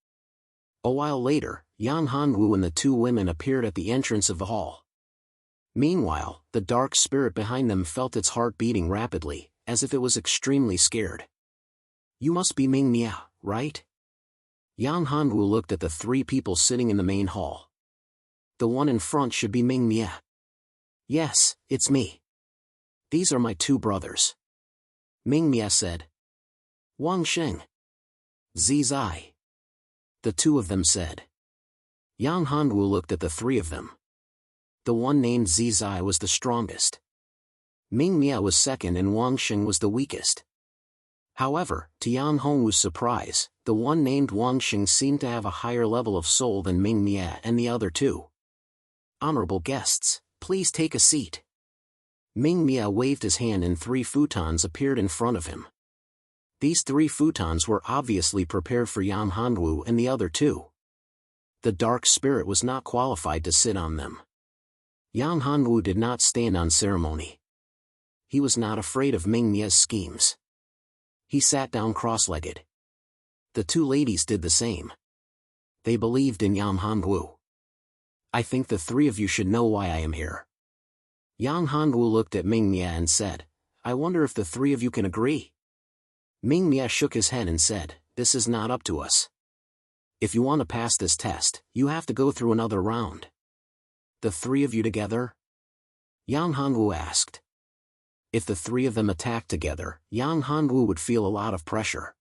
A while later, Yang Hongwu and the two women appeared at the entrance of the hall. Meanwhile, the dark spirit behind them felt its heart beating rapidly, as if it was extremely scared. You must be Ming Mie, right? Yang Hongwu looked at the three people sitting in the main hall. The one in front should be Ming Mie. Yes, it's me. These are my two brothers. Ming Mie said. Wang Sheng. Zizai. The two of them said. Yang Hongwu looked at the three of them. The one named Zizai was the strongest. Ming Mie was second and Wang Sheng was the weakest. However, to Yang Hongwu's surprise, the one named Wang Sheng seemed to have a higher level of soul than Ming Mie and the other two. Honorable guests, please take a seat. Ming Mie waved his hand and three futons appeared in front of him. These three futons were obviously prepared for Yang Hongwu and the other two. The dark spirit was not qualified to sit on them. Yang Hongwu did not stand on ceremony. He was not afraid of Ming Mie's schemes. He sat down cross-legged. The two ladies did the same. They believed in Yang Hongwu. I think the three of you should know why I am here. Yang Hongwu looked at Ming Mie and said, I wonder if the three of you can agree. Ming Mie shook his head and said, this is not up to us. If you want to pass this test, you have to go through another round. The three of you together? Yang Hongwu asked. If the three of them attacked together, Yang Hongwu would feel a lot of pressure.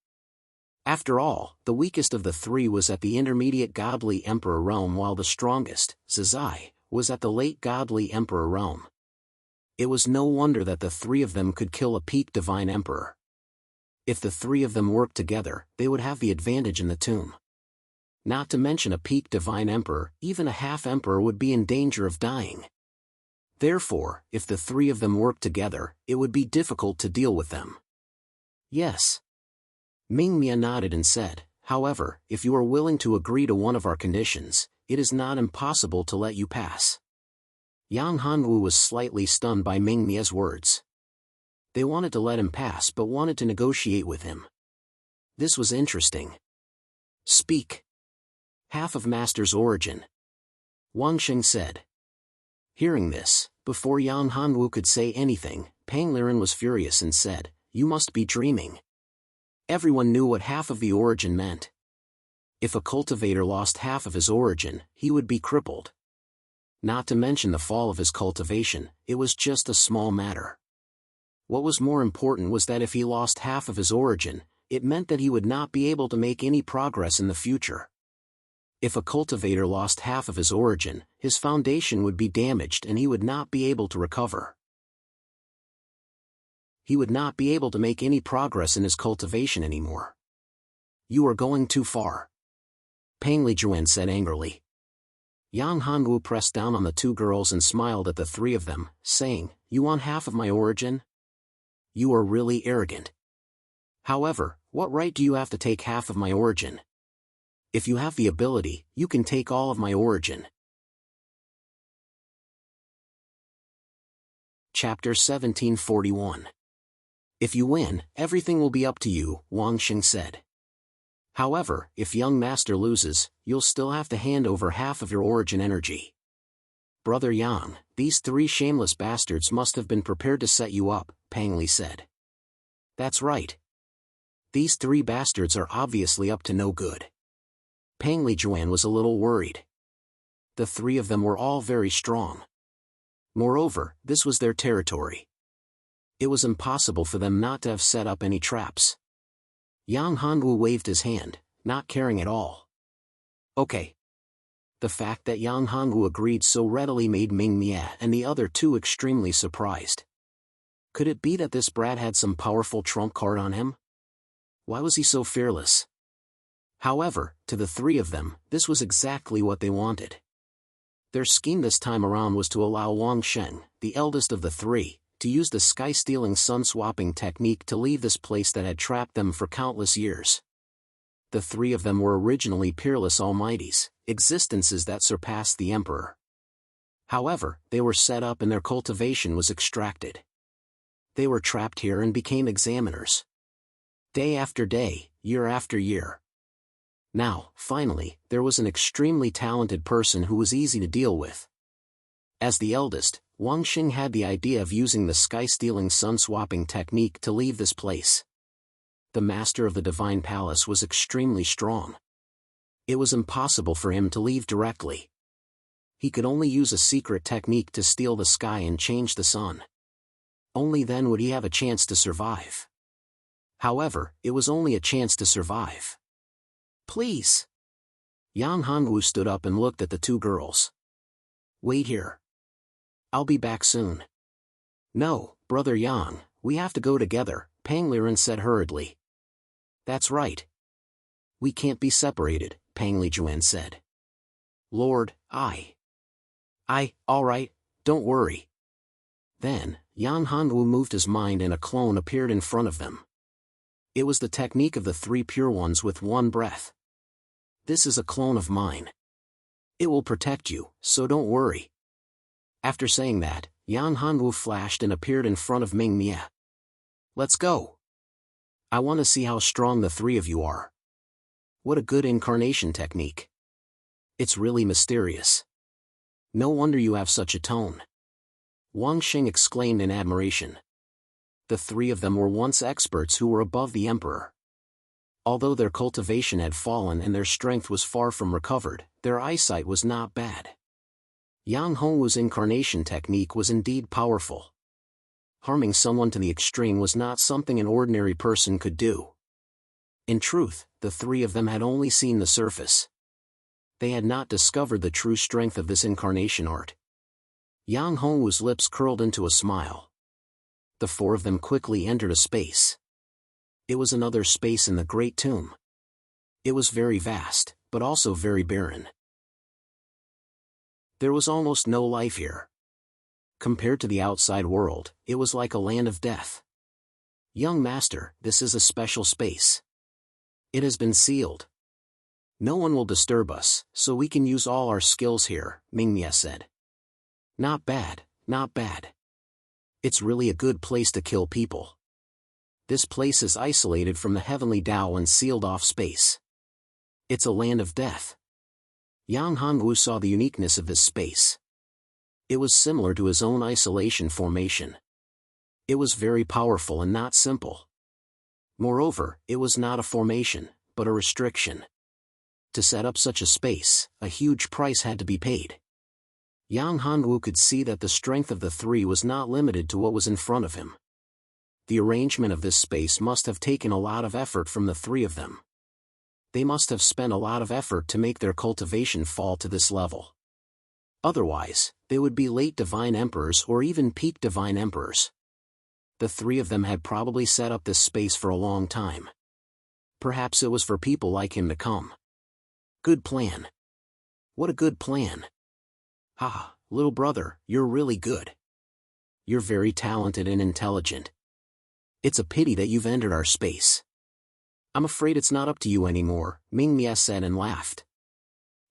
After all, the weakest of the three was at the intermediate godly emperor realm while the strongest, Zizai, was at the late godly emperor realm. It was no wonder that the three of them could kill a peak divine emperor. If the three of them worked together, they would have the advantage in the tomb. Not to mention a peak divine emperor, even a half-emperor would be in danger of dying. Therefore, if the three of them worked together, it would be difficult to deal with them. Yes. Mingmia nodded and said, however, if you are willing to agree to one of our conditions, it is not impossible to let you pass. Yang Hanwu was slightly stunned by Mingmia's words. They wanted to let him pass but wanted to negotiate with him. This was interesting. Speak. Half of Master's origin. Wang Xing said. Hearing this, before Yang Hanwu could say anything, Pang Liren was furious and said, you must be dreaming. Everyone knew what half of the origin meant. If a cultivator lost half of his origin, he would be crippled. Not to mention the fall of his cultivation, it was just a small matter. What was more important was that if he lost half of his origin, it meant that he would not be able to make any progress in the future. If a cultivator lost half of his origin, his foundation would be damaged and he would not be able to recover. He would not be able to make any progress in his cultivation anymore. You are going too far. Pang Lijuan said angrily. Yang Hanwu pressed down on the two girls and smiled at the three of them, saying, you want half of my origin? You are really arrogant. However, what right do you have to take half of my origin? If you have the ability, you can take all of my origin. Chapter 1741. If you win, everything will be up to you, Wang Xing said. However, if young master loses, you'll still have to hand over half of your origin energy. Brother Yang, these three shameless bastards must have been prepared to set you up, Pang Li said. That's right. These three bastards are obviously up to no good. Pang Lijuan was a little worried. The three of them were all very strong. Moreover, this was their territory. It was impossible for them not to have set up any traps. Yang Hanwu waved his hand, not caring at all. Okay. The fact that Yang Hanwu agreed so readily made Mingmia and the other two extremely surprised. Could it be that this brat had some powerful trump card on him? Why was he so fearless? However, to the three of them, this was exactly what they wanted. Their scheme this time around was to allow Wang Sheng, the eldest of the three, to use the sky-stealing sun-swapping technique to leave this place that had trapped them for countless years. The three of them were originally peerless almighties, existences that surpassed the emperor. However, they were set up and their cultivation was extracted. They were trapped here and became examiners. Day after day, year after year. Now, finally, there was an extremely talented person who was easy to deal with. As the eldest, Wang Xing had the idea of using the sky-stealing sun-swapping technique to leave this place. The master of the Divine Palace was extremely strong. It was impossible for him to leave directly. He could only use a secret technique to steal the sky and change the sun. Only then would he have a chance to survive. However, it was only a chance to survive. Please. Yang Hanwu stood up and looked at the two girls. Wait here. I'll be back soon. No, Brother Yang, we have to go together, Pang Liren said hurriedly. That's right. We can't be separated, Pang Lijuan said. Lord, all right, don't worry. Then, Yang Hanwu moved his mind and a clone appeared in front of them. It was the technique of the three pure ones with one breath. This is a clone of mine. It will protect you, so don't worry. After saying that, Yang Hanwu flashed and appeared in front of Mingmia. Let's go. I want to see how strong the three of you are. What a good incarnation technique. It's really mysterious. No wonder you have such a tone. Wang Xing exclaimed in admiration. The three of them were once experts who were above the emperor. Although their cultivation had fallen and their strength was far from recovered, their eyesight was not bad. Yang Hongwu's incarnation technique was indeed powerful. Harming someone to the extreme was not something an ordinary person could do. In truth, the three of them had only seen the surface. They had not discovered the true strength of this incarnation art. Yang Hongwu's lips curled into a smile. The four of them quickly entered a space. It was another space in the Great Tomb. It was very vast, but also very barren. There was almost no life here. Compared to the outside world, it was like a land of death. Young master, this is a special space. It has been sealed. No one will disturb us, so we can use all our skills here, Mingmia said. Not bad, not bad. It's really a good place to kill people. This place is isolated from the heavenly Tao and sealed off space. It's a land of death. Yang Hongwu saw the uniqueness of this space. It was similar to his own isolation formation. It was very powerful and not simple. Moreover, it was not a formation, but a restriction. To set up such a space, a huge price had to be paid. Yang Hongwu could see that the strength of the three was not limited to what was in front of him. The arrangement of this space must have taken a lot of effort from the three of them. They must have spent a lot of effort to make their cultivation fall to this level. Otherwise, they would be late divine emperors or even peak divine emperors. The three of them had probably set up this space for a long time. Perhaps it was for people like him to come. Good plan. What a good plan. Ha, little brother, you're really good. You're very talented and intelligent. It's a pity that you've entered our space. I'm afraid it's not up to you anymore, Mingmia said and laughed.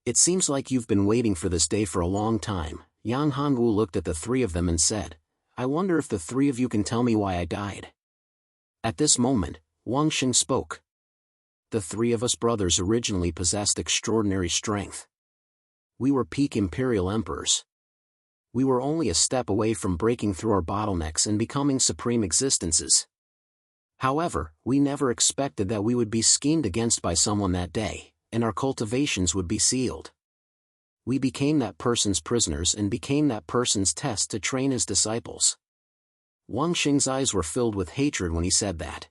It seems like you've been waiting for this day for a long time. Yang Hongwu looked at the three of them and said, I wonder if the three of you can tell me why I died. At this moment, Wang Xing spoke. The three of us brothers originally possessed extraordinary strength. We were peak imperial emperors. We were only a step away from breaking through our bottlenecks and becoming supreme existences. However, we never expected that we would be schemed against by someone that day, and our cultivations would be sealed. We became that person's prisoners and became that person's test to train his disciples. Wang Xing's eyes were filled with hatred when he said that.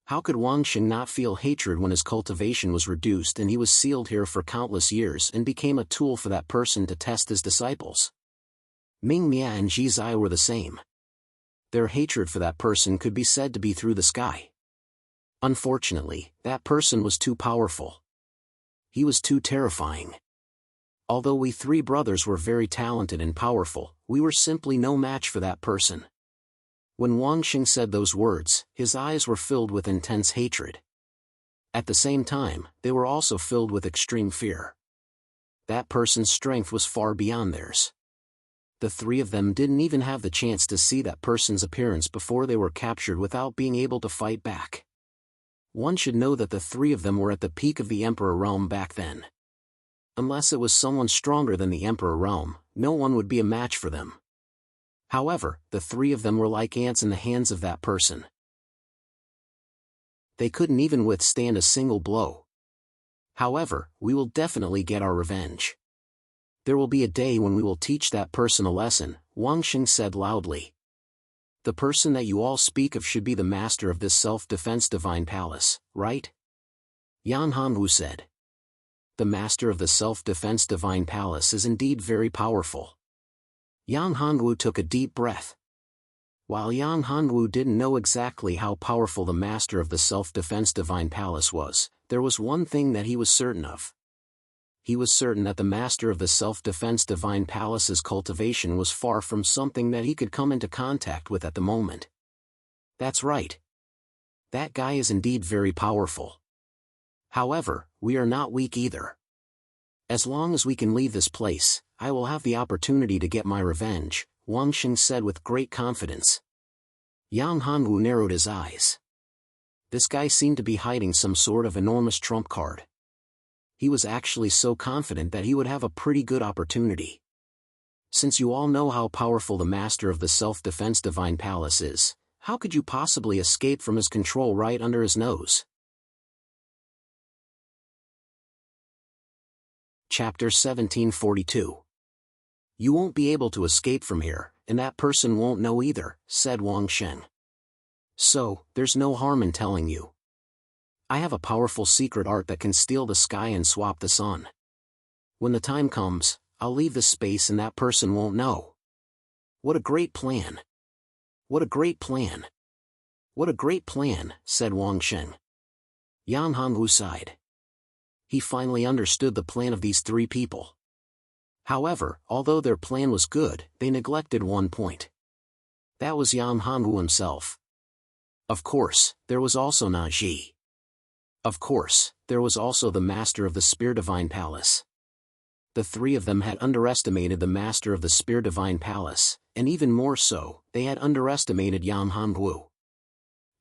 How could Wang Xing not feel hatred when his cultivation was reduced and he was sealed here for countless years and became a tool for that person to test his disciples? Ming Mia and Ji Zai were the same. Their hatred for that person could be said to be through the sky. Unfortunately, that person was too powerful. He was too terrifying. Although we three brothers were very talented and powerful, we were simply no match for that person. When Wang Xing said those words, his eyes were filled with intense hatred. At the same time, they were also filled with extreme fear. That person's strength was far beyond theirs. The three of them didn't even have the chance to see that person's appearance before they were captured without being able to fight back. One should know that the three of them were at the peak of the Emperor realm back then. Unless it was someone stronger than the Emperor realm, no one would be a match for them. However, the three of them were like ants in the hands of that person. They couldn't even withstand a single blow. However, we will definitely get our revenge. There will be a day when we will teach that person a lesson, Wang Xing said loudly. The person that you all speak of should be the master of this self-defense divine palace, right? Yan Hanwu said. The master of the self-defense divine palace is indeed very powerful. Yang Hongwu took a deep breath. While Yang Hongwu didn't know exactly how powerful the master of the self-defense divine palace was, there was one thing that he was certain of. He was certain that the master of the self-defense divine palace's cultivation was far from something that he could come into contact with at the moment. That's right. That guy is indeed very powerful. However, we are not weak either. As long as we can leave this place, I will have the opportunity to get my revenge, Wang Xing said with great confidence. Yang Hongwu narrowed his eyes. This guy seemed to be hiding some sort of enormous trump card. He was actually so confident that he would have a pretty good opportunity. Since you all know how powerful the master of the self-defense divine palace is, how could you possibly escape from his control right under his nose? Chapter 1742. You won't be able to escape from here, and that person won't know either, said Wang Xing. So, there's no harm in telling you. I have a powerful secret art that can steal the sky and swap the sun. When the time comes, I'll leave the space and that person won't know. What a great plan! What a great plan! What a great plan, said Wang Sheng. Yan Hongwu sighed. He finally understood the plan of these three people. However, although their plan was good, they neglected one point. That was Yan Hongwu himself. Of course, there was also Na Ji. Of course, there was also the master of the Spear Divine Palace. The three of them had underestimated the master of the Spear Divine Palace, and even more so, they had underestimated Yan Hongwu.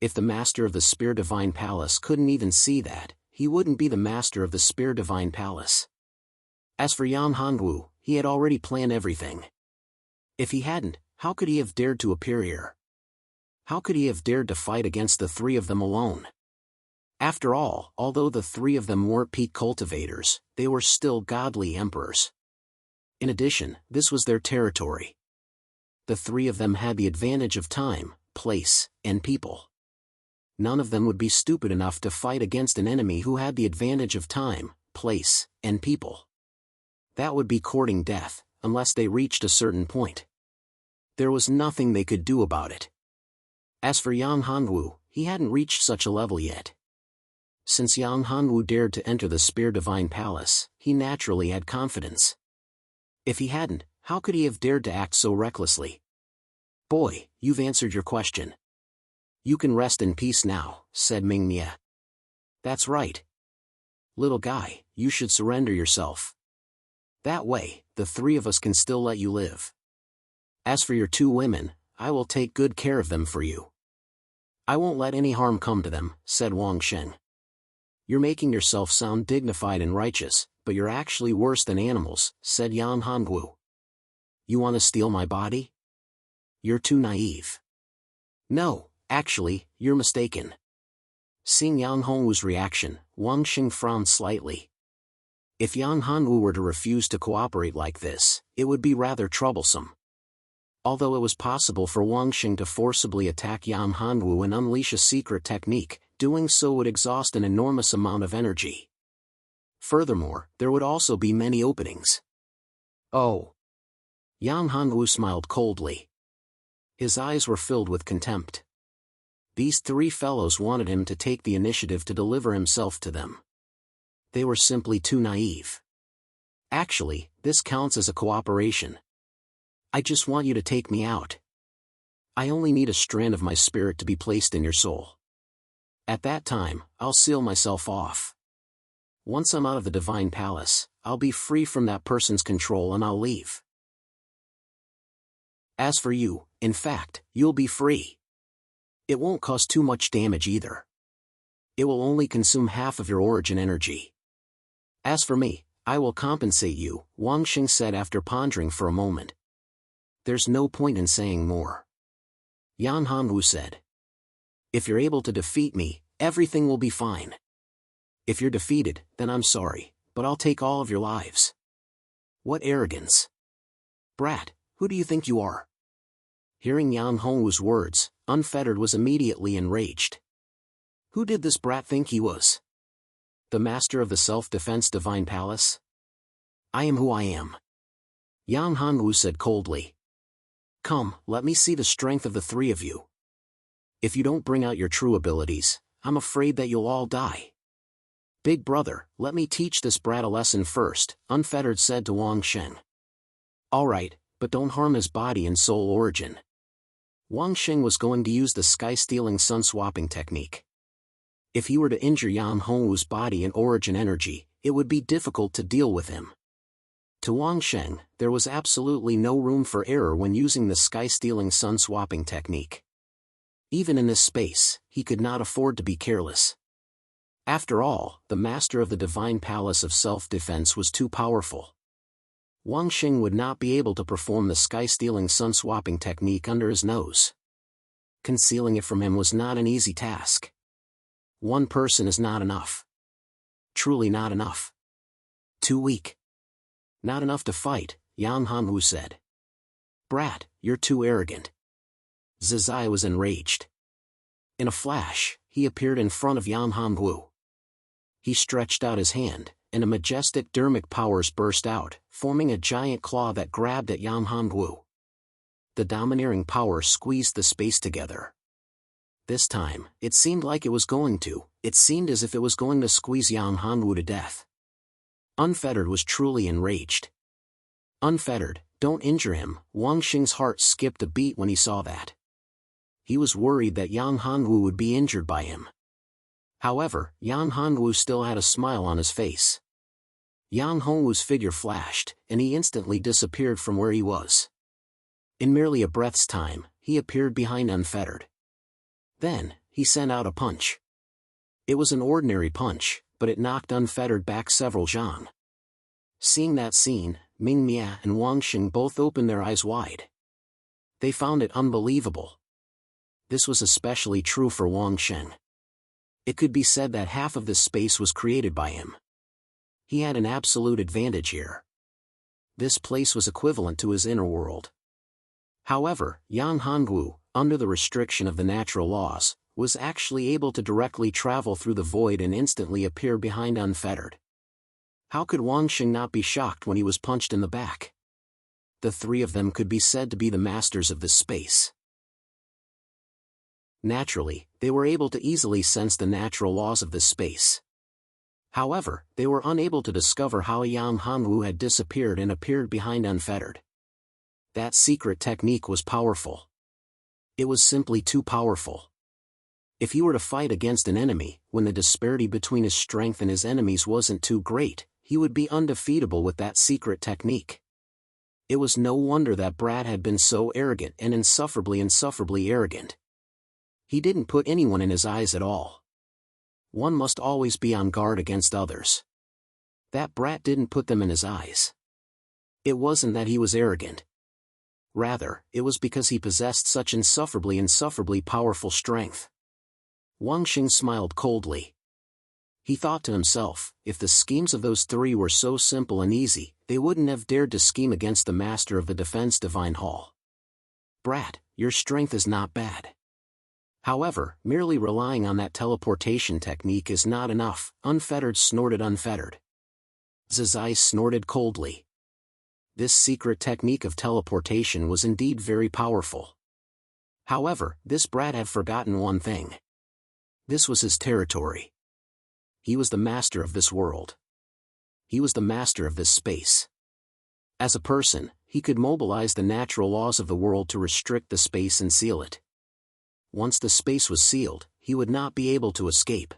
If the master of the Spear Divine Palace couldn't even see that, he wouldn't be the master of the Spear Divine Palace. As for Yan Hongwu, he had already planned everything. If he hadn't, how could he have dared to appear here? How could he have dared to fight against the three of them alone? After all, although the three of them weren't peak cultivators, they were still godly emperors. In addition, this was their territory. The three of them had the advantage of time, place, and people. None of them would be stupid enough to fight against an enemy who had the advantage of time, place, and people. That would be courting death, unless they reached a certain point. There was nothing they could do about it. As for Yan Hongwu, he hadn't reached such a level yet. Since Yan Hongwu dared to enter the Spear Divine Palace, he naturally had confidence. If he hadn't, how could he have dared to act so recklessly? Boy, you've answered your question. You can rest in peace now, said Mingmia. That's right. Little guy, you should surrender yourself. That way, the three of us can still let you live. As for your two women, I will take good care of them for you. I won't let any harm come to them, said Wang Sheng. You're making yourself sound dignified and righteous, but you're actually worse than animals, said Yan Hongwu. You want to steal my body? You're too naive. No, actually, you're mistaken. Seeing Yan Hongwu's reaction, Wang Sheng frowned slightly. If Yan Hongwu were to refuse to cooperate like this, it would be rather troublesome. Although it was possible for Wang Sheng to forcibly attack Yan Hongwu and unleash a secret technique, doing so would exhaust an enormous amount of energy. Furthermore, there would also be many openings. Oh! Yan Hongwu smiled coldly. His eyes were filled with contempt. These three fellows wanted him to take the initiative to deliver himself to them. They were simply too naive. Actually, this counts as a cooperation. I just want you to take me out. I only need a strand of my spirit to be placed in your soul. At that time, I'll seal myself off. Once I'm out of the Divine Palace, I'll be free from that person's control and I'll leave. As for you, in fact, you'll be free. It won't cause too much damage either. It will only consume half of your origin energy. As for me, I will compensate you, Wang Sheng said after pondering for a moment. There's no point in saying more. Yan Hongwu said. If you're able to defeat me, everything will be fine. If you're defeated, then I'm sorry, but I'll take all of your lives. What arrogance! Brat, who do you think you are? Hearing Yan Hongwu's words, Unfettered was immediately enraged. Who did this brat think he was? The master of the self-defense Divine Palace? I am who I am. Yan Hongwu said coldly. Come, let me see the strength of the three of you. If you don't bring out your true abilities, I'm afraid that you'll all die. Big brother, let me teach this brat a lesson first, Unfettered said to Wang Sheng. All right, but don't harm his body and soul origin. Wang Sheng was going to use the sky-stealing sun-swapping technique. If he were to injure Yan Hongwu's body and origin energy, it would be difficult to deal with him. To Wang Sheng, there was absolutely no room for error when using the sky-stealing sun-swapping technique. Even in this space, he could not afford to be careless. After all, the master of the Divine Palace of Self-Defense was too powerful. Wang Sheng would not be able to perform the sky-stealing sun-swapping technique under his nose. Concealing it from him was not an easy task. One person is not enough. Truly not enough. Too weak. Not enough to fight, Yan Hongwu said. Brat, you're too arrogant. Zizai was enraged. In a flash, he appeared in front of Yan Hongwu. He stretched out his hand, and a majestic dermic powers burst out, forming a giant claw that grabbed at Yan Hongwu. the domineering power squeezed the space together. This time, it seemed like it seemed as if it was going to squeeze Yang Hanwu to death. Unfettered was truly enraged. Unfettered, don't injure him. Wang Xing's heart skipped a beat when he saw that. He was worried that Yang Hanwu would be injured by him. However, Yang Hanwu still had a smile on his face. Yang Hanwu's figure flashed, and he instantly disappeared from where he was. In merely a breath's time, he appeared behind Unfettered. Then, he sent out a punch. It was an ordinary punch, but it knocked Unfettered back several zhang. Seeing that scene, Ming Mia and Wang Xing both opened their eyes wide. They found it unbelievable. This was especially true for Wang Xing. It could be said that half of this space was created by him. He had an absolute advantage here. This place was equivalent to his inner world. However, Yang Hanwu, under the restriction of the natural laws, was actually able to directly travel through the void and instantly appear behind Unfettered. How could Wang Xing not be shocked when he was punched in the back? The three of them could be said to be the masters of this space. Naturally, they were able to easily sense the natural laws of this space. However, they were unable to discover how Yang Hanwu had disappeared and appeared behind Unfettered. That secret technique was powerful. It was simply too powerful. If he were to fight against an enemy, when the disparity between his strength and his enemies wasn't too great, he would be undefeatable with that secret technique. It was no wonder that Brad had been so arrogant and insufferably arrogant. He didn't put anyone in his eyes at all. One must always be on guard against others. That brat didn't put them in his eyes. It wasn't that he was arrogant. Rather, it was because he possessed such insufferably powerful strength. Wang Xing smiled coldly. He thought to himself, if the schemes of those three were so simple and easy, they wouldn't have dared to scheme against the master of the Defense Divine Hall. Brat, your strength is not bad. However, merely relying on that teleportation technique is not enough. Unfettered snorted. Unfettered. Zizai snorted coldly. This secret technique of teleportation was indeed very powerful. However, this brat had forgotten one thing. This was his territory. He was the master of this world. He was the master of this space. As a person, he could mobilize the natural laws of the world to restrict the space and seal it. Once the space was sealed, he would not be able to escape.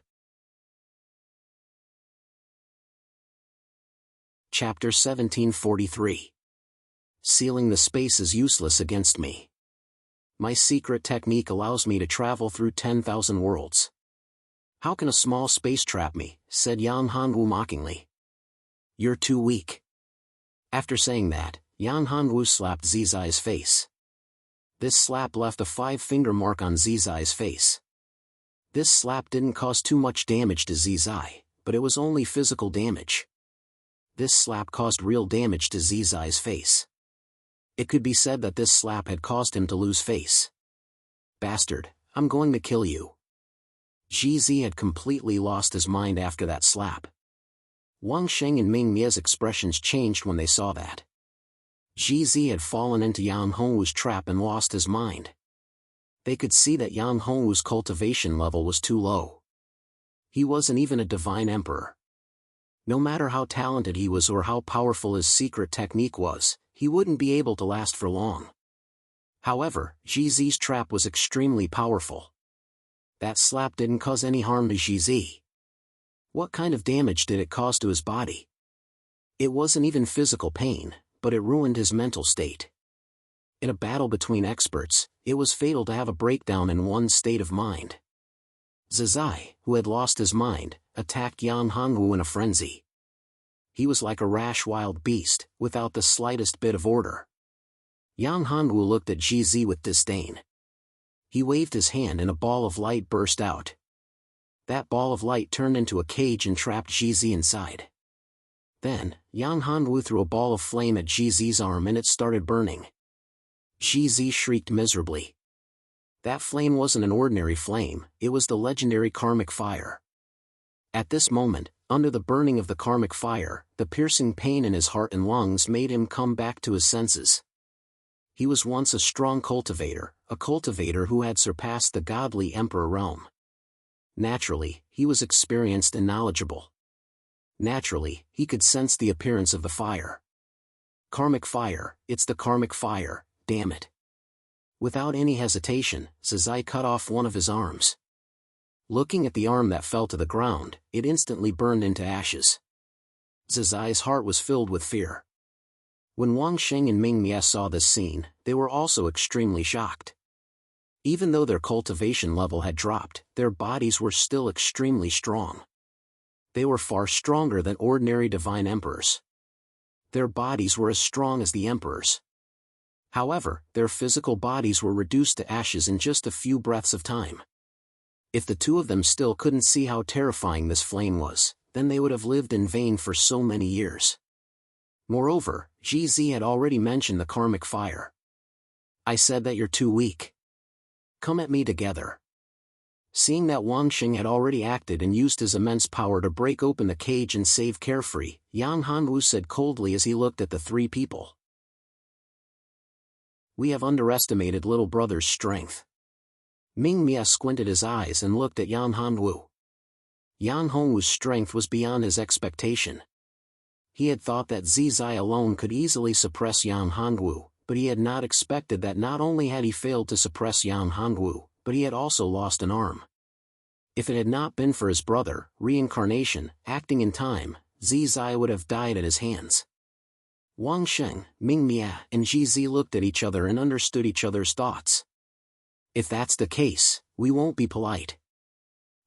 Chapter 1743. Sealing the space is useless against me. My secret technique allows me to travel through 10,000 worlds. How can a small space trap me? Said Yang Hanwu mockingly. You're too weak. After saying that, Yang Hanwu slapped Zizai's face. This slap left a 5-finger mark on Zizai's face. This slap didn't cause too much damage to Zizai, but it was only physical damage. This slap caused real damage to Zizai's face. It could be said that this slap had caused him to lose face. Bastard, I'm going to kill you. GZ had completely lost his mind after that slap. Wang Xing and Ming Mia's expressions changed when they saw that. GZ had fallen into Yang Hongwu's trap and lost his mind. They could see that Yang Hongwu's cultivation level was too low. He wasn't even a divine emperor. No matter how talented he was or how powerful his secret technique was, he wouldn't be able to last for long. However, GZ's trap was extremely powerful. That slap didn't cause any harm to GZ. What kind of damage did it cause to his body? It wasn't even physical pain, but it ruined his mental state. In a battle between experts, it was fatal to have a breakdown in one's state of mind. Zizai, who had lost his mind, attacked Yang Hongwu in a frenzy. He was like a rash wild beast, without the slightest bit of order. Yang Hongwu looked at GZ with disdain. He waved his hand and a ball of light burst out. That ball of light turned into a cage and trapped GZ inside. Then, Yang Hongwu threw a ball of flame at GZ's arm and it started burning. GZ shrieked miserably. That flame wasn't an ordinary flame, it was the legendary karmic fire. At this moment, under the burning of the karmic fire, the piercing pain in his heart and lungs made him come back to his senses. He was once a strong cultivator, a cultivator who had surpassed the godly emperor realm. Naturally, he was experienced and knowledgeable. Naturally, he could sense the appearance of the fire. Karmic fire, it's the karmic fire, damn it. Without any hesitation, Zizai cut off one of his arms. Looking at the arm that fell to the ground, it instantly burned into ashes. Zizai's heart was filled with fear. When Wang Xing and Ming Mie saw this scene, they were also extremely shocked. Even though their cultivation level had dropped, their bodies were still extremely strong. They were far stronger than ordinary divine emperors. Their bodies were as strong as the emperor's. However, their physical bodies were reduced to ashes in just a few breaths of time. If the two of them still couldn't see how terrifying this flame was, then they would have lived in vain for so many years. Moreover, GZ had already mentioned the karmic fire. I said that you're too weak. Come at me together. Seeing that Wang Xing had already acted and used his immense power to break open the cage and save Carefree, Yang Hanwu said coldly as he looked at the three people. We have underestimated little brother's strength. Ming Mia squinted his eyes and looked at Yang Hanwu. Yang Hongwu's strength was beyond his expectation. He had thought that Zizai alone could easily suppress Yang Hanwu, but he had not expected that not only had he failed to suppress Yang Hanwu, but he had also lost an arm. If it had not been for his brother, reincarnation, acting in time, Zizai would have died at his hands. Wang Sheng, Ming Mia, and GZ looked at each other and understood each other's thoughts. If that's the case, we won't be polite.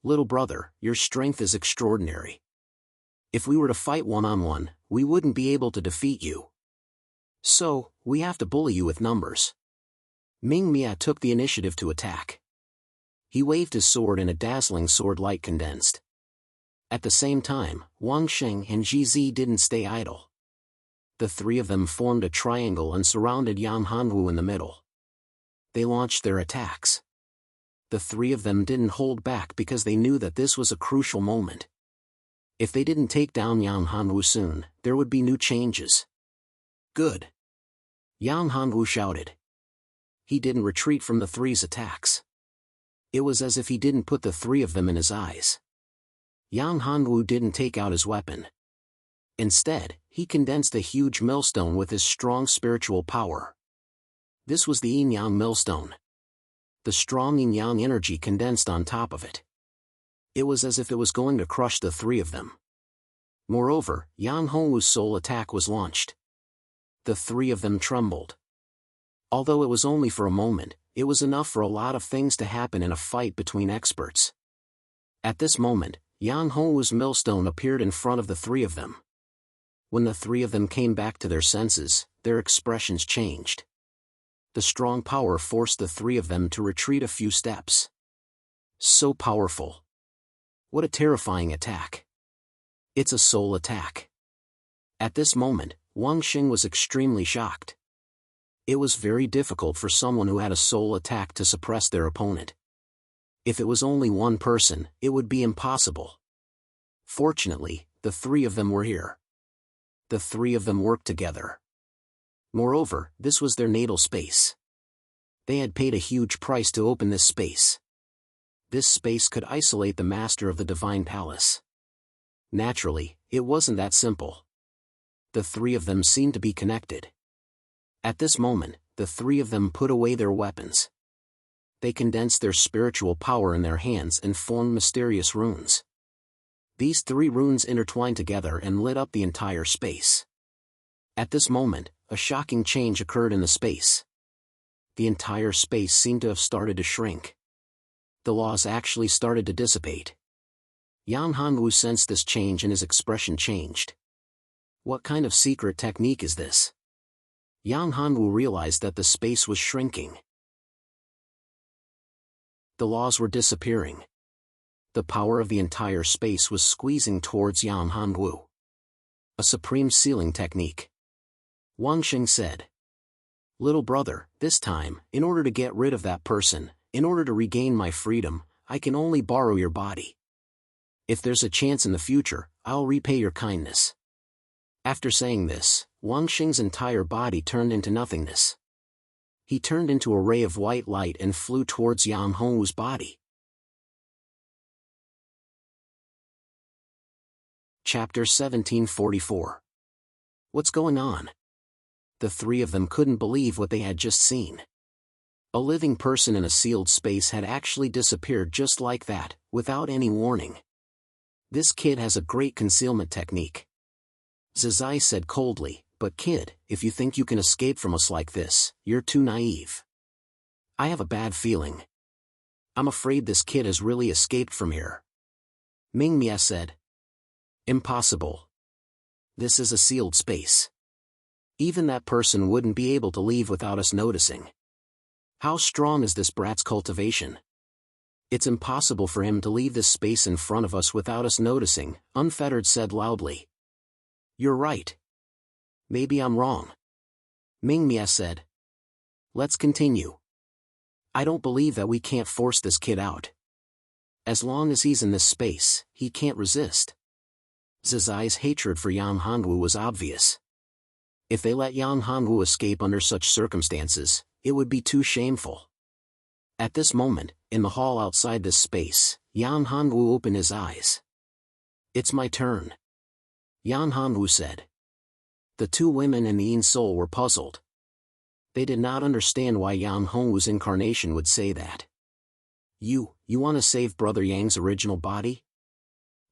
Little brother, your strength is extraordinary. If we were to fight one-on-one, we wouldn't be able to defeat you. So, we have to bully you with numbers. Ming Mia took the initiative to attack. He waved his sword and a dazzling sword light condensed. At the same time, Wang Sheng and GZ didn't stay idle. The three of them formed a triangle and surrounded Yang Hanwu in the middle. They launched their attacks. The three of them didn't hold back because they knew that this was a crucial moment. If they didn't take down Yang Hanwu soon, there would be new changes. Good. Yang Hanwu shouted. He didn't retreat from the three's attacks. It was as if he didn't put the three of them in his eyes. Yang Hanwu didn't take out his weapon. Instead, he condensed a huge millstone with his strong spiritual power. This was the yin-yang millstone. The strong yin-yang energy condensed on top of it. It was as if it was going to crush the three of them. Moreover, Yang Hongwu's soul attack was launched. The three of them trembled. Although it was only for a moment, it was enough for a lot of things to happen in a fight between experts. At this moment, Yang Hongwu's millstone appeared in front of the three of them. When the three of them came back to their senses, their expressions changed. The strong power forced the three of them to retreat a few steps. So powerful. What a terrifying attack. It's a soul attack. At this moment, Wang Xing was extremely shocked. It was very difficult for someone who had a soul attack to suppress their opponent. If it was only one person, it would be impossible. Fortunately, the three of them were here. The three of them worked together. Moreover, this was their natal space. They had paid a huge price to open this space. This space could isolate the master of the divine palace. Naturally, it wasn't that simple. The three of them seemed to be connected. At this moment, the three of them put away their weapons. They condensed their spiritual power in their hands and formed mysterious runes. These three runes intertwined together and lit up the entire space. At this moment, a shocking change occurred in the space. The entire space seemed to have started to shrink. The laws actually started to dissipate. Yang Hanwu sensed this change and his expression changed. What kind of secret technique is this? Yang Hanwu realized that the space was shrinking. The laws were disappearing. The power of the entire space was squeezing towards Yang Hanwu. A supreme sealing technique. Wang Xing said. Little brother, this time, in order to get rid of that person, in order to regain my freedom, I can only borrow your body. If there's a chance in the future, I'll repay your kindness. After saying this, Wang Xing's entire body turned into nothingness. he turned into a ray of white light and flew towards Yang Hongwu's body. Chapter 1744. What's going on? The three of them couldn't believe what they had just seen. A living person in a sealed space had actually disappeared just like that, without any warning. This kid has a great concealment technique. Zizai said coldly, but kid, if you think you can escape from us like this, you're too naive. I have a bad feeling. I'm afraid this kid has really escaped from here. Mingmia said. Impossible. This is a sealed space. Even that person wouldn't be able to leave without us noticing. How strong is this brat's cultivation? It's impossible for him to leave this space in front of us without us noticing, Unfettered said loudly. You're right. Maybe I'm wrong. Mingmia said. Let's continue. I don't believe that we can't force this kid out. As long as he's in this space, he can't resist. Zizai's hatred for Yang Hongwu was obvious. If they let Yang Hongwu escape under such circumstances, it would be too shameful. At this moment, in the hall outside this space, Yang Hongwu opened his eyes. It's my turn. Yang Hongwu said. The two women and the Yin soul were puzzled. They did not understand why Yang Hongwu's incarnation would say that. You want to save Brother Yang's original body?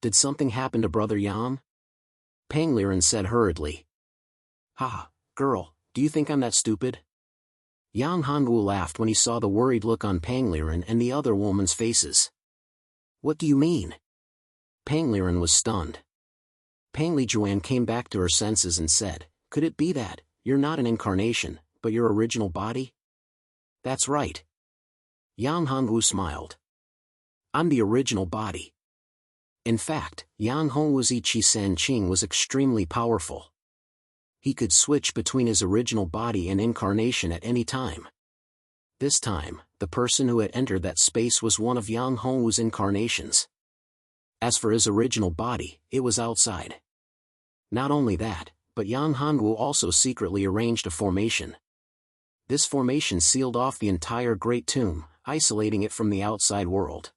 Did something happen to Brother Yang? Pangliren said hurriedly. Ha, girl, do you think I'm that stupid? Yang Hongwu laughed when he saw the worried look on Pangliren and the other woman's faces. What do you mean? Pangliren was stunned. Pangli Juan came back to her senses and said, could it be that, you're not an incarnation, but your original body? That's right. Yang Hongwu smiled. I'm the original body. In fact, Yang Hongwu's Ichi San Qing was extremely powerful. He could switch between his original body and incarnation at any time. This time, the person who had entered that space was one of Yang Hongwu's incarnations. As for his original body, it was outside. Not only that, but Yang Hongwu also secretly arranged a formation. This formation sealed off the entire Great Tomb, isolating it from the outside world.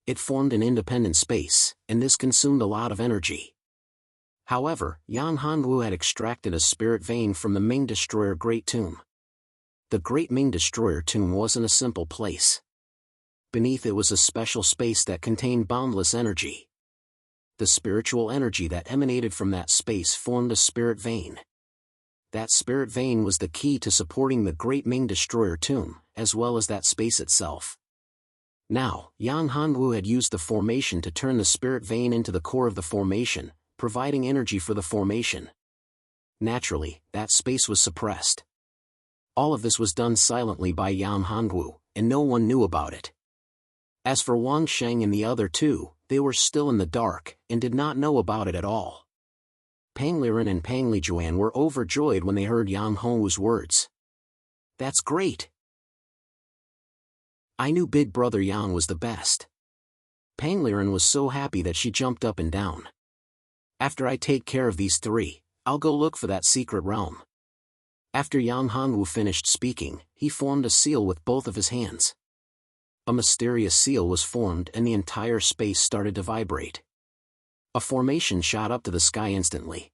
It formed an independent space, and this consumed a lot of energy. However, Yang Hongwu had extracted a spirit vein from the Ming Destroyer Great Tomb. The Great Ming Destroyer Tomb wasn't a simple place. Beneath it was a special space that contained boundless energy. The spiritual energy that emanated from that space formed a spirit vein. That spirit vein was the key to supporting the Great Ming Destroyer Tomb, as well as that space itself. Now, Yang Hongwu had used the formation to turn the spirit vein into the core of the formation, providing energy for the formation. Naturally, that space was suppressed. All of this was done silently by Yang Hongwu, and no one knew about it. As for Wang Sheng and the other two, they were still in the dark, and did not know about it at all. Pangliren and Pangli Juan were overjoyed when they heard Yang Hongwu's words. That's great! I knew Big Brother Yang was the best. Pangliren was so happy that she jumped up and down. After I take care of these three, I'll go look for that secret realm. After Yang Hongwu finished speaking, he formed a seal with both of his hands. A mysterious seal was formed and the entire space started to vibrate. A formation shot up to the sky instantly.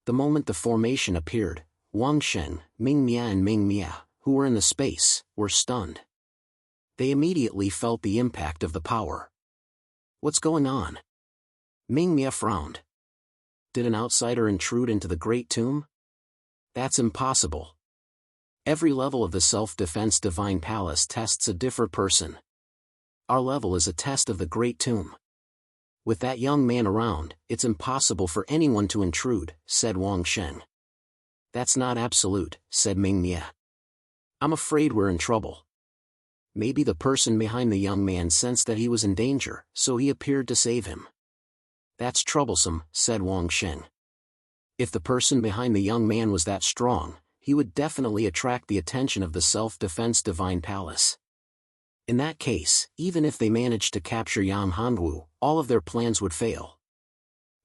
The moment the formation appeared, Wang Shen, Mingmia and Mingmia, who were in the space, were stunned. They immediately felt the impact of the power. What's going on? Mingmia frowned. Did an outsider intrude into the Great Tomb? That's impossible. Every level of the Self-Defense Divine Palace tests a different person. Our level is a test of the Great Tomb. With that young man around, it's impossible for anyone to intrude, said Wang Sheng. That's not absolute, said Mingmia. I'm afraid we're in trouble. Maybe the person behind the young man sensed that he was in danger, so he appeared to save him. That's troublesome, said Wang Sheng. If the person behind the young man was that strong, he would definitely attract the attention of the Self-Defense Divine Palace. In that case, even if they managed to capture Yang Hongwu, all of their plans would fail.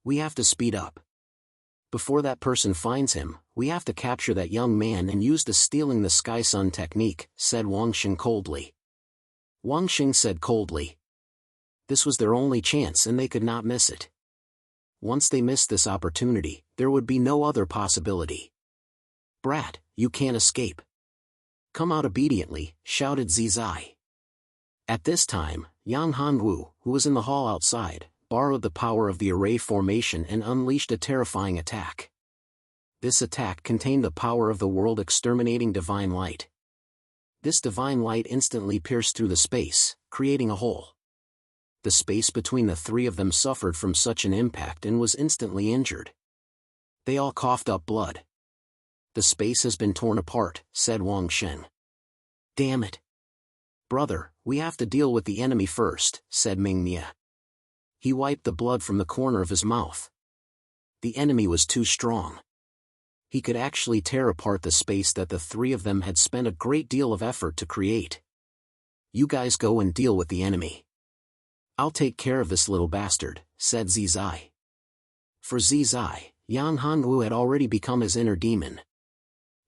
We have to speed up. Before that person finds him, we have to capture that young man and use the stealing the sky sun technique, said Wang Xing coldly. Wang Xing said coldly. This was their only chance and they could not miss it. Once they missed this opportunity, there would be no other possibility. Brat, you can't escape. Come out obediently, shouted Zizai. At this time, Yang Hanwu, who was in the hall outside, borrowed the power of the array formation and unleashed a terrifying attack. This attack contained the power of the world-exterminating divine light. This divine light instantly pierced through the space, creating a hole. The space between the three of them suffered from such an impact and was instantly injured. They all coughed up blood. The space has been torn apart, said Wang Xing. Damn it. Brother, we have to deal with the enemy first, said Ming Mia. He wiped the blood from the corner of his mouth. The enemy was too strong. He could actually tear apart the space that the three of them had spent a great deal of effort to create. You guys go and deal with the enemy. I'll take care of this little bastard, said Zizai. For Zizai, Yang Hanwu had already become his inner demon.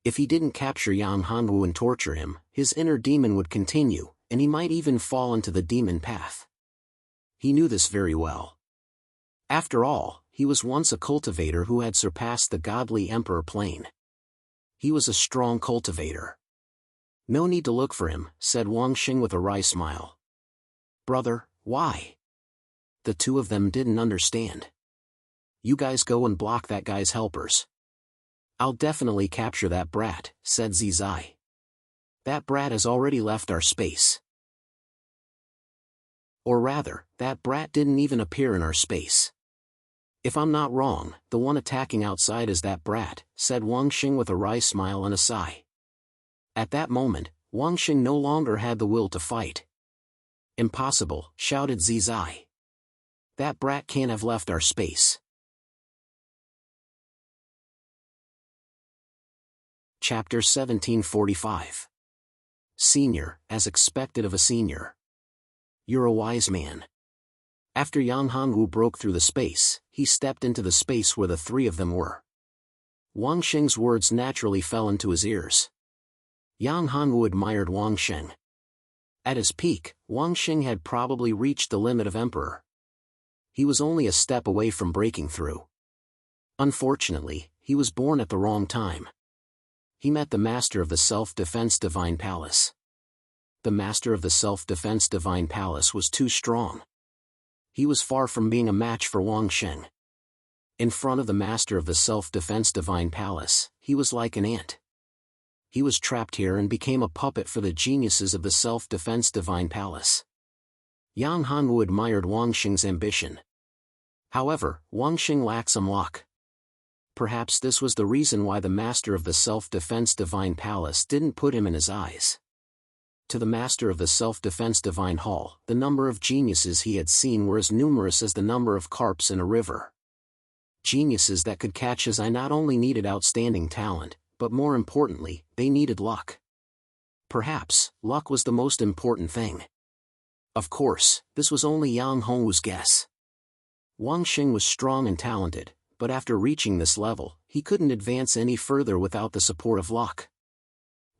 If he didn't capture Yang Hanwu and torture him, his inner demon would continue, and he might even fall into the demon path. He knew this very well. After all, he was once a cultivator who had surpassed the godly emperor plane. He was a strong cultivator. No need to look for him, said Wang Xing with a wry smile. Brother, why? The two of them didn't understand. You guys go and block that guy's helpers. I'll definitely capture that brat, said Zizai. That brat has already left our space. Or rather, that brat didn't even appear in our space. If I'm not wrong, the one attacking outside is that brat, said Wang Xing with a wry smile and a sigh. At that moment, Wang Xing no longer had the will to fight. Impossible, shouted Zizai. That brat can't have left our space. Chapter 1745. Senior, as expected of a senior. You're a wise man. After Yang Hanwu broke through the space, he stepped into the space where the three of them were. Wang Xing's words naturally fell into his ears. Yang Hanwu admired Wang Xing. At his peak, Wang Xing had probably reached the limit of emperor. He was only a step away from breaking through. Unfortunately, he was born at the wrong time. He met the master of the self-defense divine palace. The master of the self-defense divine palace was too strong. He was far from being a match for Wang Xing. In front of the master of the self-defense divine palace, he was like an ant. He was trapped here and became a puppet for the geniuses of the self-defense divine palace. Yang Hanwu admired Wang Xing's ambition. However, Wang Xing lacked some luck. Perhaps this was the reason why the master of the self-defense divine palace didn't put him in his eyes. To the master of the self-defense divine hall, the number of geniuses he had seen were as numerous as the number of carps in a river. Geniuses that could catch his eye not only needed outstanding talent, but more importantly, they needed luck. Perhaps, luck was the most important thing. Of course, this was only Yang Hongwu's guess. Wang Xing was strong and talented, but after reaching this level, he couldn't advance any further without the support of luck.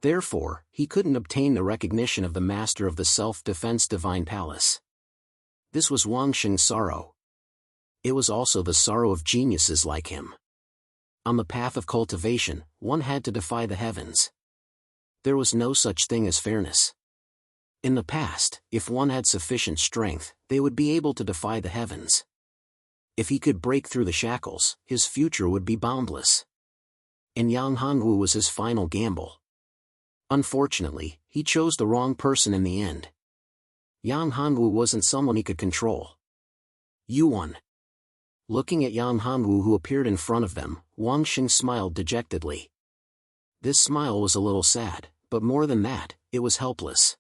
Therefore, he couldn't obtain the recognition of the master of the self-defense divine palace. This was Wang Xing's sorrow. It was also the sorrow of geniuses like him. On the path of cultivation, one had to defy the heavens. There was no such thing as fairness. In the past, if one had sufficient strength, they would be able to defy the heavens. If he could break through the shackles, his future would be boundless. And Yang Hanwu was his final gamble. Unfortunately, he chose the wrong person in the end. Yang Hanwu wasn't someone he could control. You won. Looking at Yang Hanwu who appeared in front of them, Wang Xing smiled dejectedly. This smile was a little sad, but more than that, it was helpless.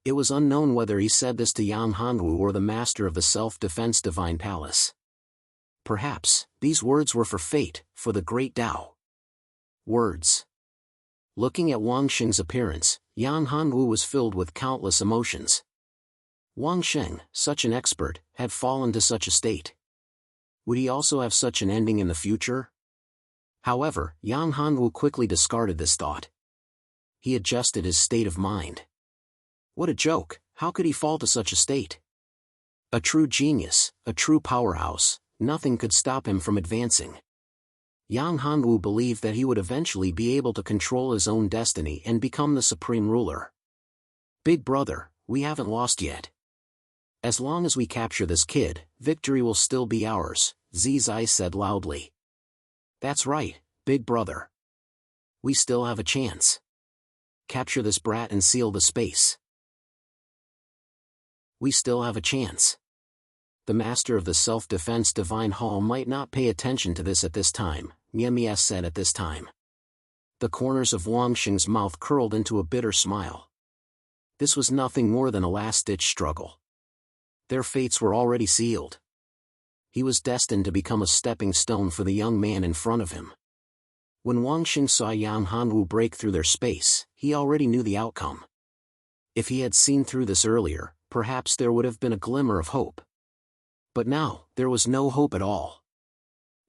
It was unknown whether he said this to Yang Hanwu or the master of the self-defense divine palace. Perhaps, these words were for fate, for the great Tao. Words. Looking at Wang Xing's appearance, Yang Hanwu was filled with countless emotions. Wang Xing, such an expert, had fallen to such a state. Would he also have such an ending in the future? However, Yang Hanwu quickly discarded this thought. He adjusted his state of mind. What a joke, how could he fall to such a state? A true genius, a true powerhouse, nothing could stop him from advancing. Yang Hanwu believed that he would eventually be able to control his own destiny and become the supreme ruler. Big brother, we haven't lost yet. As long as we capture this kid, victory will still be ours, Zizai said loudly. That's right, big brother. We still have a chance. Capture this brat and seal the space. We still have a chance. The master of the self-defense divine hall might not pay attention to this at this time, Miemias said at this time. The corners of Wang Xing's mouth curled into a bitter smile. This was nothing more than a last-ditch struggle. Their fates were already sealed. He was destined to become a stepping stone for the young man in front of him. When Wang Xing saw Yang Hanwu break through their space, he already knew the outcome. If he had seen through this earlier, perhaps there would have been a glimmer of hope. But now, there was no hope at all.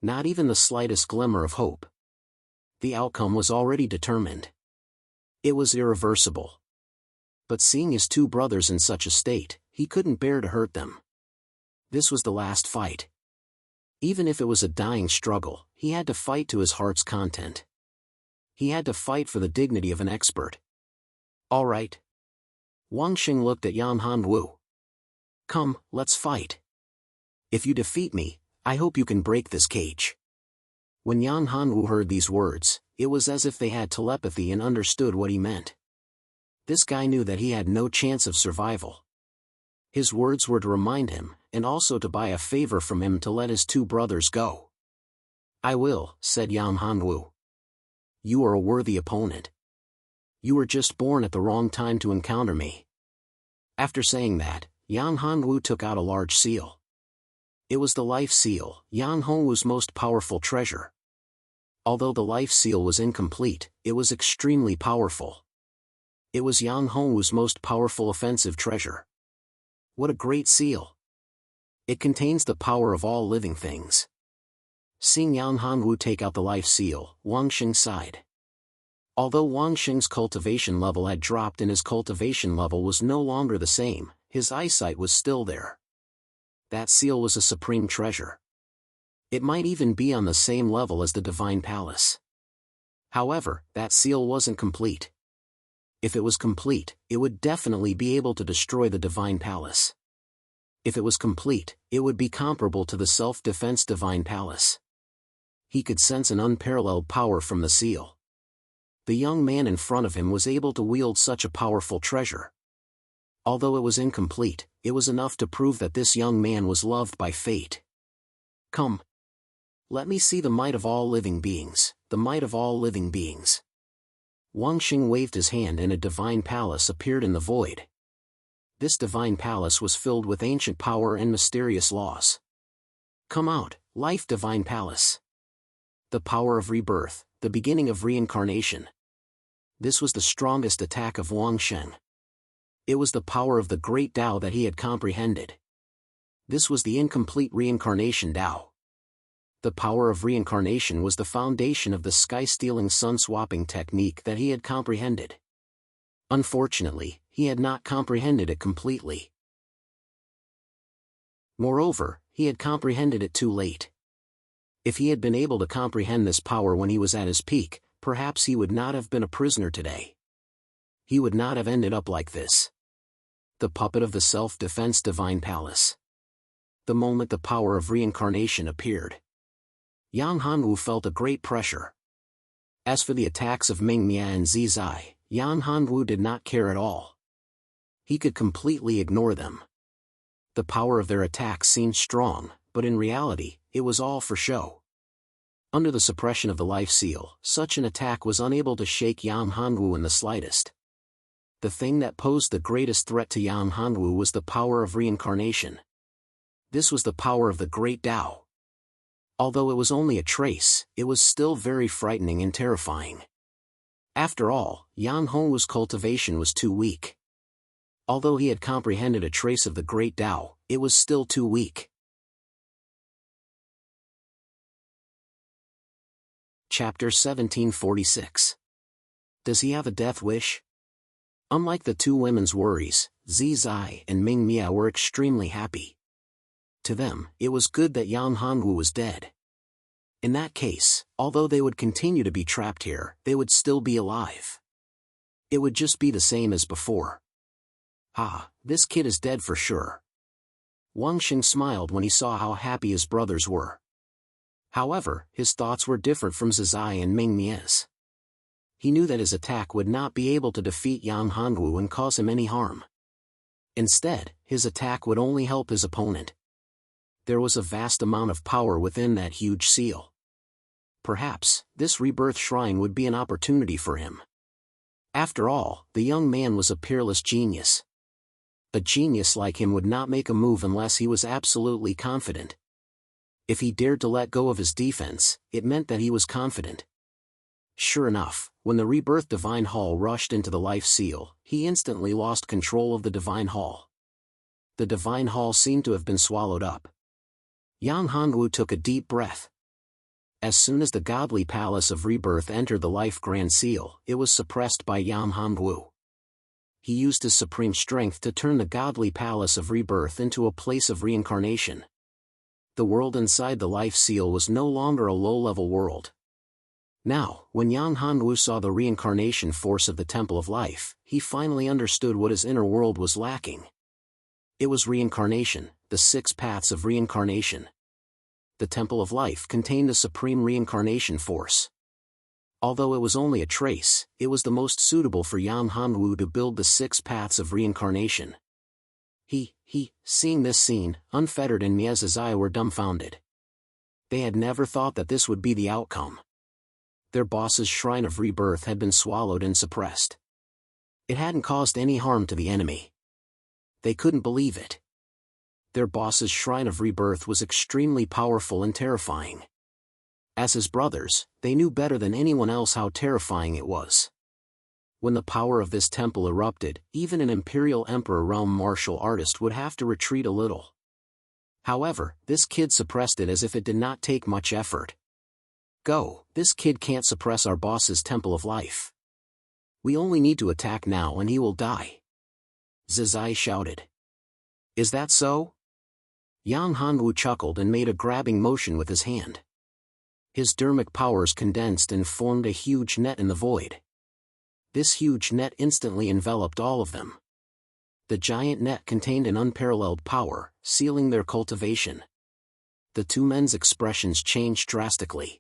Not even the slightest glimmer of hope. The outcome was already determined. It was irreversible. But seeing his two brothers in such a state, he couldn't bear to hurt them. This was the last fight. Even if it was a dying struggle, he had to fight to his heart's content. He had to fight for the dignity of an expert. All right. Wang Xing looked at Yang Hanwu. Come, let's fight. If you defeat me, I hope you can break this cage. When Yang Hanwu heard these words, it was as if they had telepathy and understood what he meant. This guy knew that he had no chance of survival. His words were to remind him, and also to buy a favor from him to let his two brothers go. I will, said Yang Hanwu. You are a worthy opponent. You were just born at the wrong time to encounter me. After saying that, Yang Hanwu took out a large seal. It was the life seal, Yang Hanwu's most powerful treasure. Although the life seal was incomplete, it was extremely powerful. It was Yang Hanwu's most powerful offensive treasure. What a great seal! It contains the power of all living things. Seeing Yang Hanwu take out the life seal, Wang Xing sighed. Although Wang Xing's cultivation level had dropped and his cultivation level was no longer the same, his eyesight was still there. That seal was a supreme treasure. It might even be on the same level as the Divine Palace. However, that seal wasn't complete. If it was complete, it would definitely be able to destroy the Divine Palace. If it was complete, it would be comparable to the self-defense Divine Palace. He could sense an unparalleled power from the seal. The young man in front of him was able to wield such a powerful treasure. Although it was incomplete, it was enough to prove that this young man was loved by fate. Come. Let me see the might of all living beings, the might of all living beings. Wang Xing waved his hand and a divine palace appeared in the void. This divine palace was filled with ancient power and mysterious laws. Come out, life divine palace. The power of rebirth, the beginning of reincarnation. This was the strongest attack of Wang Xing. It was the power of the great Tao that he had comprehended. This was the incomplete reincarnation Tao. The power of reincarnation was the foundation of the sky-stealing sun-swapping technique that he had comprehended. Unfortunately, he had not comprehended it completely. Moreover, he had comprehended it too late. If he had been able to comprehend this power when he was at his peak, perhaps he would not have been a prisoner today. He would not have ended up like this. The puppet of the self-defense Divine Palace. The moment the power of reincarnation appeared, Yang Hanwu felt a great pressure. As for the attacks of Ming Mia and Zizai, Yang Hanwu did not care at all. He could completely ignore them. The power of their attacks seemed strong, but in reality, it was all for show. Under the suppression of the life seal, such an attack was unable to shake Yang Hanwu in the slightest. The thing that posed the greatest threat to Yang Hanwu was the power of reincarnation. This was the power of the great Tao. Although it was only a trace, it was still very frightening and terrifying. After all, Yang Hanwu's cultivation was too weak. Although he had comprehended a trace of the great Tao, it was still too weak. Chapter 1746. Does he have a death wish? Unlike the two women's worries, Zizai and Ming Mia were extremely happy. To them, it was good that Yang Hongwu was dead. In that case, although they would continue to be trapped here, they would still be alive. It would just be the same as before. Ah, this kid is dead for sure. Wang Xing smiled when he saw how happy his brothers were. However, his thoughts were different from Zizai and Ming Mia's. He knew that his attack would not be able to defeat Yang Hongwu and cause him any harm. Instead, his attack would only help his opponent. There was a vast amount of power within that huge seal. Perhaps, this rebirth shrine would be an opportunity for him. After all, the young man was a peerless genius. A genius like him would not make a move unless he was absolutely confident. If he dared to let go of his defense, it meant that he was confident. Sure enough, when the rebirth divine hall rushed into the life seal, he instantly lost control of the divine hall. The divine hall seemed to have been swallowed up. Yang Hongwu took a deep breath. As soon as the godly palace of rebirth entered the life grand seal, it was suppressed by Yang Hongwu. He used his supreme strength to turn the godly palace of rebirth into a place of reincarnation. The world inside the life seal was no longer a low-level world. Now, when Yang Hongwu saw the reincarnation force of the Temple of Life, he finally understood what his inner world was lacking. It was reincarnation, the 6 paths of reincarnation. The Temple of Life contained the supreme reincarnation force. Although it was only a trace, it was the most suitable for Yang Hongwu to build the 6 paths of reincarnation. Seeing this scene, Unfettered and Miezazai were dumbfounded. They had never thought that this would be the outcome. Their boss's shrine of rebirth had been swallowed and suppressed. It hadn't caused any harm to the enemy. They couldn't believe it. Their boss's shrine of rebirth was extremely powerful and terrifying. As his brothers, they knew better than anyone else how terrifying it was. When the power of this temple erupted, even an Imperial Emperor realm martial artist would have to retreat a little. However, this kid suppressed it as if it did not take much effort. Go, this kid can't suppress our boss's Temple of Life. We only need to attack now and he will die. Zizai shouted. Is that so? Yang Hongwu chuckled and made a grabbing motion with his hand. His dermic powers condensed and formed a huge net in the void. This huge net instantly enveloped all of them. The giant net contained an unparalleled power, sealing their cultivation. The two men's expressions changed drastically.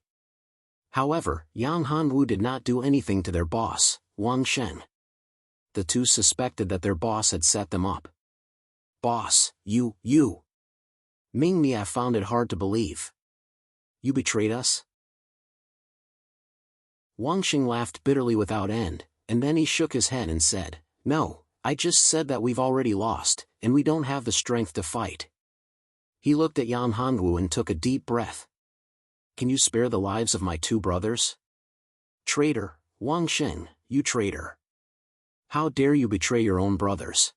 However, Yang Hongwu did not do anything to their boss, Wang Sheng. The two suspected that their boss had set them up. Boss, you. Ming Mia found it hard to believe. You betrayed us? Wang Xing laughed bitterly without end, and then he shook his head and said, No, I just said that we've already lost, and we don't have the strength to fight. He looked at Yang Hongwu and took a deep breath. Can you spare the lives of my 2 brothers? Traitor, Wang Xing, you traitor. How dare you betray your own brothers?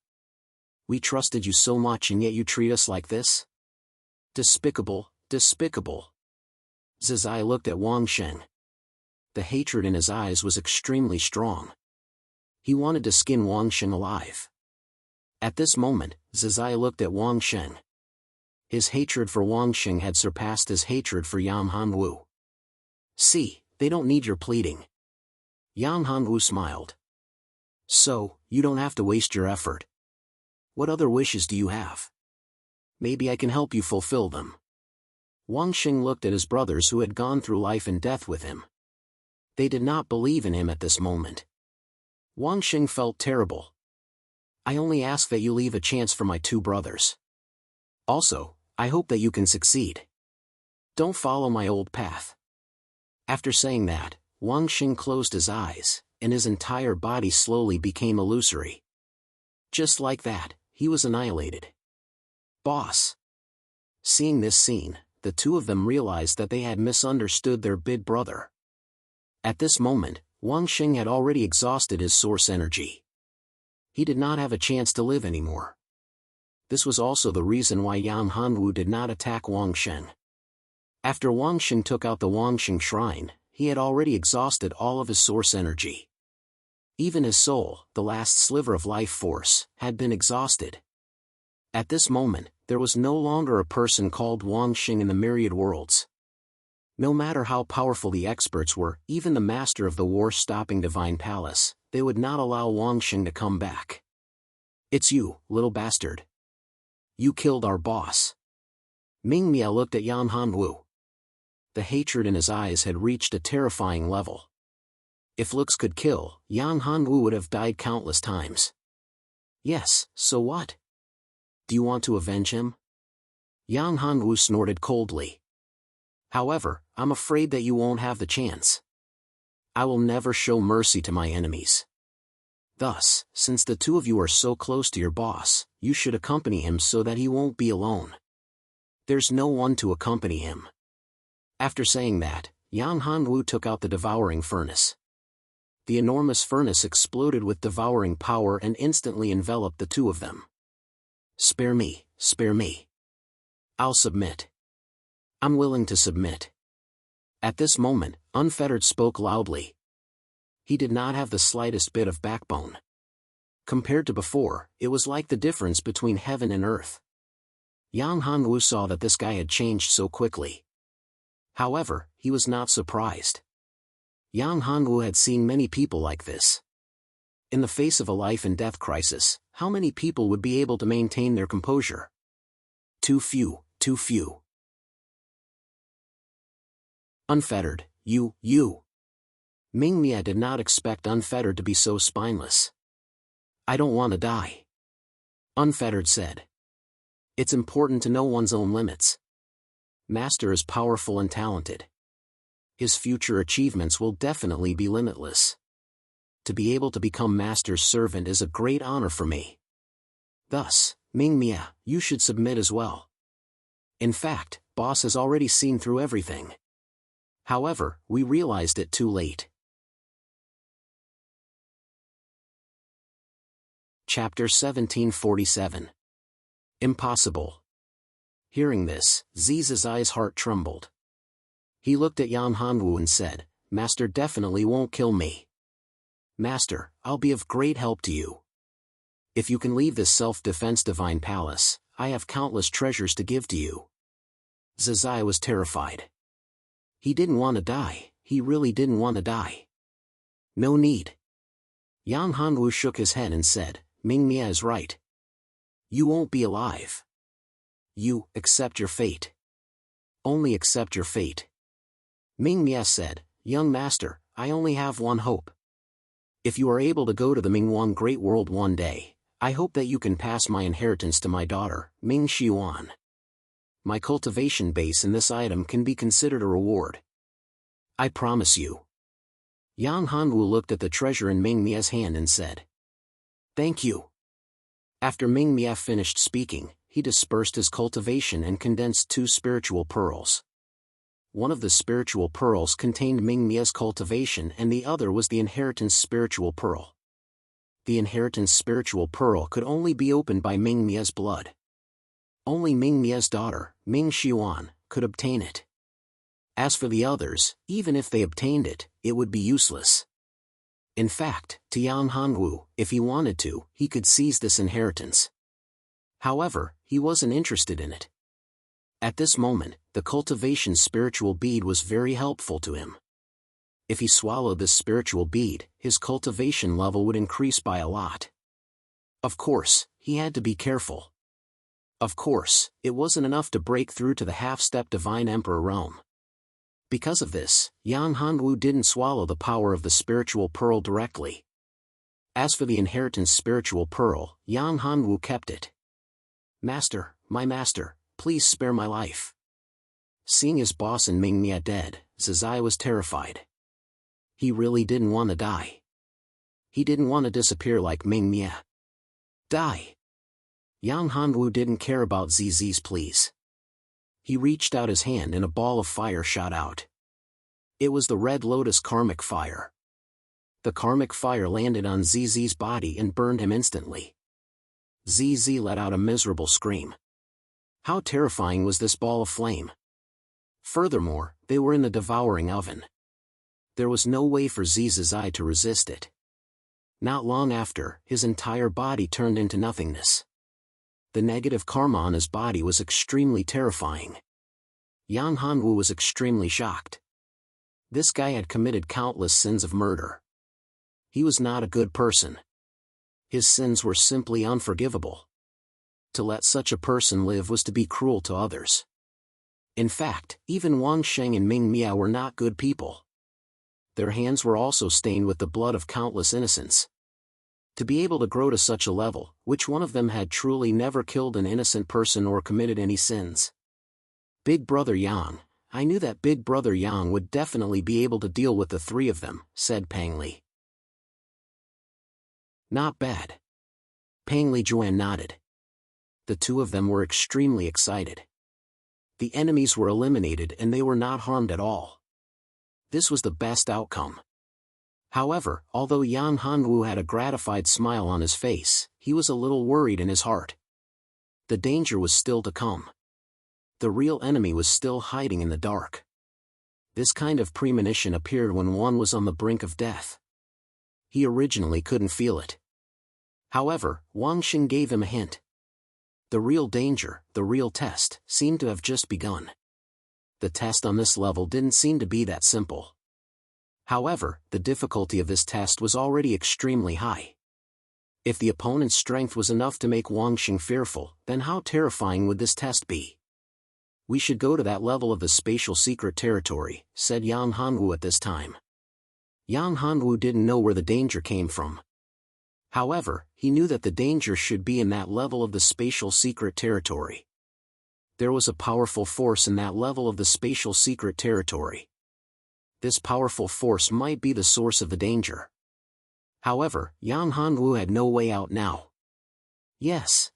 We trusted you so much and yet you treat us like this? Despicable, despicable. Zizai looked at Wang Xing. The hatred in his eyes was extremely strong. He wanted to skin Wang Xing alive. At this moment, Zizai looked at Wang Xing. His hatred for Wang Xing had surpassed his hatred for Yang Hongwu. See, they don't need your pleading. Yang Hongwu smiled. So, you don't have to waste your effort. What other wishes do you have? Maybe I can help you fulfill them. Wang Xing looked at his brothers who had gone through life and death with him. They did not believe in him at this moment. Wang Xing felt terrible. I only ask that you leave a chance for my 2 brothers. Also, I hope that you can succeed. Don't follow my old path. After saying that, Wang Xing closed his eyes, and his entire body slowly became illusory. Just like that, he was annihilated. Boss. Seeing this scene, the 2 of them realized that they had misunderstood their big brother. At this moment, Wang Xing had already exhausted his source energy. He did not have a chance to live anymore. This was also the reason why Yang Hongwu did not attack Wang Xing. After Wang Xing took out the Wangxing shrine, he had already exhausted all of his source energy. Even his soul, the last sliver of life force, had been exhausted. At this moment, there was no longer a person called Wang Xing in the myriad worlds. No matter how powerful the experts were, even the master of the war-stopping divine palace, they would not allow Wang Xing to come back. "It's you, little bastard. You killed our boss." Ming Mia looked at Yan Hanwu. The hatred in his eyes had reached a terrifying level. If looks could kill, Yan Hanwu would have died countless times. "Yes, so what? Do you want to avenge him?" Yang Hanwu snorted coldly. "However, I'm afraid that you won't have the chance. I will never show mercy to my enemies. Thus, since the two of you are so close to your boss, you should accompany him so that he won't be alone. There's no one to accompany him." After saying that, Yang Hanwu took out the devouring furnace. The enormous furnace exploded with devouring power and instantly enveloped the two of them. "Spare me, spare me. I'll submit. I'm willing to submit." At this moment, Unfettered spoke loudly. He did not have the slightest bit of backbone. Compared to before, it was like the difference between heaven and earth. Yang Hanwu saw that this guy had changed so quickly. However, he was not surprised. Yang Hanwu had seen many people like this. In the face of a life-and-death crisis, how many people would be able to maintain their composure? Too few, too few. "Unfettered, you. Ming Mia did not expect Unfettered to be so spineless. "I don't want to die," Unfettered said. "It's important to know one's own limits. Master is powerful and talented. His future achievements will definitely be limitless. To be able to become Master's servant is a great honor for me. Thus, Ming Mia, you should submit as well. In fact, boss has already seen through everything. However, we realized it too late." Chapter 1747. Impossible. Hearing this, Ziza's eyes heart trembled. He looked at Yan Hanwu and said, "Master definitely won't kill me. Master, I'll be of great help to you. If you can leave this self-defense divine palace, I have countless treasures to give to you." Zizai was terrified. He didn't want to die, he really didn't want to die. "No need." Yang Hanwu shook his head and said, "Ming Mia is right. You won't be alive. You, accept your fate. Only accept your fate." Ming Mia said, "Young master, I only have one hope. If you are able to go to the Mingwan Great World one day, I hope that you can pass my inheritance to my daughter, Ming Xiuan. My cultivation base in this item can be considered a reward. I promise you." Yang Hanwu looked at the treasure in Ming Mia's hand and said, "Thank you." After Ming Mia finished speaking, he dispersed his cultivation and condensed 2 spiritual pearls. One of the spiritual pearls contained Ming Mia's cultivation and the other was the inheritance spiritual pearl. The inheritance spiritual pearl could only be opened by Ming Mia's blood. Only Ming Mia's daughter, Ming Xiuan, could obtain it. As for the others, even if they obtained it, it would be useless. In fact, to Yang Hanwu, if he wanted to, he could seize this inheritance. However, he wasn't interested in it. At this moment, the cultivation spiritual bead was very helpful to him. If he swallowed this spiritual bead, his cultivation level would increase by a lot. Of course, he had to be careful. Of course, it wasn't enough to break through to the half-step Divine Emperor realm. Because of this, Yang Hanwu didn't swallow the power of the spiritual pearl directly. As for the inheritance spiritual pearl, Yang Hanwu kept it. "Master, my master, please spare my life." Seeing his boss and Ming Mia dead, Zizai was terrified. He really didn't want to die. He didn't want to disappear like Ming Mia. Die. Yang Hanwu didn't care about Zizi's pleas. He reached out his hand and a ball of fire shot out. It was the Red Lotus karmic fire. The karmic fire landed on Zizi's body and burned him instantly. Zizi let out a miserable scream. How terrifying was this ball of flame? Furthermore, they were in the devouring oven. There was no way for Ziza's eye to resist it. Not long after, his entire body turned into nothingness. The negative karma on his body was extremely terrifying. Yang Hanwu was extremely shocked. This guy had committed countless sins of murder. He was not a good person. His sins were simply unforgivable. To let such a person live was to be cruel to others. In fact, even Wang Sheng and Ming Miao were not good people. Their hands were also stained with the blood of countless innocents. To be able to grow to such a level, which one of them had truly never killed an innocent person or committed any sins? Big Brother Yang, I knew that Big Brother Yang would definitely be able to deal with the three of them, said Pang Li. Not bad. Pang Li Juan nodded. The two of them were extremely excited. The enemies were eliminated and they were not harmed at all. This was the best outcome. However, although Yang Hanwu had a gratified smile on his face, he was a little worried in his heart. The danger was still to come. The real enemy was still hiding in the dark. This kind of premonition appeared when one was on the brink of death. He originally couldn't feel it. However, Wang Xing gave him a hint. The real danger, the real test, seemed to have just begun. The test on this level didn't seem to be that simple. However, the difficulty of this test was already extremely high. If the opponent's strength was enough to make Wang Xing fearful, then how terrifying would this test be? We should go to that level of the spatial secret territory, said Yang Hanwu at this time. Yang Hanwu didn't know where the danger came from. However, he knew that the danger should be in that level of the spatial secret territory. There was a powerful force in that level of the spatial secret territory. This powerful force might be the source of the danger. However, Yang Hanwu had no way out now. Yes.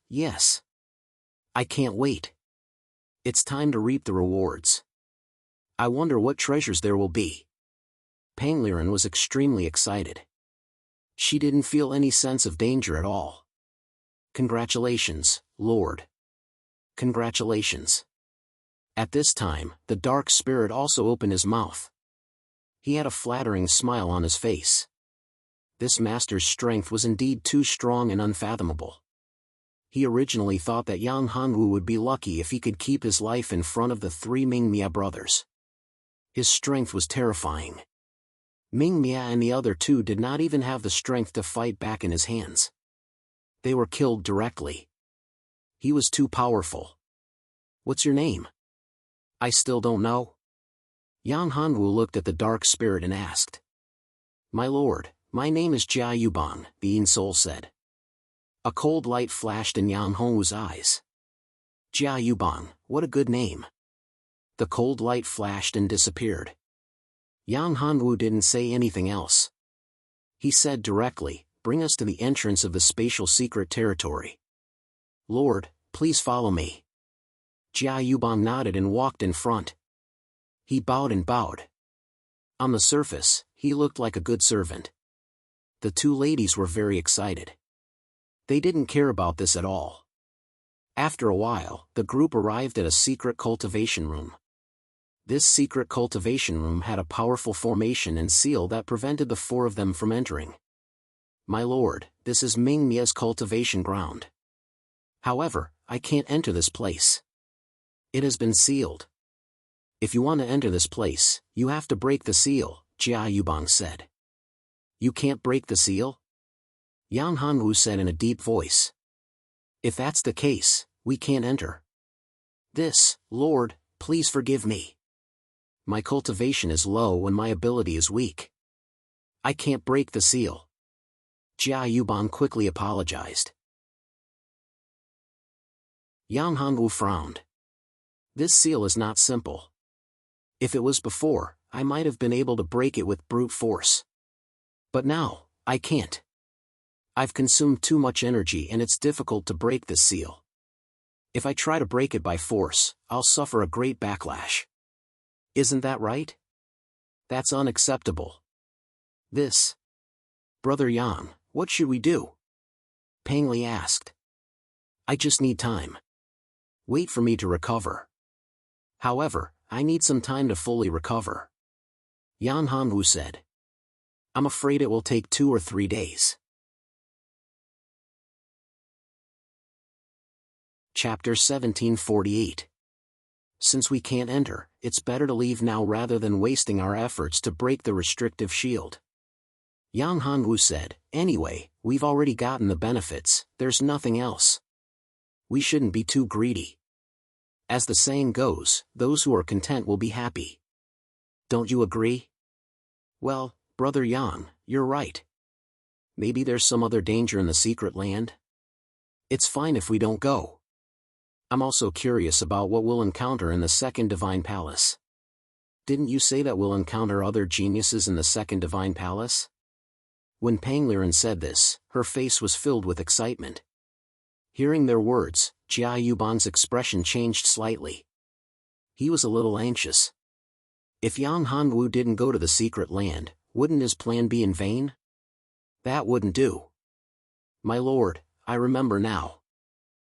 I can't wait. It's time to reap the rewards. I wonder what treasures there will be. Pang Liren was extremely excited. She didn't feel any sense of danger at all. Congratulations, Lord. Congratulations. At this time, the dark spirit also opened his mouth. He had a flattering smile on his face. This master's strength was indeed too strong and unfathomable. He originally thought that Yang Hanwu would be lucky if he could keep his life in front of the three Ming Mia brothers. His strength was terrifying. Ming Mia and the other two did not even have the strength to fight back in his hands. They were killed directly. He was too powerful. What's your name? I still don't know. Yang Hanwu looked at the dark spirit and asked. My lord, my name is Jia Yubang, the Yin Soul said. A cold light flashed in Yang Hanwu's eyes. Jia Yubang, what a good name. The cold light flashed and disappeared. Yang Hanwu didn't say anything else. He said directly, bring us to the entrance of the spatial secret territory. Lord, please follow me. Jia Yubang nodded and walked in front. He bowed and bowed. On the surface, he looked like a good servant. The two ladies were very excited. They didn't care about this at all. After a while, the group arrived at a secret cultivation room. This secret cultivation room had a powerful formation and seal that prevented the four of them from entering. My lord, this is Ming Mia's cultivation ground. However, I can't enter this place. It has been sealed. If you want to enter this place, you have to break the seal, Jia Yubang said. You can't break the seal? Yang Hanwu said in a deep voice. If that's the case, we can't enter. This, Lord, please forgive me. My cultivation is low and my ability is weak. I can't break the seal. Jia Yubang quickly apologized. Yang Hanwu frowned. This seal is not simple. If it was before, I might have been able to break it with brute force. But now, I can't. I've consumed too much energy and it's difficult to break this seal. If I try to break it by force, I'll suffer a great backlash. Isn't that right? That's unacceptable. This. Brother Yang, what should we do? Pang Li asked. I just need time. Wait for me to recover. However, I need some time to fully recover. Yang Hanwu said. I'm afraid it will take 2 or 3 days. Chapter 1748. Since we can't enter, it's better to leave now rather than wasting our efforts to break the restrictive shield. Yang Hanwu said, anyway, we've already gotten the benefits, there's nothing else. We shouldn't be too greedy. As the saying goes, those who are content will be happy. Don't you agree? Well, Brother Yang, you're right. Maybe there's some other danger in the secret land? It's fine if we don't go. I'm also curious about what we'll encounter in the second divine palace. Didn't you say that we'll encounter other geniuses in the second divine palace? When Pangliren said this, her face was filled with excitement. Hearing their words, Jia Yubong's expression changed slightly. He was a little anxious. If Yang Hanwu didn't go to the secret land, wouldn't his plan be in vain? That wouldn't do. My lord, I remember now.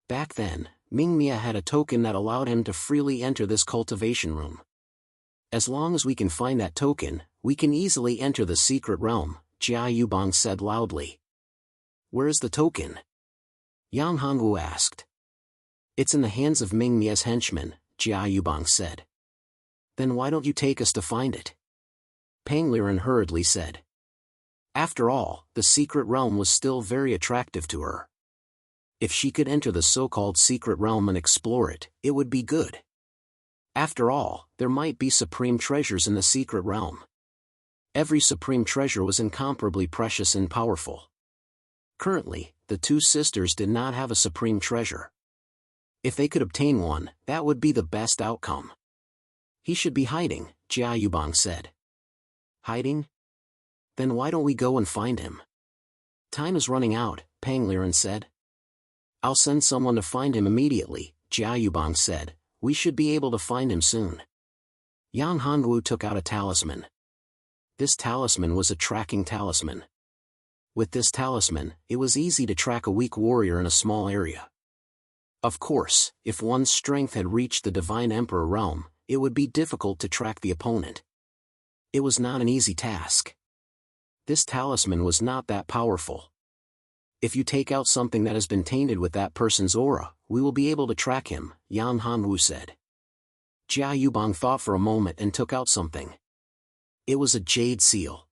Back then, Mingmia had a token that allowed him to freely enter this cultivation room. As long as we can find that token, we can easily enter the secret realm, Jia Yubong said loudly. Where is the token? Yang Hanwu asked. It's in the hands of Mingmia's henchmen, Jia Yubong said. Then why don't you take us to find it? Pangliren hurriedly said. After all, the secret realm was still very attractive to her. If she could enter the so-called secret realm and explore it, it would be good. After all, there might be supreme treasures in the secret realm. Every supreme treasure was incomparably precious and powerful. Currently, the two sisters did not have a supreme treasure. If they could obtain one, that would be the best outcome. He should be hiding, Jia Yubong said. Hiding? Then why don't we go and find him? Time is running out, Pangliren said. I'll send someone to find him immediately, Jia Yubong said. We should be able to find him soon. Yang Hanwu took out a talisman. This talisman was a tracking talisman. With this talisman, it was easy to track a weak warrior in a small area. Of course, if one's strength had reached the Divine Emperor realm, it would be difficult to track the opponent. It was not an easy task. This talisman was not that powerful. If you take out something that has been tainted with that person's aura, we will be able to track him, Yang Hanwu said. Jia Yubong thought for a moment and took out something. It was a jade seal.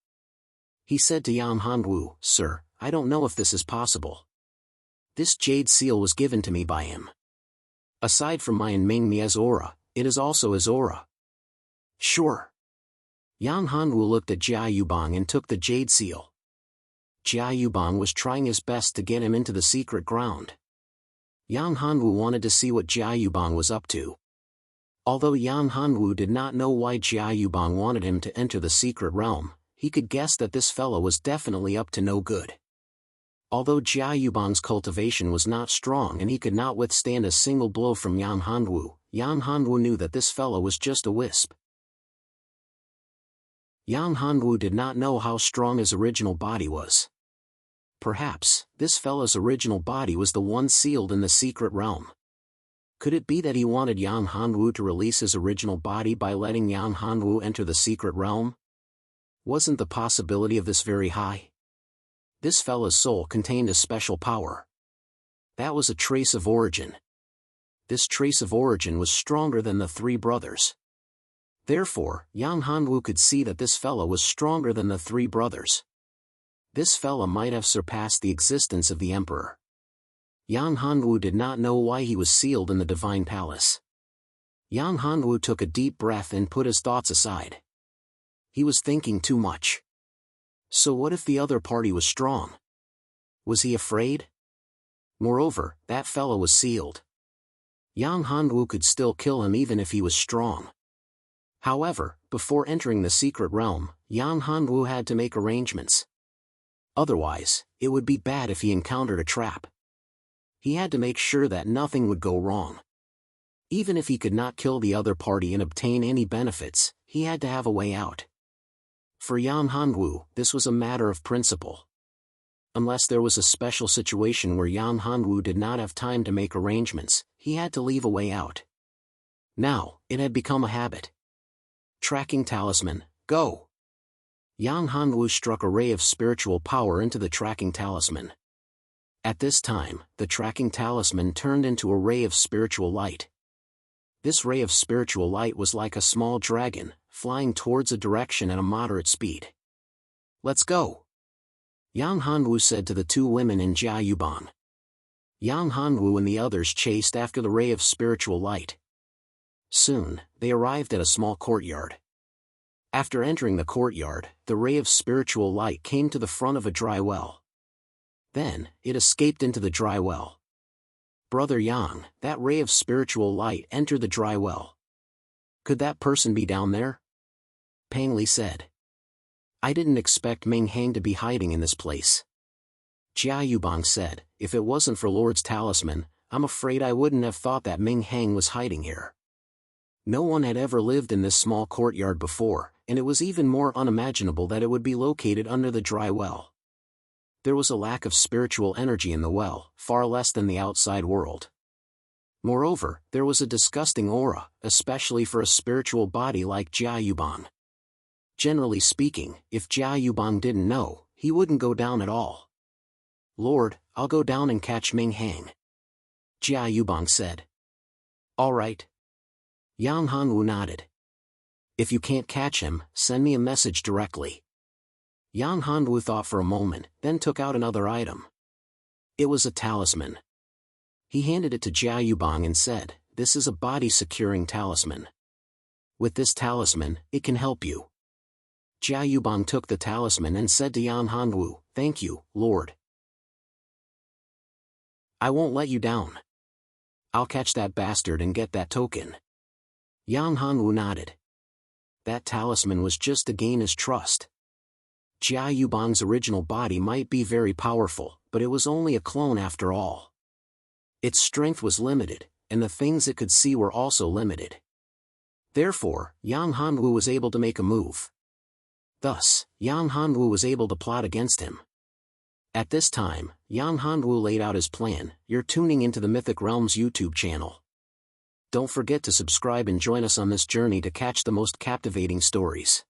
He said to Yang Hanwu, Sir, I don't know if this is possible. This jade seal was given to me by him. Aside from my and Mingmia's aura, it is also his aura. Sure. Yang Hanwu looked at Jia Yubong and took the jade seal. Jia Yubong was trying his best to get him into the secret ground. Yang Hanwu wanted to see what Jia Yubong was up to. Although Yang Hanwu did not know why Jia Yubong wanted him to enter the secret realm, he could guess that this fellow was definitely up to no good. Although Jia Yubong's cultivation was not strong and he could not withstand a single blow from Yang Hanwu knew that this fellow was just a wisp. Yang Hanwu did not know how strong his original body was. Perhaps, this fellow's original body was the one sealed in the secret realm. Could it be that he wanted Yang Hanwu to release his original body by letting Yang Hanwu enter the secret realm? Wasn't the possibility of this very high? This fellow's soul contained a special power. That was a trace of origin. This trace of origin was stronger than the three brothers. Therefore, Yang Hanwu could see that this fellow was stronger than the three brothers. This fellow might have surpassed the existence of the emperor. Yang Hanwu did not know why he was sealed in the divine palace. Yang Hanwu took a deep breath and put his thoughts aside. He was thinking too much. So what if the other party was strong? Was he afraid? Moreover, that fellow was sealed. Yang Hanwu could still kill him even if he was strong. However, before entering the secret realm, Yang Hanwu had to make arrangements. Otherwise, it would be bad if he encountered a trap. He had to make sure that nothing would go wrong. Even if he could not kill the other party and obtain any benefits, he had to have a way out. For Yang Hanwu, this was a matter of principle. Unless there was a special situation where Yang Hanwu did not have time to make arrangements, he had to leave a way out. Now, it had become a habit. Tracking talisman, go! Yang Hanwu struck a ray of spiritual power into the tracking talisman. At this time, the tracking talisman turned into a ray of spiritual light. This ray of spiritual light was like a small dragon, flying towards a direction at a moderate speed. "Let's go," Yang Hanwu said to the two women in Jiayubang. Yang Hanwu and the others chased after the ray of spiritual light. Soon, they arrived at a small courtyard. After entering the courtyard, the ray of spiritual light came to the front of a dry well. Then, it escaped into the dry well. "Brother Yang, that ray of spiritual light entered the dry well. Could that person be down there?" Pang Li said. "I didn't expect Ming Hang to be hiding in this place." Jia Yubang said, "If it wasn't for Lord's talisman, I'm afraid I wouldn't have thought that Ming Hang was hiding here." No one had ever lived in this small courtyard before, and it was even more unimaginable that it would be located under the dry well. There was a lack of spiritual energy in the well, far less than the outside world. Moreover, there was a disgusting aura, especially for a spiritual body like Jia Yubang. Generally speaking, if Jia Yubang didn't know, he wouldn't go down at all. "Lord, I'll go down and catch Ming Hang," Jia Yubang said. "All right." Yang Hanwu nodded. "If you can't catch him, send me a message directly." Yang Hanwu thought for a moment, then took out another item. It was a talisman. He handed it to Jia Yubang and said, "This is a body-securing talisman. With this talisman, it can help you." Jia Yubang took the talisman and said to Yang Hanwu, "Thank you, Lord. I won't let you down. I'll catch that bastard and get that token." Yang Hanwu nodded. That talisman was just to gain his trust. Jia Yubang's original body might be very powerful, but it was only a clone after all. Its strength was limited, and the things it could see were also limited. Therefore, Yang Hanwu was able to make a move. Thus, Yang Hanwu was able to plot against him. At this time, Yang Hanwu laid out his plan. You're tuning into the Mythic Realms YouTube channel. Don't forget to subscribe and join us on this journey to catch the most captivating stories.